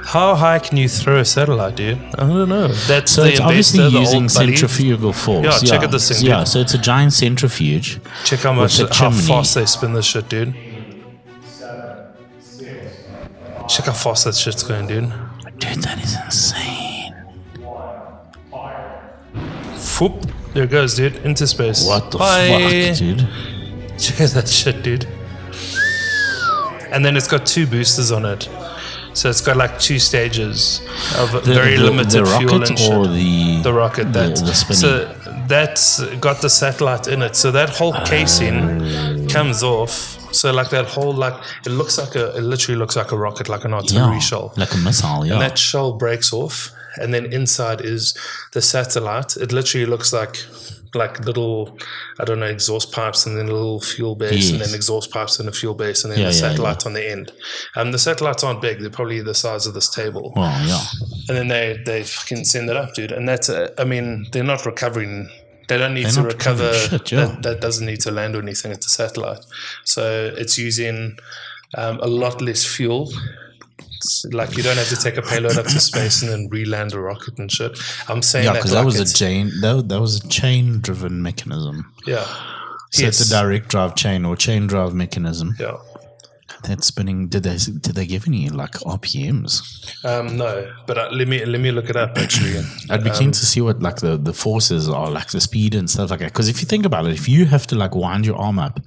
How high can you throw a satellite, dude? I don't know. That's So the it's obviously investor, the using old buddy. centrifugal force. Yeah, check out this thing, Yeah, dude. so it's a giant centrifuge. Check how with much, a how chimney. fast they spin this shit, dude. Check how fast that shit's going, dude. Dude, that is insane. Whoop. There it goes, dude. Into space. What the Bye. fuck, dude? Check that shit, dude. And then it's got 2 boosters on it. So it's got like 2 stages of very limited the fuel rocket and shit. or the rocket that the spinning. so that's got the satellite in it. So that whole casing comes off. So like that whole it literally looks like a rocket, like an artillery shell. like a missile. Yeah, And that shell breaks off, and then inside is the satellite. It literally looks like little, I don't know, exhaust pipes, and then a little fuel base, and Yes. then exhaust pipes and a fuel base, and then Yeah, the yeah, satellite on the end. The satellites aren't big; they're probably the size of this table. well, yeah. And then they fucking send it up, dude. And that's I mean, they're not recovering. They don't need They're to not recover. recovering shit, yeah. That doesn't need to land or anything at the satellite. So it's using a lot less fuel. It's like you don't have to take a payload up to space and then re-land a rocket and shit. I'm saying Yeah, that because like that was a it's- chain. That was a chain-driven mechanism. Yeah. So it's a direct drive chain or chain drive mechanism. Yeah. That's spinning. Did they give any like RPMs? No, but let me look it up actually. I'd be keen to see what like the forces are, like the speed and stuff like that. Because if you think about it, if you have to like wind your arm up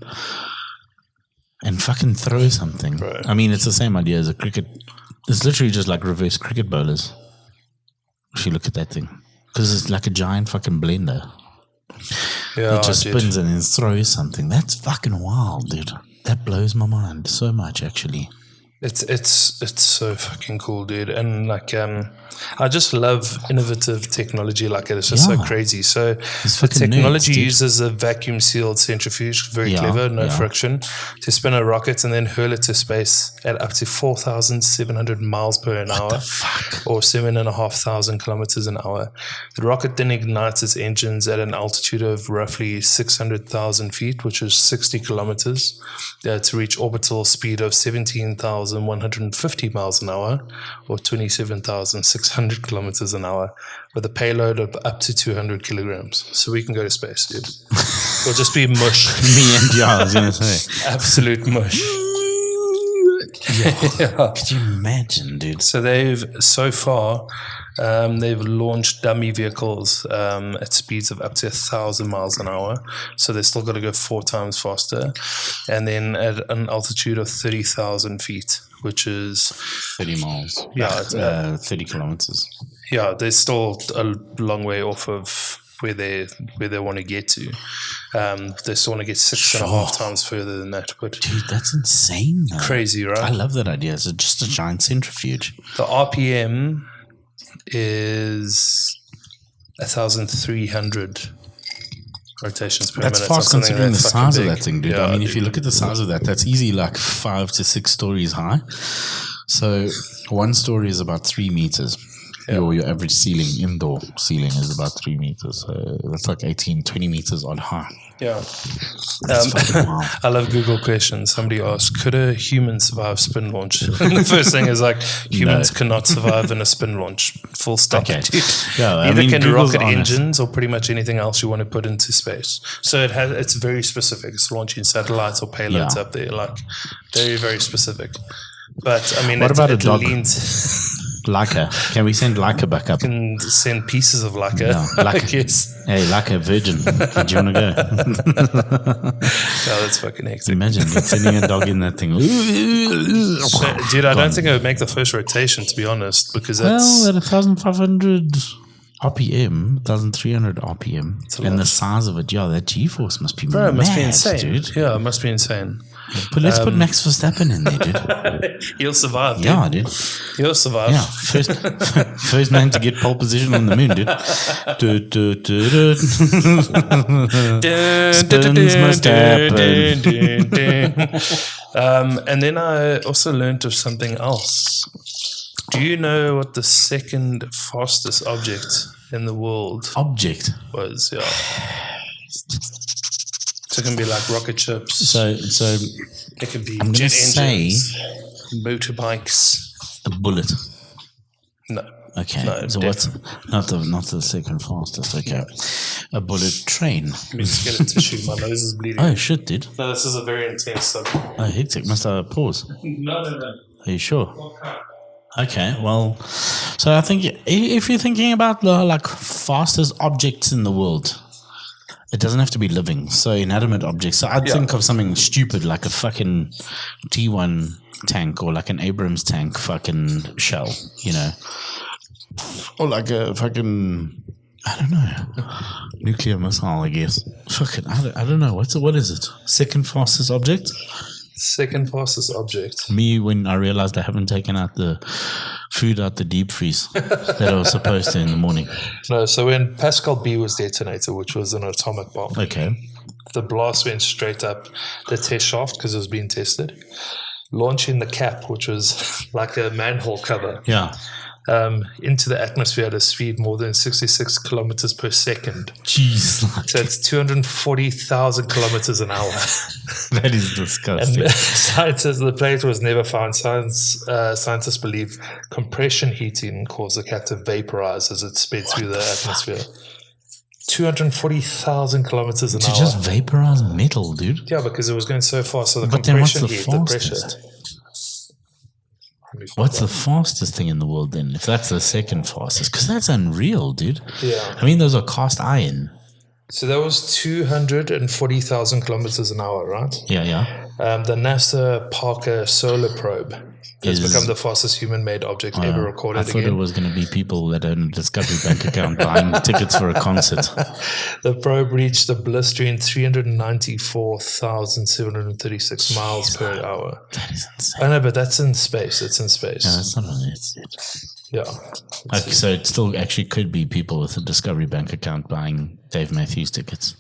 and fucking throw something, Right. I mean, it's the same idea as a cricket. It's literally just like reverse cricket bowlers. If you look at that thing, because it's like a giant fucking blender. Yeah, It just dude. spins and then throws something. That's fucking wild, dude. That blows my mind so much, actually. It's so fucking cool, dude. And like I just love innovative technology like it. It's just so Yeah. crazy. So It's the fucking technology nuts, dude. uses a vacuum sealed centrifuge, very Yeah, clever, no yeah. friction, to spin a rocket and then hurl it to space at up to 4,700 miles per hour, Fuck. or 7,500 kilometers an hour. The rocket then ignites its engines at an altitude of roughly 600,000 feet, which is 60 kilometers, to reach orbital speed of 17,150 miles an hour, or 27,600 kilometers an hour, with a payload of up to 200 kilograms. So we can go to space, dude. It'll just be mush. Me and yeah, I was gonna say. Absolute mush. Yeah. Could you imagine, dude? So they've so far they've launched dummy vehicles at speeds of up to 1,000 miles an hour. So they're still got to go 4 times faster, and then at an altitude of 30,000 feet, which is 30 miles. Yeah, it's, 30 kilometers. yeah, they're still a long way off of where they want to get to. They still want to get 6.5 times further than that, but Dude, that's insane, though. crazy, right? I love that idea. It's just a giant centrifuge. The RPM is 1,300 rotations per That's minute. fast or something considering the that's size fucking of big. that thing, dude. Yeah, I mean, if you look at the size of that, that's easy like 5 to 6 stories high. So 1 story is about 3 meters. Your average ceiling, indoor ceiling, is about 3 meters. So that's like 18, 20 meters on high. Yeah. That's fucking wild. I love Google questions. Somebody asked, could a human survive spin launch? And the first thing is like, humans cannot survive in a spin launch. Full stop. Okay. Dude. Yeah, I Either mean, can Google's rocket honest. engines or pretty much anything else you want to put into space. So it's very specific. It's launching satellites or payloads Yeah. up there, like very, very specific. But I mean, What about a it dog? leans. Leica. Can we send Leica back up? Can send pieces of lacquer. Yeah, I Leica. guess. Hey, Leica Virgin. Do you want to go? Oh, that's fucking hectic. Imagine you're sending a dog in that thing. Dude, I don't think I would make the first rotation, to be honest, because that's. Well, at 1,500 RPM, 1,300 RPM, a and lot. the size of it, yeah, that G-force must be Bro, it mad, must be insane. dude. Yeah, it must be insane. But let's put Max Verstappen in there, dude. He'll survive. Dude. Yeah, dude. He'll survive. Yeah, first man to get pole position on the moon, dude. Spins must happen. And then I also learned of something else. Do you know what the second fastest object in the world Object. was? Yeah. So it can be like rocket ships. So It could be I'm gonna jet say engines, motorbikes. a bullet. No. Okay. No, So what's not the second fastest? Okay. A bullet train. Let me just get a tissue. My nose is bleeding. Oh shit, dude. No, this is a very intense subject. Oh, hectic. Must I pause? No. Are you sure? Okay, well, so I think if you're thinking about the like fastest objects in the world, it doesn't have to be living. So inanimate objects. So I'd think of something stupid like a fucking T1 tank or like an Abrams tank fucking shell, you know, or like a fucking I don't know nuclear missile. I guess. Fucking I don't know. What is it? Second fastest object. Second fastest object. Me, when I realized I haven't taken out the food out the deep freeze that I was supposed to in the morning. No, so when Pascal B was detonated, which was an atomic bomb, Okay. the blast went straight up the test shaft because it was being tested, launching the cap, which was like a manhole cover, Yeah. into the atmosphere at a speed more than 66 kilometers per second. Jeez. So it's 240,000 kilometers an hour. That is disgusting. And scientists, the plate was never found. Scientists believe compression heating caused the cap to vaporize as it sped through the atmosphere. 240,000 kilometers an To hour. just vaporize metal, dude. Yeah, because it was going so fast. So the But then what's compression the heat, the pressure. fastest? What's the fastest thing in the world then? If that's the second fastest, because that's unreal, dude. Yeah. I mean, those are cast iron. So that was 240,000 kilometers an hour, right? Yeah. The NASA Parker Solar Probe has Is- become the fastest human-made object ever recorded I thought again. it was going to be people that own a Discovery Bank account buying tickets for a concert. The probe reached a blistering 394,736 miles per hour. That is insane. I know, but that's in space. It's in space. No, that's not on it. Yeah. Okay, so it still actually could be people with a Discovery Bank account buying Dave Matthews tickets.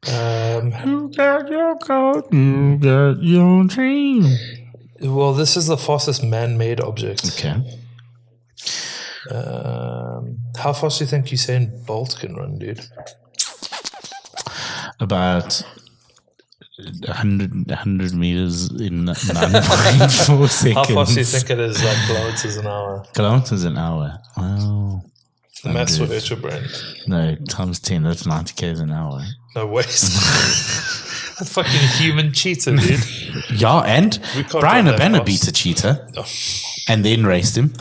You got your coat, you got your dream. Well, this is the fastest man-made object. Okay. How fast do you think Usain Bolt can run, dude? About 100 meters in 9.4 seconds. How fast do you think it is, like kilometers an hour? Kilometers an hour. Wow. The maths will hurt your brain. No, times 10, that's 90 k's an hour. No ways. A fucking human cheetah, dude. Yeah, and We can't Brian run that Urbana fast. beat a cheetah Oh. and then raced him.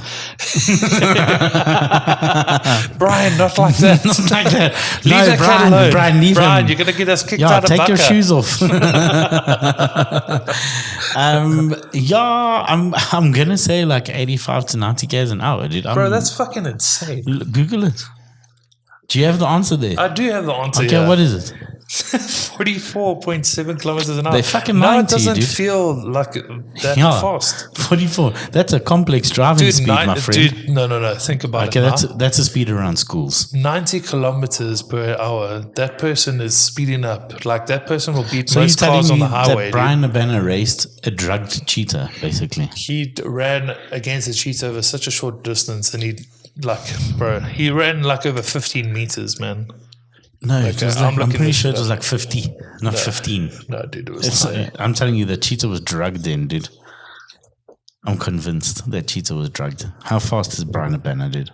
Brian, not like that. Not like that. Leave No, that cat Brian, alone. Brian, leave Brian, him. you're going to get us kicked Yeah, out of take your Bucka. shoes off. I'm gonna say like 85 to 90 k's an hour, dude. Bro, that's fucking insane. Google it. Do you have the answer there? I do have the answer. Okay, what is it? 44.7 kilometers an hour. They fucking No, lying it to you, doesn't dude. feel like that Yeah. fast. 44. That's a complex driving speed, my friend. Dude, no. Think about Okay, it. that's a speed around schools. 90 kilometers per hour. That person is speeding up. Like that person will beat So you're most telling cars on me the highway. that Brian Urbana raced a drugged cheetah, basically? He ran against a cheetah over such a short distance, and he ran like over 15 meters, man. No, it was I'm like, I'm looking pretty this sure it shit was up. like 50, not 15. No, dude, it was It's, insane. I'm telling you, the cheetah was drugged in, dude. I'm convinced that cheetah was drugged. How fast is Brian Urbana, dude?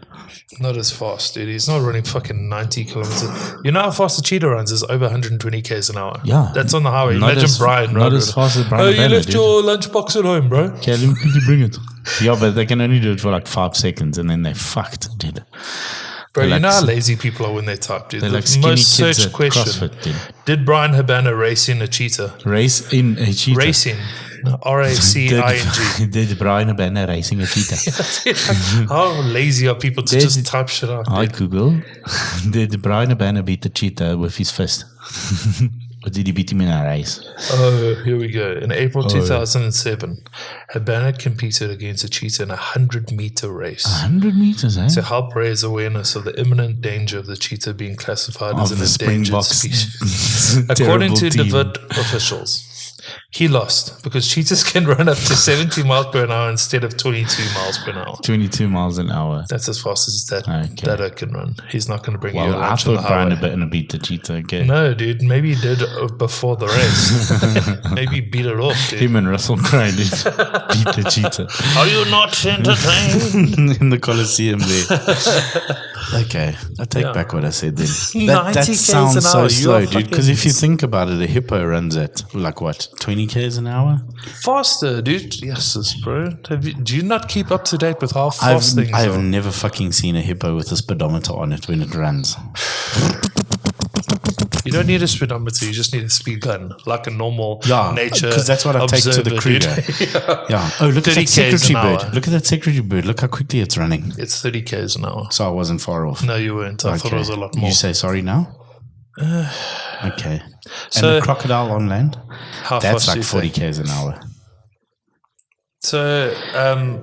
Not as fast, dude. He's not running fucking 90 kilometers. You know how fast a cheetah runs? Is over 120 k's an hour. Yeah. That's on the highway. Not Imagine as- Brian. not running. as fast as Brian Oh, you Urbana, left dude. your lunchbox at home, bro. Okay, let me quickly bring it. Yeah, but they can only do it for like 5 seconds and then they're fucked, dude. Bro, They're you like know how s- lazy people are when they type, dude. They're The like skinny most kids searched at question. CrossFit, dude. Did Brian Urbana race in a cheetah? Race in a cheetah. Racing. R-A-C-I-N-G. Did Brian Urbana racing a cheetah? How lazy are people to just type shit out? Hi dude? Google. Did Brian Urbana beat the cheetah with his fist? Or did he beat him in a race? Oh, here we go. In April 2007, Habana competed against a cheetah in a 100-meter race 100 meters, eh? to help raise awareness of the imminent danger of the cheetah being classified as Of an the endangered Springboks. species. According to Terrible team. DeWitt officials, he lost because cheetahs can run up to 70 miles per hour instead of 22 miles per hour. 22 miles an hour. That's as fast as that Okay. that I can run. He's not going to bring you Well, a I lunch on the thought Brian highway. a bit beat the cheetah. Okay. No, dude. Maybe he did before the race. Maybe beat it off, dude. Him and Russell Crowe beat the cheetah Are you not entertained? in the Colosseum there. Okay, I take back what I said then. 90 That k's sounds an so hour. slow, You're dude. Because if you fucking- think about it, a hippo runs at like what, 20 k's an hour? Faster, dude. Yes, bro. Do you not keep up to date with how fast things I've are? never fucking seen a hippo with a speedometer on it when it runs. You don't need a speedometer. You just need a speed gun, like a normal nature. because that's what I take to the observer, Kruger. dude. Yeah. Oh, look at 30 that secretary k's an hour. bird. Look at that secretary bird. Look how quickly it's running. It's 30 k's an hour. So I wasn't far off. No, you weren't. I thought it was a lot more. You say sorry now? Okay. So- and the crocodile on land? How That's fast do like you 40 think? k's an hour. So,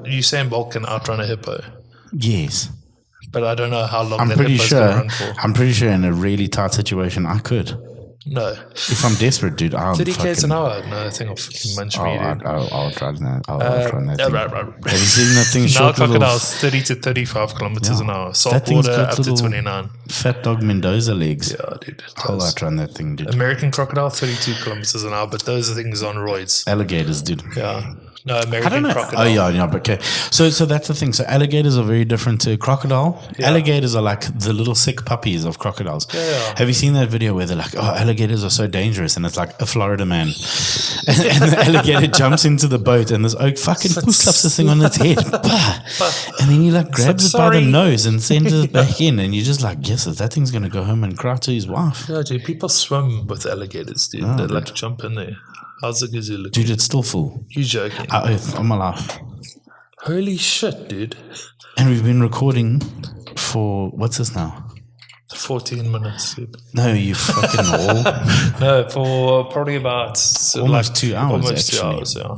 Usain Bolt can outrun a hippo, Yes. but I don't know how long I'm that pretty hippo's sure. going to run for. I'm pretty sure in a really tight situation I could. No. If I'm desperate, dude, I'll 30 fucking... k's an hour? No, I think I'll fucking munch Oh, me, dude. I'll try that. I'll try that thing. right. Have you seen that thing? Now Short little crocodiles 30 to 35 kilometers Yeah. an hour. That Salt thing's water got up to little- 29. fat dog Mendoza legs. Yeah, dude. it I'll does. outrun that thing, dude. American crocodile 32 kilometers an hour, but those are things on roids. Alligators, dude. Yeah. No, I American don't know. crocodile. Oh yeah, but okay. So that's the thing. So alligators are very different to crocodile. Yeah. Alligators are like the little sick puppies of crocodiles. Yeah. Have you seen that video where they're like, "Oh, alligators are so dangerous," and it's like a Florida man, and the alligator jumps into the boat, and this oak fucking slaps the thing on its head, Bah! And then he like grabs it by the sorry. nose and sends it back in, and you're just like, "Yes, that thing's gonna go home and cry to his wife." Yeah, dude. People swim with alligators, dude. Oh, they dude. like to jump in there. How's the gazoo look? Dude, it's still full. You joking? I'm alive. Holy shit, dude. And we've been recording for what's this now? 14 minutes, dude. No, you fucking all. No, for probably about Almost 2 hours, Almost 2 actually. hours, yeah.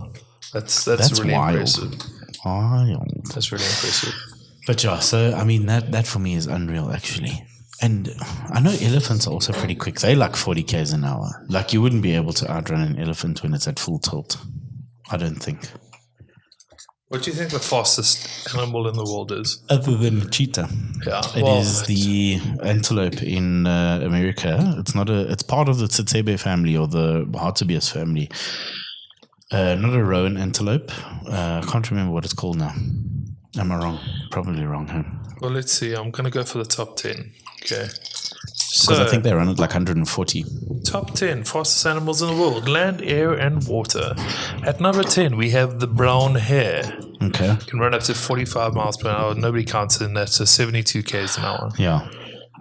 That's That's really wild. impressive. Wild. That's really impressive. But yeah, so I mean that for me is unreal actually. And I know elephants are also pretty quick. They like 40 k's an hour. Like you wouldn't be able to outrun an elephant when it's at full tilt. I don't think. What do you think the fastest animal in the world is? Other than the cheetah. Yeah, It is the antelope in America. It's part of the tsetse family or the hartebeest family. Not a rowan antelope. I can't remember what it's called now. Am I wrong? Probably wrong, huh? Well, let's see. I'm going to go for the top 10. Okay. Because So, I think they run at like 140. top 10 fastest animals in the world land, air, and water. At number 10, we have the brown hare. Okay. Can run up to 45 miles per hour. Nobody counts in that, so 72 k's an hour. Yeah.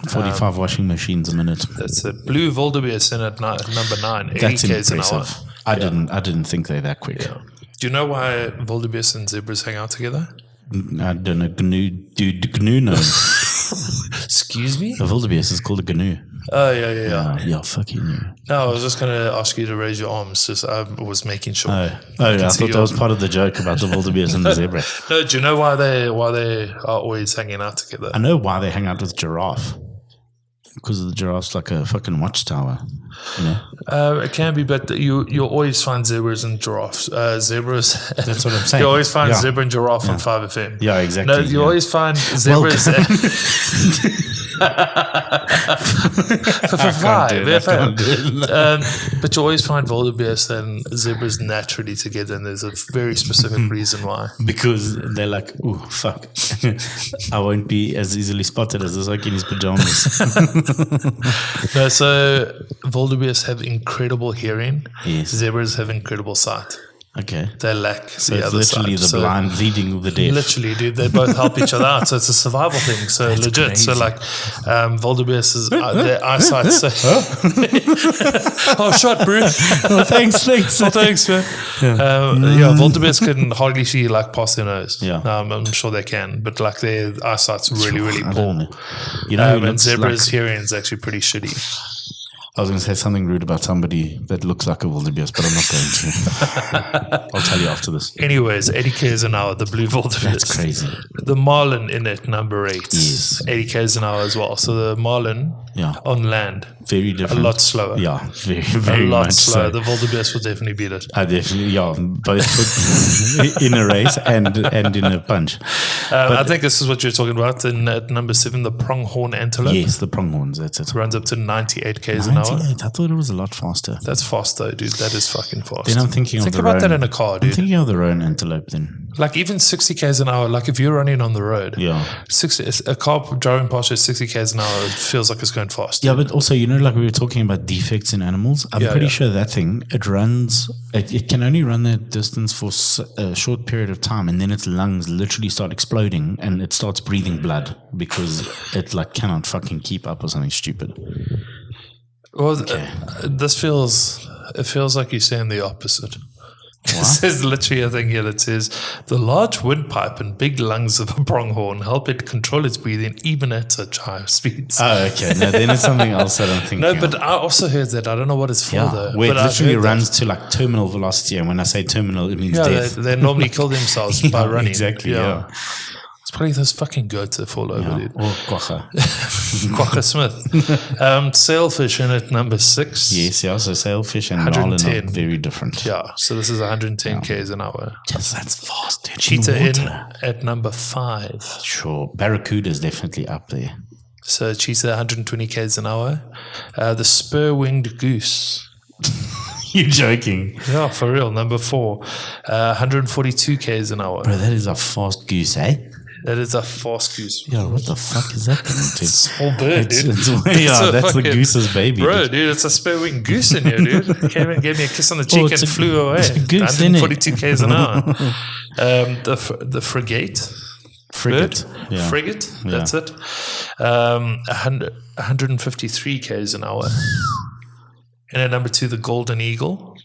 45 washing machines a minute. That's it. Blue wildebeest in at number 9, 80 That's k's an hour. impressive. I didn't think they're that quick. Yeah. Do you know why wildebeest and zebras hang out together? I don't know. GNU no. Excuse me? The wildebeest is called a GNU. Oh, yeah. Yeah, fucking you. No, I was just going to ask you to raise your arms. Just I was making sure. Oh, I see thought that your- was part of the joke about the wildebeest and the zebra. No, do you know why they are always hanging out together? I know why they hang out with giraffe. Because the giraffe's like a fucking watchtower. You know? It can be, but you always find zebras and giraffes. Zebras. That's what I'm saying. You always find Yeah. zebra and giraffe on 5FM. Yeah, exactly. No, you yeah. always find zebras. For five, but you always find wildebeest and zebras naturally together, and there's a very specific reason why. Because they're like, oh, fuck. I won't be as easily spotted as this like in his pajamas. No, so wildebeest have incredible hearing. Yes. Zebras have incredible sight. Okay. They lack So the it's other literally side. the So blind leading the deaf. literally, dude, they both help each other out. So it's a survival thing. So That's legit. crazy. So like, wildebeest is their eyesight. So oh, shot, bro. Oh, thanks. Oh, thanks, man. Wildebeest can hardly see like past their nose. Yeah. I'm sure they can, but like their eyesight's really, really I poor. don't know. You know, who And looks zebras' like, hearing is actually pretty shitty. I was going to say something rude about somebody that looks like a wildebeest, but I'm not going to. I'll tell you after this. Anyways, 80 k's an hour, the blue wildebeest. That's crazy. The marlin in it, number 8. Yes. 80 k's an hour as well. So the marlin Yeah. on land, Very different. a lot slower. Yeah, very A lot much slower. so. The wildebeest will definitely beat it. I definitely, yeah, both in a race and in a bunch. I think this is what you're talking about. In at number 7, the pronghorn antelope Yes, the pronghorns, that's it. runs up to 98 k's an hour. 98, I thought it was a lot faster. That's fast though, dude. That is fucking fast. Then I'm thinking of Think the about roan. that in a car, I'm dude. thinking of the roan antelope then. Like even 60 k's an hour. Like if you're running on the road, Yeah. 60, a car driving past you at 60 k's an hour, it feels like it's going fast. Yeah, but also, like we were talking about defects in animals. I'm Yeah, pretty yeah. sure that thing, it can only run that distance for a short period of time, and then its lungs literally start exploding and it starts breathing blood because it like cannot fucking keep up or something stupid. Well, this feels like you're saying the opposite. There's literally a thing here that says the large windpipe and big lungs of a pronghorn help it control its breathing even at such high speeds. Oh, okay. No, then it's something else that I'm thinking No, of. but I also heard that. I don't know what it's for though. Where it but I've literally heard that. runs to like terminal velocity, and when I say terminal, it means Yeah, death. they normally kill themselves by running. Exactly, yeah. It's probably those fucking goats that fall over, dude. Or quagga. Quagga Smith. Sailfish in at number 6. Yes, yeah. So sailfish and marlin are 110. very different. Yeah, so this is 110 k's an hour. Yes, that's fast. Dude. Cheetah in water. at number 5. Sure. Barracuda is definitely up there. So cheetah 120 k's an hour. The spur-winged goose. You're joking. Yeah, for real. Number 4. 142 k's an hour. Bro, that is a fast goose, eh? That is a fast goose. Yeah, what the fuck is that thing, dude? Small bird, dude. Yeah, that's the fucking- goose's baby. Bro, dude. dude, it's a spur-winged goose in here, dude. Came and gave me a kiss on the cheek it's and a- flew away. it's a goose, innit? 142 k's an hour. The frigate. Frigate. Bird? Yeah. Frigate, Yeah. that's it. 153 k's an hour. And at number 2, the golden eagle.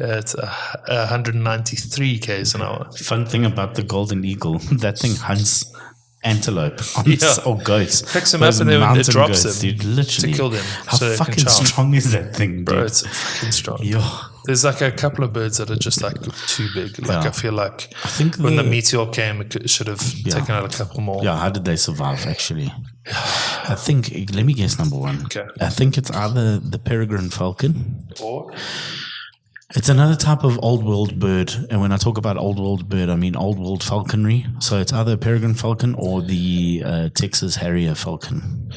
It's 193 k's an hour. Fun thing about the golden eagle, that thing hunts antelope Yeah. or goats. Picks them Those up and then it mountain drops goats, them dude, literally. to kill them. How so they can fucking chow. strong is that thing, dude? Bro, it's fucking strong. Yeah. There's like a couple of birds that are just like too big. Like Yeah. I feel like I think when the meteor came, it should have Yeah. taken out a couple more. Yeah, how did they survive, actually? I think, let me guess number 1. Okay. I think it's either the peregrine falcon. Or It's another type of old world bird. And when I talk about old world bird, I mean old world falconry. So it's either a peregrine falcon or the Texas Harrier falcon.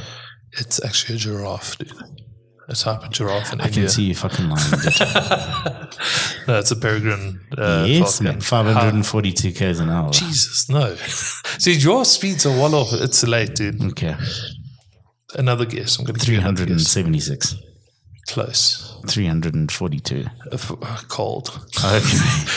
it's actually a giraffe, dude. A type of giraffe in I India. can see you fucking lying. Dude. No, it's a peregrine Yes, falcon. man. 542 k's an hour. Jesus, no. See, your speeds are well off. It's late, dude. Okay. Another guess. I'm going to give you another guess. 376. Close. 342. Cold. Okay.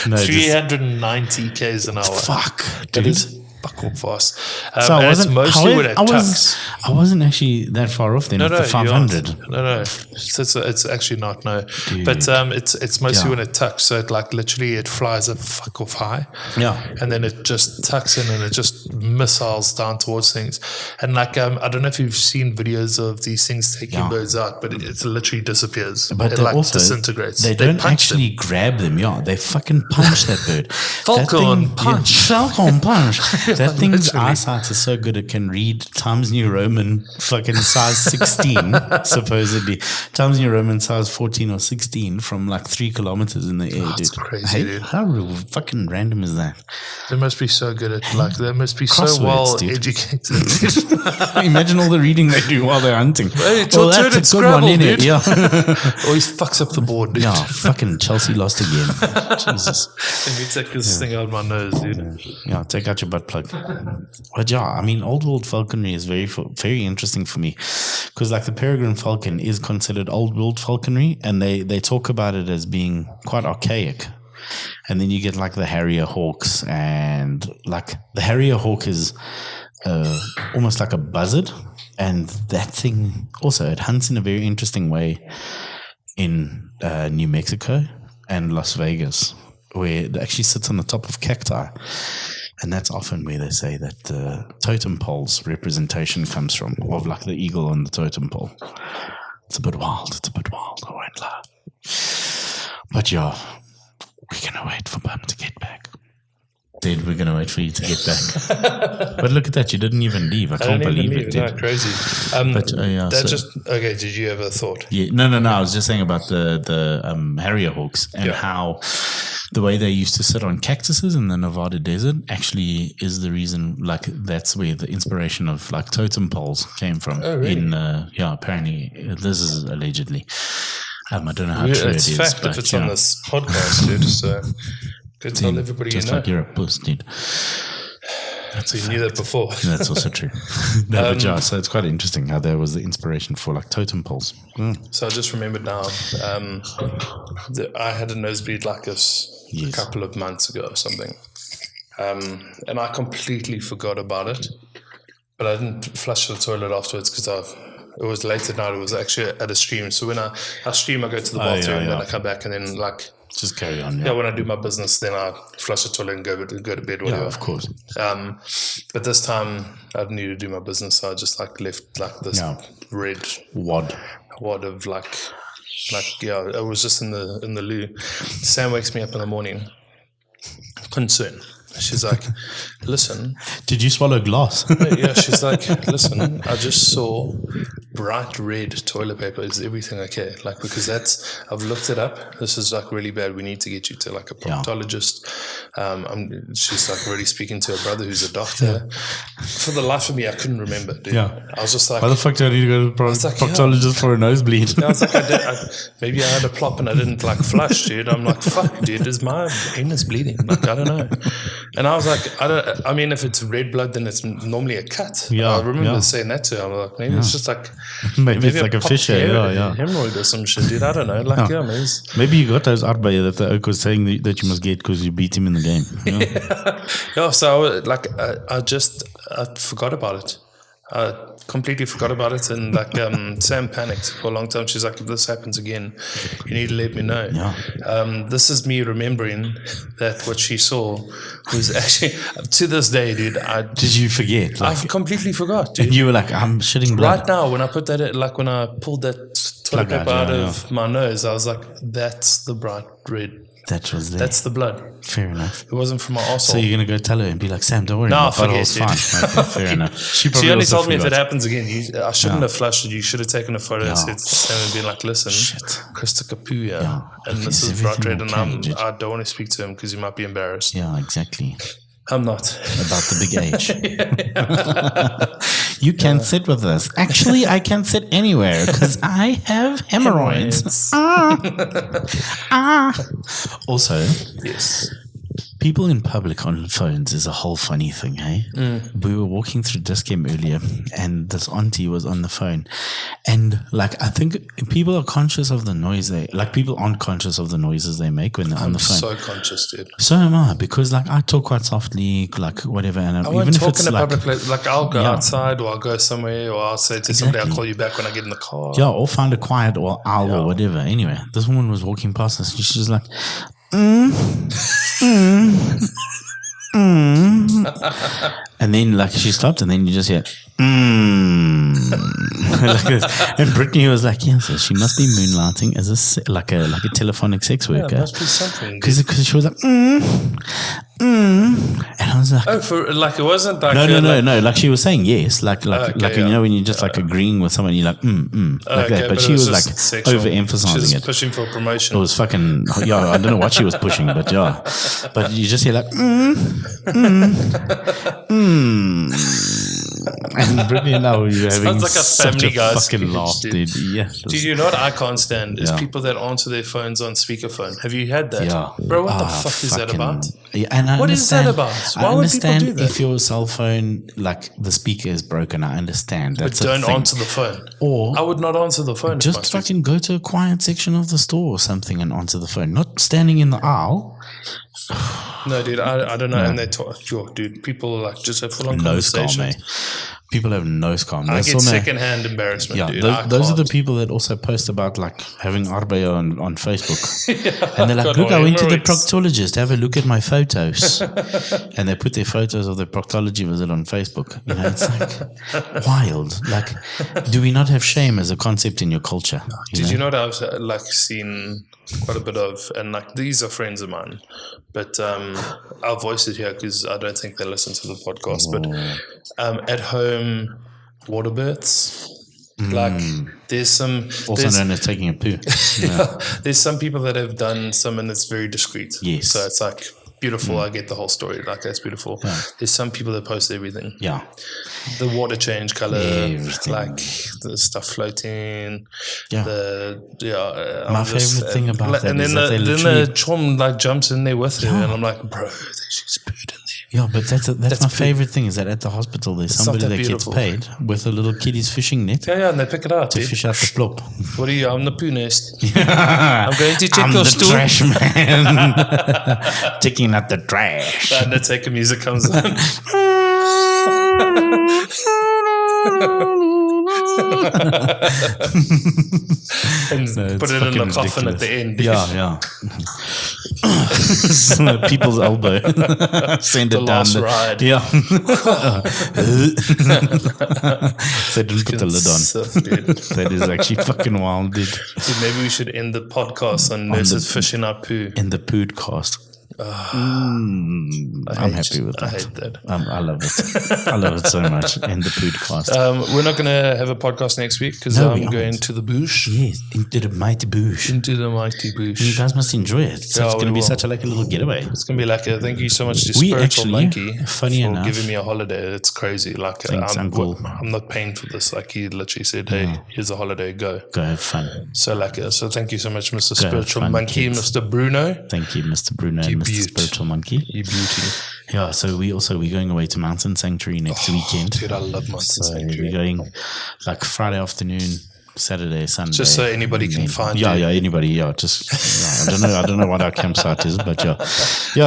No, just, 390 k's an hour. fuck, That dude. is fuck off fast. So and it's mostly when it tucks. I wasn't actually that far off then with the you 500. aren't. No. It's actually not, no. Dude. But it's mostly Yeah. when it tucks. So it like literally it flies a fuck off high. Yeah. And then it just tucks in and it just missiles down towards things. And like I don't know if you've seen videos of these things taking Yeah. birds out, but it literally disappears. But it they like also disintegrates. They don't punch actually grab them. Yeah, they fucking punch that bird. Falcon punch. Yeah, Falcon punch. That thing's literally. eyesight is so good it can read Times New Roman fucking size 16, supposedly. Times New Roman size 14 or 16 from like 3 kilometers in the air, that's dude. crazy, Hey, dude. how fucking random is that? They must be so good at like they must be so Crosswords, well dude. educated. Imagine all the reading they do while they're hunting. Hey, it's Well, your turn that's at a good one, Scrabble, innit? dude. Yeah. Always fucks up the board, dude. Yeah, fucking Chelsea lost again. Jesus. Let me take this thing out of my nose, dude. Yeah, take out your butt plug. But yeah, I mean, old world falconry is very interesting for me because, like, the peregrine falcon is considered old world falconry, and they talk about it as being quite archaic. And then you get like the harrier hawks, and like the harrier hawk is almost like a buzzard, and that thing also it hunts in a very interesting way in New Mexico and Las Vegas, where it actually sits on the top of cacti. And that's often where they say that the totem pole's representation comes from, of like the eagle on the totem pole. It's a bit wild. I won't lie. But yeah, we're going to wait for Bum to get back. Dude, we're going to wait for you to get back. But look at that. You didn't even leave. I can't believe it, dude. No, crazy. Okay, did you have a thought? Yeah, no. I was just saying about the Harrier hawks and how the way they used to sit on cactuses in the Nevada desert actually is the reason, like, that's where the inspiration of, like, totem poles came from. Oh, really? Apparently, this is allegedly. I don't know how true it is. It's fact if it's on this podcast, dude. So go tell everybody just you know. like you're a puss, dude. That's So you knew that before. That's also true. No, but yeah, so it's quite interesting how there was the inspiration for, like, totem poles. So I just remembered now, I had a nosebleed like this a couple of months ago or something. And I completely forgot about it. But I didn't flush the toilet afterwards because it was late at night. It was actually at a stream. So when I stream, I go to the bathroom and then I come back and then, like, just carry on. Yeah, when I do my business, then I flush the toilet and go to bed, whatever. Yeah, of course. But this time I didn't need to do my business, so I just, like, left, like, this red wad of like it was just in the loo. Sam wakes me up in the morning, concern. She's like, listen. Did you swallow glass? Yeah, she's like, listen, I just saw bright red toilet paper. Is everything okay? Like, because I've looked it up. This is, like, really bad. We need to get you to, like, a proctologist. She's, like, already speaking to her brother who's a doctor. For the life of me, I couldn't remember, dude. Yeah. I was just like, why the fuck do I need to go to the proctologist for a nosebleed? I was like, maybe I had a plop and I didn't, like, flush, dude. I'm like, fuck, dude, is my anus bleeding? Like, I don't know. And I was like, I mean, if it's red blood, then it's normally a cut. Yeah, I remember saying that to her. I'm like, maybe it's just like maybe it's like a fissure, hemorrhoid or some shit, dude. I don't know. Like, maybe you got those arbeid that the oak was saying that you must get because you beat him in the game. So I forgot about it. I completely forgot about it, and, like, Sam panicked for a long time. She's like, if this happens again, you need to let me know. This is me remembering that what she saw was actually, to this day, dude, did you forget? I completely forgot, dude. And you were like, I'm shitting blood. Right now, when I put that, like, when I pulled that toilet paper out of my nose, I was like, that's the bright red. That was there. That's the blood. Fair enough. It wasn't from my arsehole. So you're going to go tell her and be like, Sam, don't worry. No, my forget bottle's it. fine. Okay, fair enough. She only told me if it happens again. I shouldn't have flushed it. You should have taken a photo and been like, listen, Krista Kapuya, and this is bright red, and I don't want to speak to him because he might be embarrassed. Yeah, exactly. I'm not. About the big age. You can sit with us. Actually, I can sit anywhere because I have hemorrhoids. Also, yes. People in public on phones is a whole funny thing, hey? We were walking through Disc Game earlier and this auntie was on the phone. And, like, I think people are conscious of the noise people aren't conscious of the noises they make when they're on the phone. I'm so conscious, dude. So am I, because, like, I talk quite softly, like, whatever. And I won't talk in a public place. Like, I'll go outside or I'll go somewhere or I'll say to somebody, I'll call you back when I get in the car. Yeah, or find a quiet or owl or whatever. Anyway, this woman was walking past us and she's like, and then, like, she stopped and then you just hear like this. And Brittany was like, yeah, so she must be moonlighting as a telephonic sex worker. Yeah, must be something. Because she was like and I was like, it wasn't like no, like she was saying yes, like you know, when you're just like agreeing with someone, you're like like that. But she was like overemphasizing She's it. pushing for promotion. It was fucking I don't know what she was pushing, but but you just hear like and Brittany and I were having like a such Family a Guy fucking sketch, laugh, dude. Yeah. Do you know what I can't stand is people that answer their phones on speakerphone. Have you had that? Yeah. Bro, what the fuck is that about? Yeah, and what is that about? Why would people do that? If your cell phone, like, the speaker is broken, I understand. That's but don't answer the phone. Or I would not answer the phone. Just fucking go to a quiet section of the store or something and answer the phone. Not standing in the aisle. No, dude, I don't know. No. And they talk, dude, people like just have full on conversations. People have no scam. I That's get all, man. secondhand embarrassment, Yeah, dude. those are the can't. people that also post about like having arbeid on Facebook. And they're like, Got look, I went to the hemorrhoids. proctologist, have a look at my photos. And they put their photos of their proctology visit on Facebook. You know, it's like wild. Like, do we not have shame as a concept in your culture? Did you know that I've like seen quite a bit of, and like these are friends of mine, but I'll voice it here because I don't think they listen to the podcast. But at home, water births. Like there's some Also known as taking a poo. Yeah. there's some people that have done some and it's very discreet. Yes. So it's like beautiful. I get the whole story. Like that's beautiful. Yeah. There's some people that post everything. Yeah. The water change color, Everything. like the stuff floating. Yeah. My favorite thing about that and is then that they then literally- the chum like jumps in there with her, and I'm like, bro, she's pooed in there. Yeah, but that's my favorite thing is that at the hospital there's somebody not that that gets beautiful. paid with a little kiddie's fishing net Yeah, and they pick it up. to dude. fish out the plop. What are you? I'm the poo nest. I'm going to check I'm your the stool. trash man. Taking out the trash. And the Taker music comes on. And No, put it's it in the fucking coffin at ridiculous. the end. Yeah. People's elbow. Send it The down. last ride. Yeah. They didn't put the lid on. Stuff, dude. That is actually fucking wild, dude. Dude, maybe we should end the podcast on nurses fishing our poo. In the podcast. I'm happy with I that. hate that. I love it. I love it so much. In the podcast. We're not going to have a podcast next week because No, we I'm going aren't. to the bush. Yes, into the mighty bush. Into the mighty bush. You guys must enjoy it. It's Yeah, going to we be will. such a little getaway. It's gonna be like a thank you so much to We Spiritual actually, Monkey funny for enough- giving me a holiday. It's crazy. Like Thanks, Uncle. I'm not paying for this. Like he literally said, "Hey, here's a holiday. Go." Go have fun. So like, so thank you so much, Mr. Go have Spiritual fun, Monkey, kids. Mr. Bruno. Thank you, Mr. Bruno You and Mr. beaut. Spiritual Monkey. You beauty. Yeah, so we're going away to Mountain Sanctuary next weekend. Dude, I love Mountain So Sanctuary. we're going like Friday afternoon, Saturday, Sunday. Just so anybody can find you. Anybody, just I don't know what our campsite is, but yeah.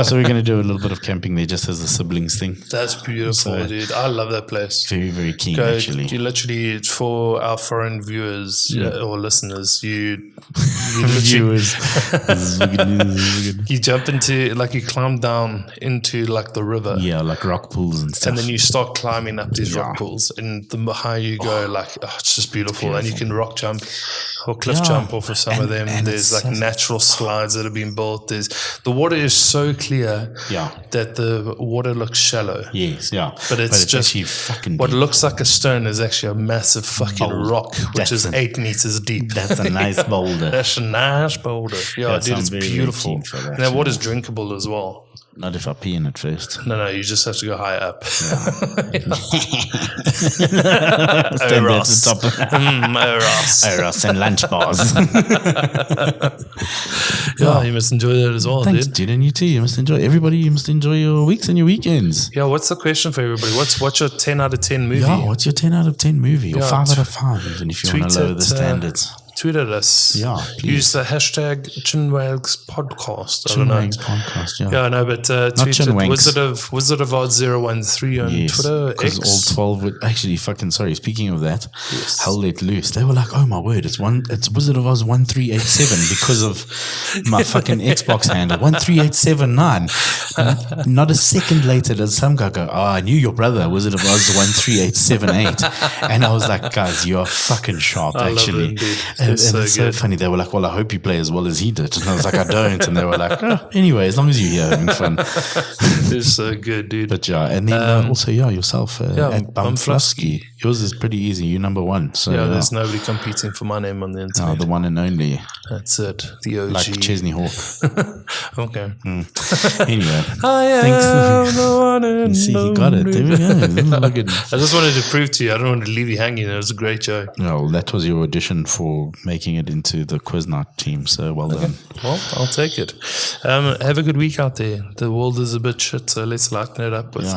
So we're going to do a little bit of camping there, just as a siblings thing. That's beautiful, So- dude. I love that place. Very, very keen Go, actually. you literally, for our foreign viewers or listeners, you literally you jump into, like, you climb down into like the river. Yeah, like rock pools and stuff. And then you start climbing up these Yeah. rock pools, and the higher you go, like, it's just beautiful. And you can rock jump or cliff Yeah. jump off of some of them. And There's it's like so- natural slides that have been built. The water is so clear Yeah. that the water looks shallow. Yes, yeah. But it's just actually fucking what deep. looks like a stone is actually a massive fucking Boulder. rock, which is That's 8 meters deep. That's a nice boulder. That's a nice boulder. Yeah, Yes, dude, I'm it's very, very beautiful. keen for that, And that water's yeah. drinkable as well. Not if I pee in it first. No, you just have to go high up. Stand there Ross. to stop. Ross. Ross and lunch bars. Yeah, you must enjoy that as well, Thanks, dude. dude. And you too. You must enjoy. Everybody, you must enjoy your weeks and your weekends. Yeah, what's the question for everybody? What's your 10 out of 10 movie? Yeah, what's your 10 out of 10 movie? Or Yeah, 5 out of 5, even if you want tweet to lower it, the standards. Tweet at us. Yeah, please. Use the hashtag Chinwags podcast. I don't know. Chinwags podcast, yeah. Yeah, no, but tweet it Chinwags. Wizard of Odd 013 on Yes, Twitter, because X. all 12 would actually fucking sorry. Speaking of that, Hell Let Loose. They were like, "Oh my word, it's Wizard of Oz 1387 because of my fucking Xbox handle 13879." Not a second later, does some guy go, "Oh, I knew your brother, Wizard of Oz 13878," and I was like, "Guys, you are fucking sharp, I love actually." it, dude. And It's so it's so good. funny. They were like, "Well, I hope you play as well as he did," and I was like, "I don't," and they were like, "Oh, anyway, as long as you're here having fun." It's so good, dude. But yeah, and then also yourself and Bumflusky. Bumflusky. Yours is pretty easy. You're number one. So Yeah, there's nobody competing for my name on the internet. the one and only, That's it. The OG. like Chesney Hawk. Okay. Anyway, I am thanks. the one and See, he got it. There we go. Look at. I just wanted to prove to you, I don't want to leave you hanging. It was a great joke. No, that was your audition for making it into the quiz night team. So well done. Well, I'll take it. Have a good week out there. The world is a bit shit, so let's lighten it up with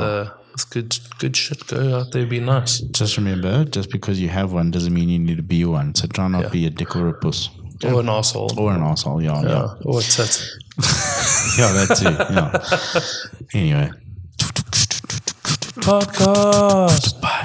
good shit. Go out there, be nice. Just remember, just because you have one doesn't mean you need to be one. So try not be a dick or a puss. Or an asshole. Or an asshole, yeah. Or a tit. Yeah, that too. Yeah. Anyway. Podcast. Bye.